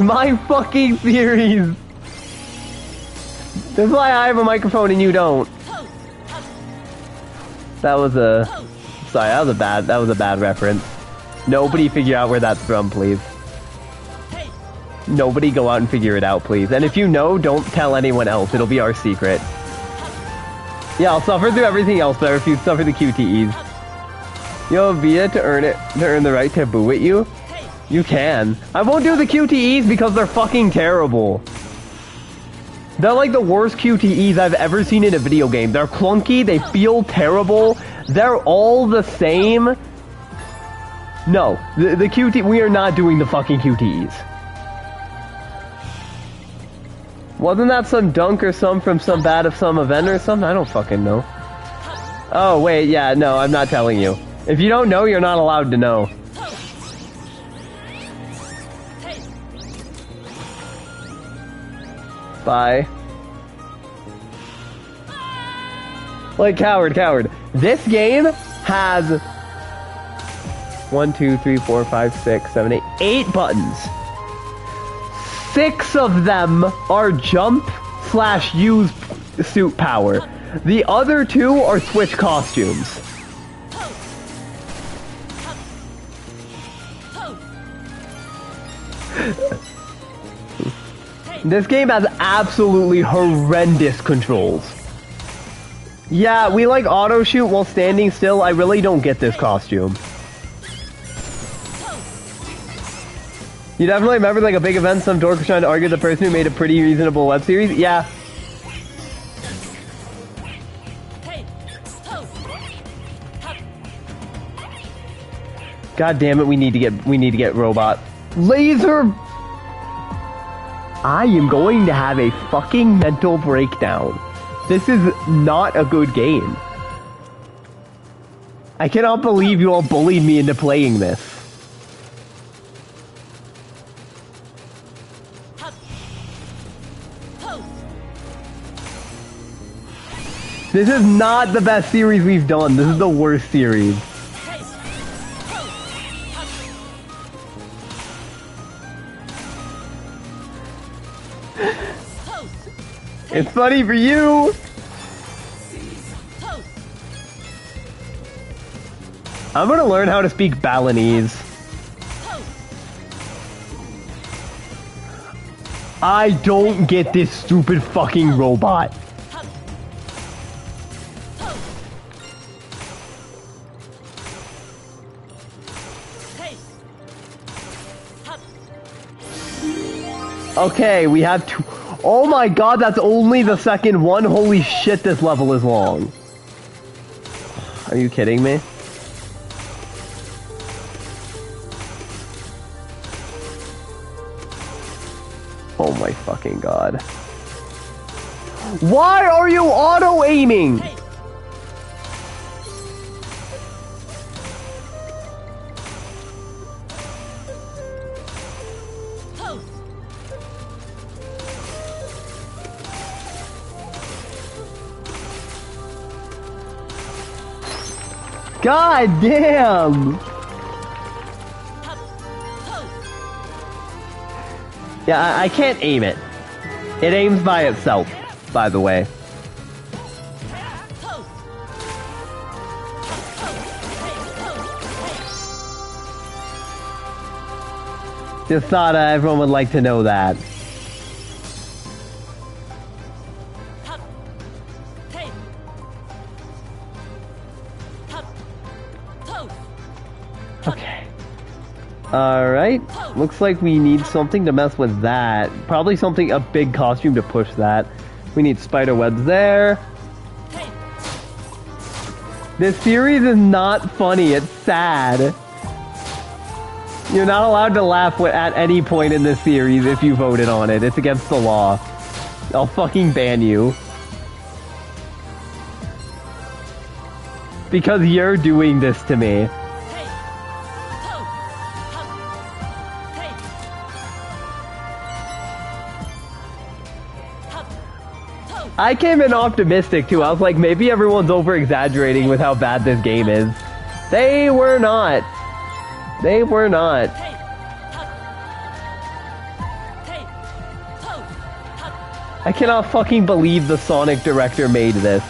My fucking series! That's why I have a microphone and you don't. That was a... Sorry, that was a bad reference. Nobody figure out where that's from, please. Nobody go out and figure it out, please. And if you know, don't tell anyone else. It'll be our secret. Yeah, I'll suffer through everything else, but I refuse to suffer the QTEs. You'll beat it to earn the right to boo at you? You can. I won't do the QTEs because they're fucking terrible. They're like the worst QTEs I've ever seen in a video game. They're clunky, they feel terrible, they're all the same. No, the QT, we are not doing the fucking QTEs. Wasn't that some dunk or some from some bad of some event or something? I don't fucking know. Oh wait, yeah, no, I'm not telling you. If you don't know, you're not allowed to know. Bye. Like, coward. This game has 1, 2, 3, 4, 5, 6, 7, 8, 8 buttons. 6 of them are jump/use suit power. The other 2 are switch costumes. This game has absolutely horrendous controls. Yeah, we like auto shoot while standing still. I really don't get this costume. You definitely remember like a big event, some dork was trying to argue the person who made a pretty reasonable web series? Yeah. God damn it, we need to get robot. Laser! I am going to have a fucking mental breakdown. This is not a good game. I cannot believe you all bullied me into playing this. This is not the best series we've done. This is the worst series. It's funny for you! I'm gonna learn how to speak Balinese. I don't get this stupid fucking robot. Okay, we have two. Oh my god, that's only the second one? Holy shit, this level is long. Are you kidding me? Oh my fucking god. Why are you auto-aiming? God damn! Yeah, I can't aim it. It aims by itself, by the way. Just thought everyone would like to know that. Okay. Alright. Looks like we need something to mess with that. Probably something, a big costume to push that. We need spider webs there. This series is not funny, it's sad. You're not allowed to laugh at any point in this series if you voted on it. It's against the law. I'll fucking ban you. Because you're doing this to me. I came in optimistic too. I was like, maybe everyone's over-exaggerating with how bad this game is. They were not. They were not. I cannot fucking believe the Sonic director made this.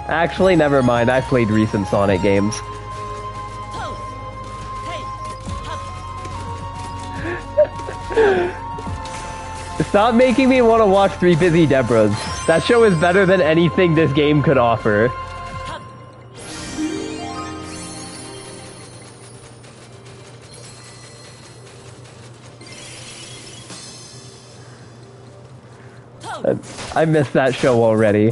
Actually, never mind. I played recent Sonic games. Stop making me want to watch Three Busy Debras. That show is better than anything this game could offer. I missed that show already.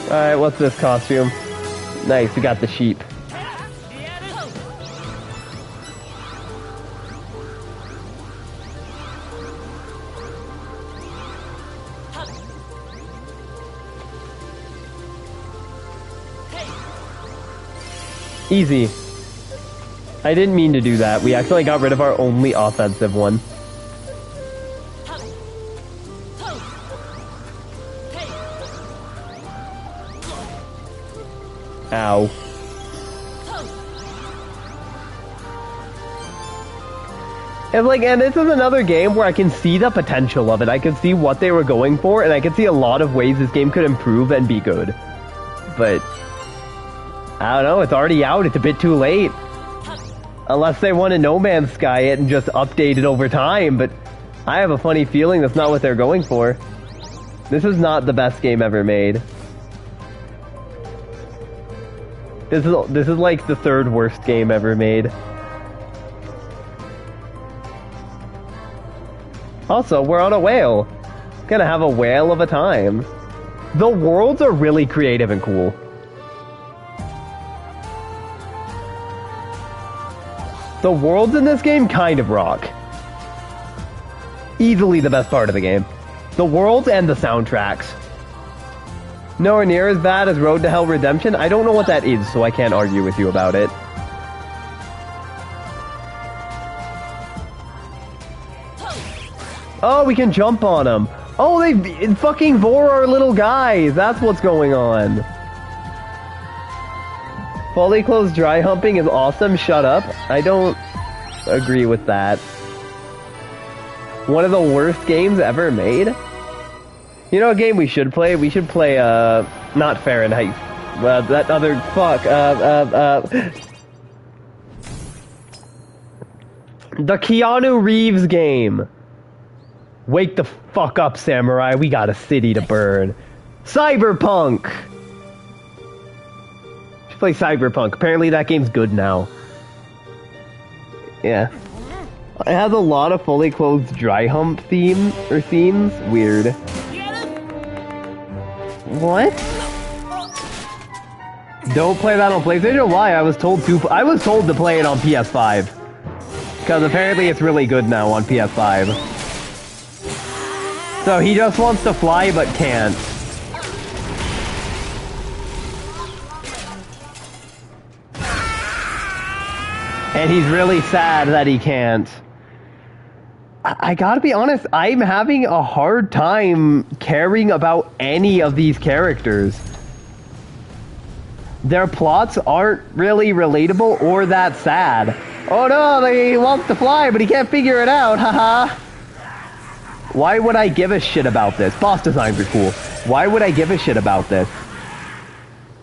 Alright, what's this costume? Nice, we got the sheep. Easy. I didn't mean to do that. We actually got rid of our only offensive one. Ow. And like, and this is another game where I can see the potential of it. I can see what they were going for, and I can see a lot of ways this game could improve and be good. But I don't know, it's already out, it's a bit too late. Unless they want to No Man's Sky it and just update it over time, but I have a funny feeling that's not what they're going for. This is not the best game ever made. This is like the third worst game ever made. Also, we're on a whale. Gonna have a whale of a time. The worlds are really creative and cool. The worlds in this game kind of rock. Easily the best part of the game. The worlds and the soundtracks. Nowhere near as bad as Road to Hell Redemption. I don't know what that is, so I can't argue with you about it. Oh, we can jump on them. Oh, they fucking vor our little guys. That's what's going on. Fully closed dry humping is awesome. Shut up. I don't agree with that. One of the worst games ever made? You know a game we should play? We should play, not Fahrenheit. That other, fuck, the Keanu Reeves game. Wake the fuck up, Samurai. We got a city to burn. Cyberpunk! Should play Cyberpunk. Apparently that game's good now. Yeah. It has a lot of fully clothed dry hump themes. Weird. What? Don't play that on PlayStation? Why? I was told to play it on PS5. Because apparently it's really good now on PS5. So he just wants to fly but can't. And he's really sad that he can't. I gotta be honest, I'm having a hard time caring about any of these characters. Their plots aren't really relatable or that sad. Oh no, he wants to fly, but he can't figure it out, haha. Why would I give a shit about this? Boss designs are cool. Why would I give a shit about this?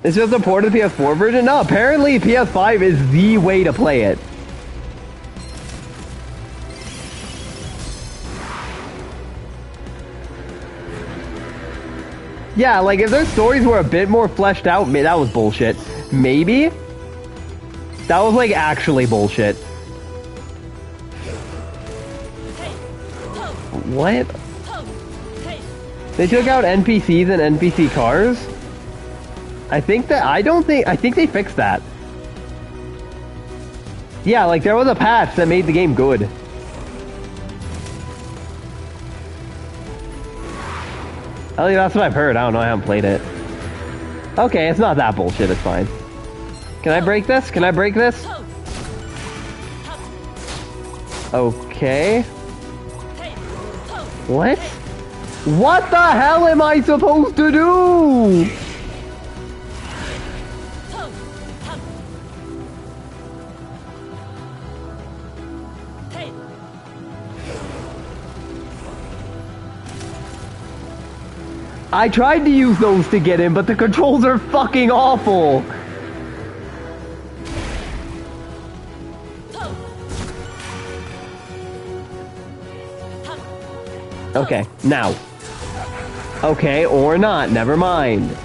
It's just a port of the PS4 version? No, apparently PS5 is the way to play it. Yeah, like, if their stories were a bit more fleshed out, that was bullshit. Maybe? That was, like, actually bullshit. What? They took out NPCs and NPC cars? I think they fixed that. Yeah, like, there was a patch that made the game good. At least that's what I've heard. I don't know. I haven't played it. Okay, it's not that bullshit. It's fine. Can I break this? Can I break this? Okay. What? What the hell am I supposed to do? I tried to use those to get in, but the controls are fucking awful. Okay, now. Okay, or not, never mind.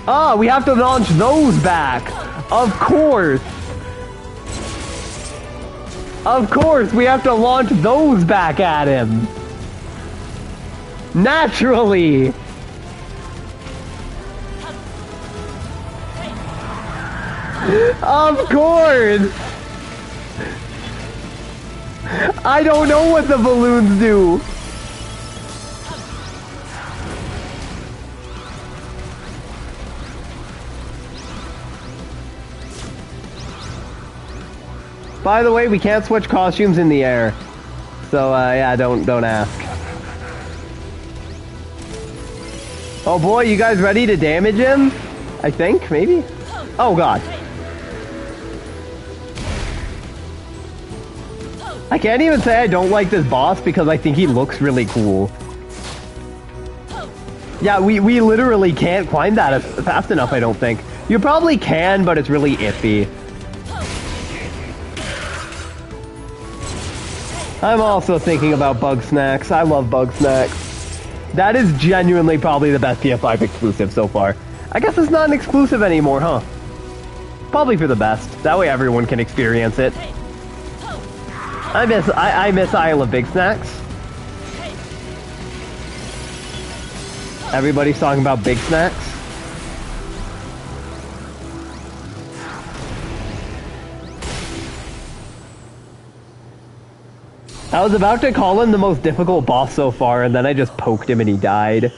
Oh, we have to launch those back. Of course. Of course, we have to launch those back at him. Naturally. Of course. I don't know what the balloons do. By the way, we can't switch costumes in the air. So, yeah, don't ask. Oh boy, you guys ready to damage him? I think, maybe? Oh god. I can't even say I don't like this boss because I think he looks really cool. Yeah, we literally can't climb that fast enough, I don't think. You probably can, but it's really iffy. I'm also thinking about Bug Snacks. I love Bug Snacks. That is genuinely probably the best PS5 exclusive so far. I guess it's not an exclusive anymore, huh? Probably for the best. That way everyone can experience it. I miss Isle of Big Snacks. Everybody's talking about Big Snacks. I was about to call him the most difficult boss so far, and then I just poked him and he died.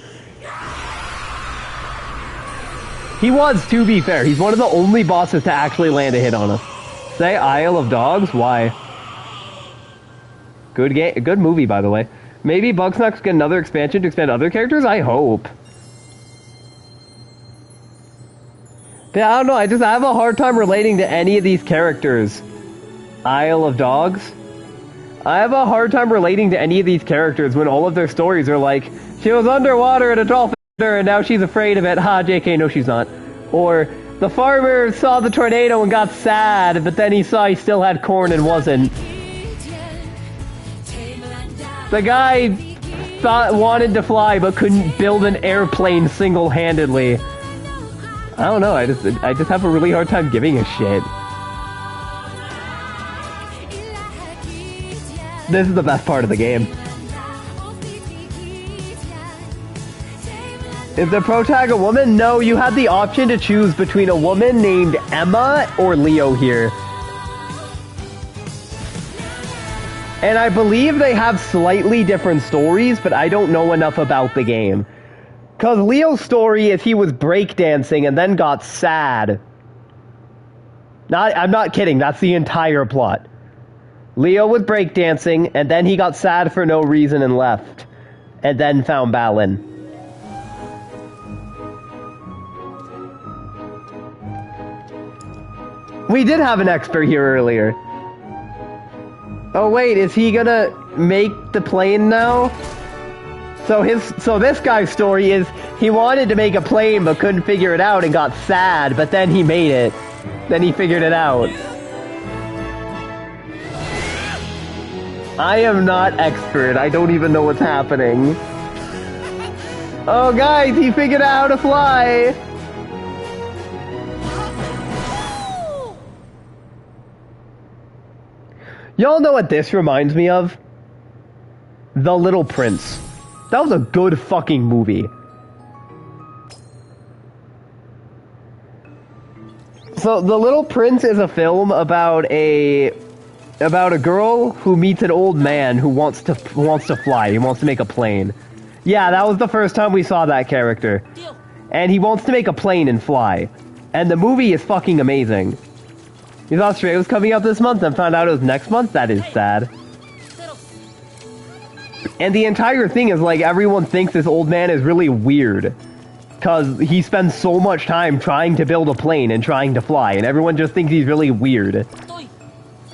He was, to be fair. He's one of the only bosses to actually land a hit on us. Say Isle of Dogs? Why? Good game, good movie, by the way. Maybe Bugsnax get another expansion to expand other characters? I hope. Yeah, I don't know, I have a hard time relating to any of these characters. Isle of Dogs? I have a hard time relating to any of these characters when all of their stories are like, she was underwater at a dolphin and now she's afraid of it. Ha, JK, no she's not. Or, the farmer saw the tornado and got sad, but then he saw he still had corn and wasn't. The guy wanted to fly but couldn't build an airplane single-handedly. I don't know, I just have a really hard time giving a shit. This is the best part of the game. Is the protag a woman? No, you had the option to choose between a woman named Emma or Leo here. And I believe they have slightly different stories, but I don't know enough about the game. Because Leo's story is he was breakdancing and then got sad. I'm not kidding, that's the entire plot. Leo was breakdancing, and then he got sad for no reason and left. And then found Balin. We did have an expert here earlier. Oh wait, is he gonna make the plane now? So this guy's story is he wanted to make a plane but couldn't figure it out and got sad, but then he made it. Then he figured it out. I am not expert. I don't even know what's happening. Oh guys, he figured out how to fly! Y'all know what this reminds me of? The Little Prince. That was a good fucking movie. So, The Little Prince is a film about a girl who meets an old man who wants to fly. He wants to make a plane. Yeah, that was the first time we saw that character. And he wants to make a plane and fly. And the movie is fucking amazing. You thought Stray was coming out this month and found out it was next month? That is sad. And the entire thing is like everyone thinks this old man is really weird. Because he spends so much time trying to build a plane and trying to fly. And everyone just thinks he's really weird.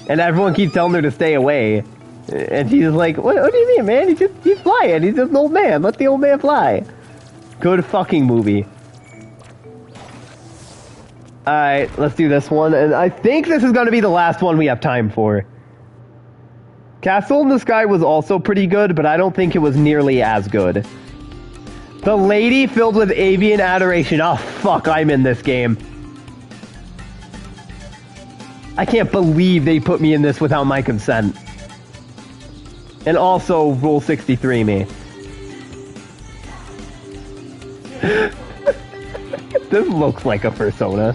And everyone keeps telling her to stay away. And she's like, what do you mean, man? He's flying. He's just an old man. Let the old man fly. Good fucking movie. Alright, let's do this one. And I think this is going to be the last one we have time for. Castle in the Sky was also pretty good, but I don't think it was nearly as good. The lady filled with avian adoration. Oh, fuck, I'm in this game. I can't believe they put me in this without my consent. And also, Rule 63 me. This looks like a Persona.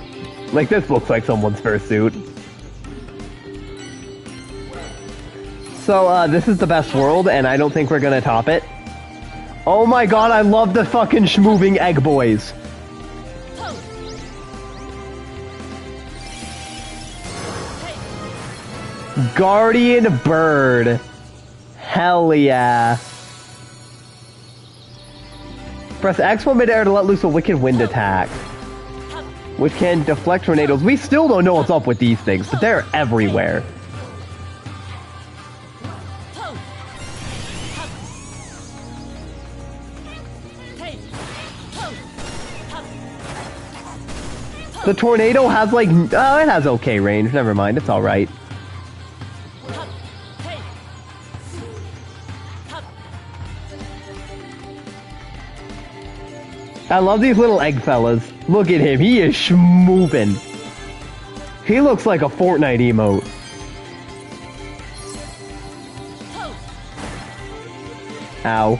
Like, this looks like someone's fursuit. So, this is the best world, and I don't think we're gonna top it. Oh my god, I love the fucking schmoving egg boys. Guardian Bird. Hell yeah. Press X while midair to let loose a wicked wind attack, which can deflect tornadoes. We still don't know what's up with these things, but they're everywhere. The tornado has like, oh, it has okay range. Never mind, it's alright. I love these little egg fellas. Look at him, he is schmoopin'. He looks like a Fortnite emote. Ow.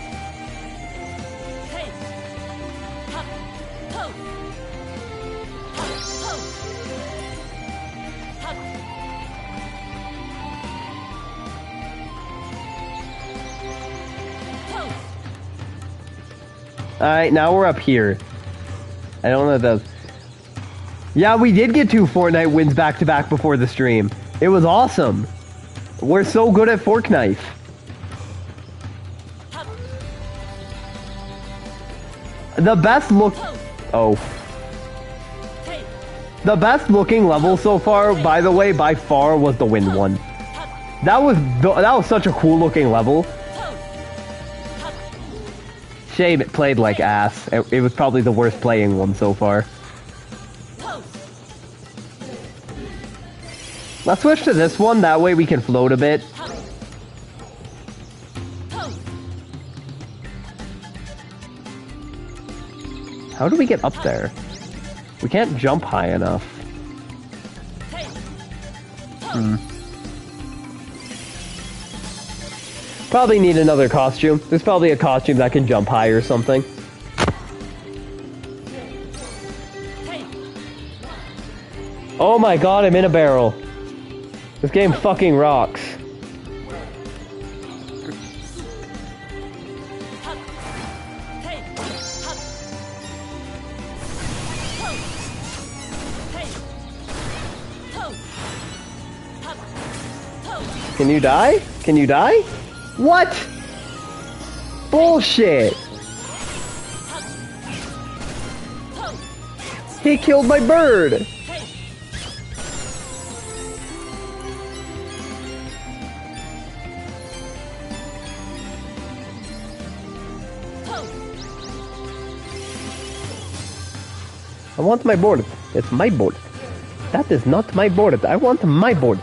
Alright, now we're up here. I don't know what that does. Yeah, we did get 2 Fortnite wins back to back before the stream. It was awesome. We're so good at Fork Knife. The best look... Oh. The best looking level so far, by the way, by far, was the wind one. That was such a cool looking level. Shame it played like ass. It was probably the worst playing one so far. Let's switch to this one, that way we can float a bit. How do we get up there? We can't jump high enough. Probably need another costume. There's probably a costume that can jump high or something. Oh my god, I'm in a barrel. This game fucking rocks. Can you die? Can you die? What? Bullshit! He killed my bird! I want my board. It's my board. That is not my board. I want my board.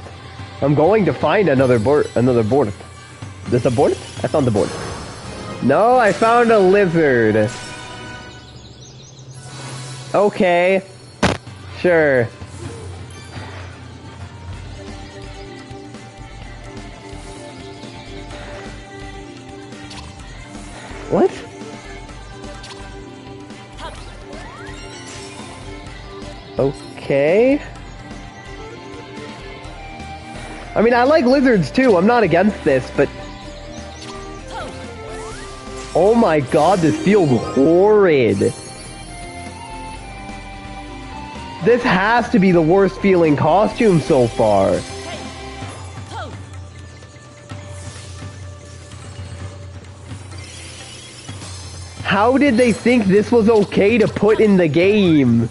I'm going to find another board. Is this a board? I found the board. No, I found a lizard. Okay. Sure. What? Okay. I mean, I like lizards too. I'm not against this, but... Oh my god, this feels horrid. This has to be the worst feeling costume so far. How did they think this was okay to put in the game?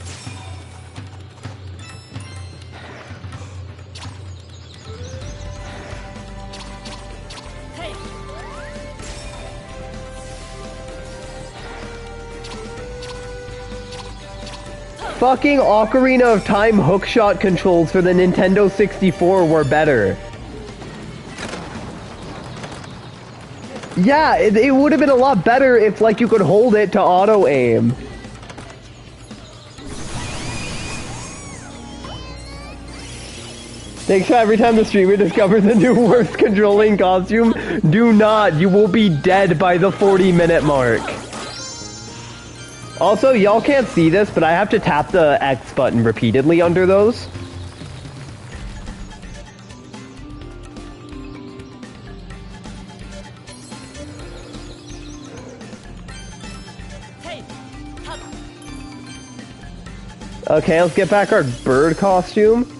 Fucking Ocarina of Time hookshot controls for the Nintendo 64 were better. Yeah, it would have been a lot better if, like, you could hold it to auto-aim. Make sure every time the streamer discovers a new worst controlling costume, do not. You will be dead by the 40-minute mark. Also, y'all can't see this, but I have to tap the X button repeatedly under those. Okay, let's get back our bird costume.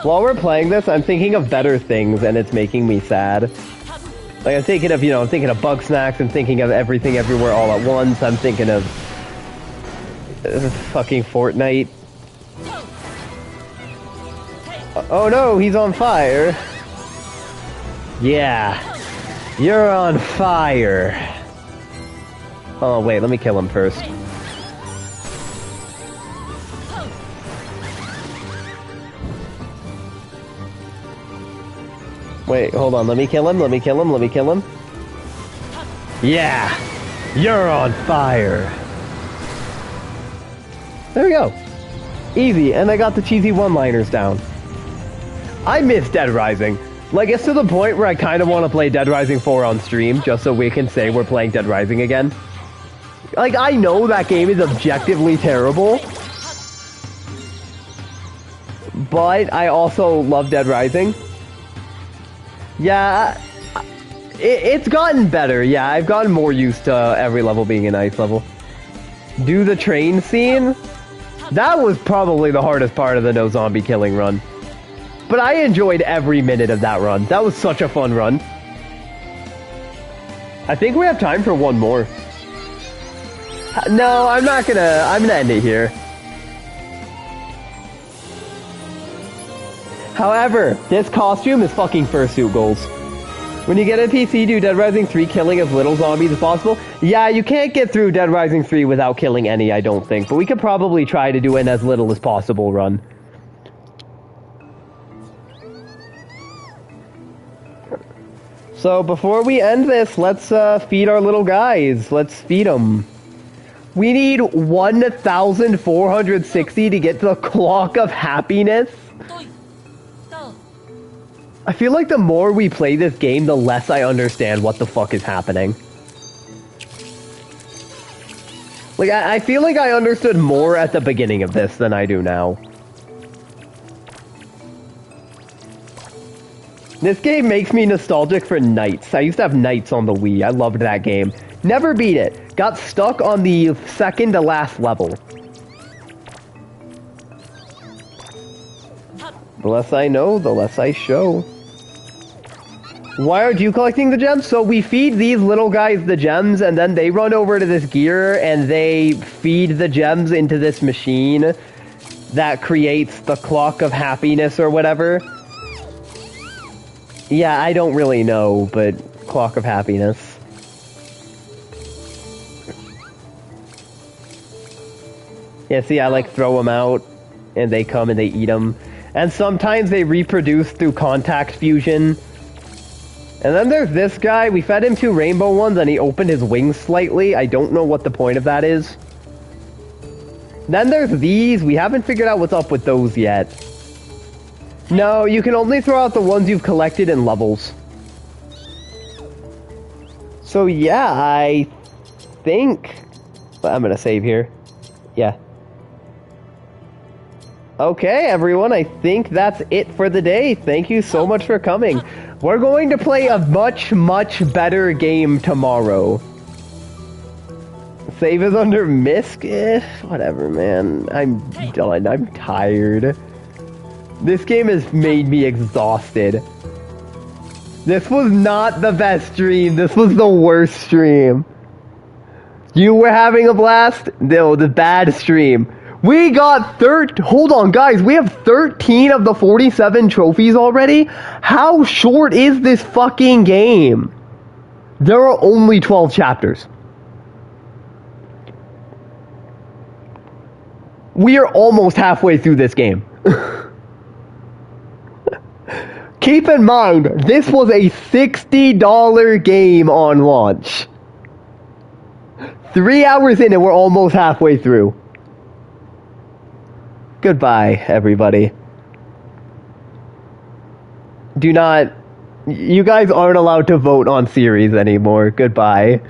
While we're playing this, I'm thinking of better things, and it's making me sad. Like, I'm thinking of, you know, I'm thinking of Bug Snacks, I'm thinking of Everything Everywhere All at Once, I'm thinking of... fucking Fortnite. Oh no, he's on fire. Yeah. You're on fire. Oh, wait, let me kill him first. Wait, hold on, let me kill him, let me kill him, let me kill him. Yeah! You're on fire! There we go. Easy, and I got the cheesy one-liners down. I miss Dead Rising. Like, it's to the point where I kind of want to play Dead Rising 4 on stream, just so we can say we're playing Dead Rising again. Like, I know that game is objectively terrible, but I also love Dead Rising. Yeah, it's gotten better. Yeah, I've gotten more used to every level being an ice level. Do the train scene? That was probably the hardest part of the no zombie killing run. But I enjoyed every minute of that run. That was such a fun run. I think we have time for one more. No, I'm gonna end it here. However, this costume is fucking fursuit goals. When you get a PC, do Dead Rising 3 killing as little zombies as possible? Yeah, you can't get through Dead Rising 3 without killing any, I don't think. But we could probably try to do an as little as possible run. So before we end this, let's feed our little guys. Let's feed them. We need 1,460 to get to the Clock of Happiness. I feel like the more we play this game, the less I understand what the fuck is happening. Like, I feel like I understood more at the beginning of this than I do now. This game makes me nostalgic for Knights. I used to have Knights on the Wii. I loved that game. Never beat it. Got stuck on the second to last level. The less I know, the less I show. Why aren't you collecting the gems? So we feed these little guys the gems, and then they run over to this gear, and they feed the gems into this machine that creates the clock of happiness or whatever. Yeah, I don't really know, but clock of happiness. Yeah, see, I like throw them out, and they come and they eat them. And sometimes they reproduce through contact fusion. And then there's this guy. We fed him 2 rainbow ones, and he opened his wings slightly. I don't know what the point of that is. Then there's these. We haven't figured out what's up with those yet. No, you can only throw out the ones you've collected in levels. So yeah, I think... I'm gonna save here. Yeah. Okay, everyone, I think that's it for the day. Thank you so much for coming. We're going to play a much, much better game tomorrow. Save is under misc? Whatever, man. I'm done. I'm tired. This game has made me exhausted. This was not the best stream. This was the worst stream. You were having a blast? No, the bad stream. We got hold on, guys. We have 13 of the 47 trophies already? How short is this fucking game? There are only 12 chapters. We are almost halfway through this game. Keep in mind, this was a $60 game on launch. 3 hours in and we're almost halfway through. Goodbye, everybody. You guys aren't allowed to vote on series anymore. Goodbye.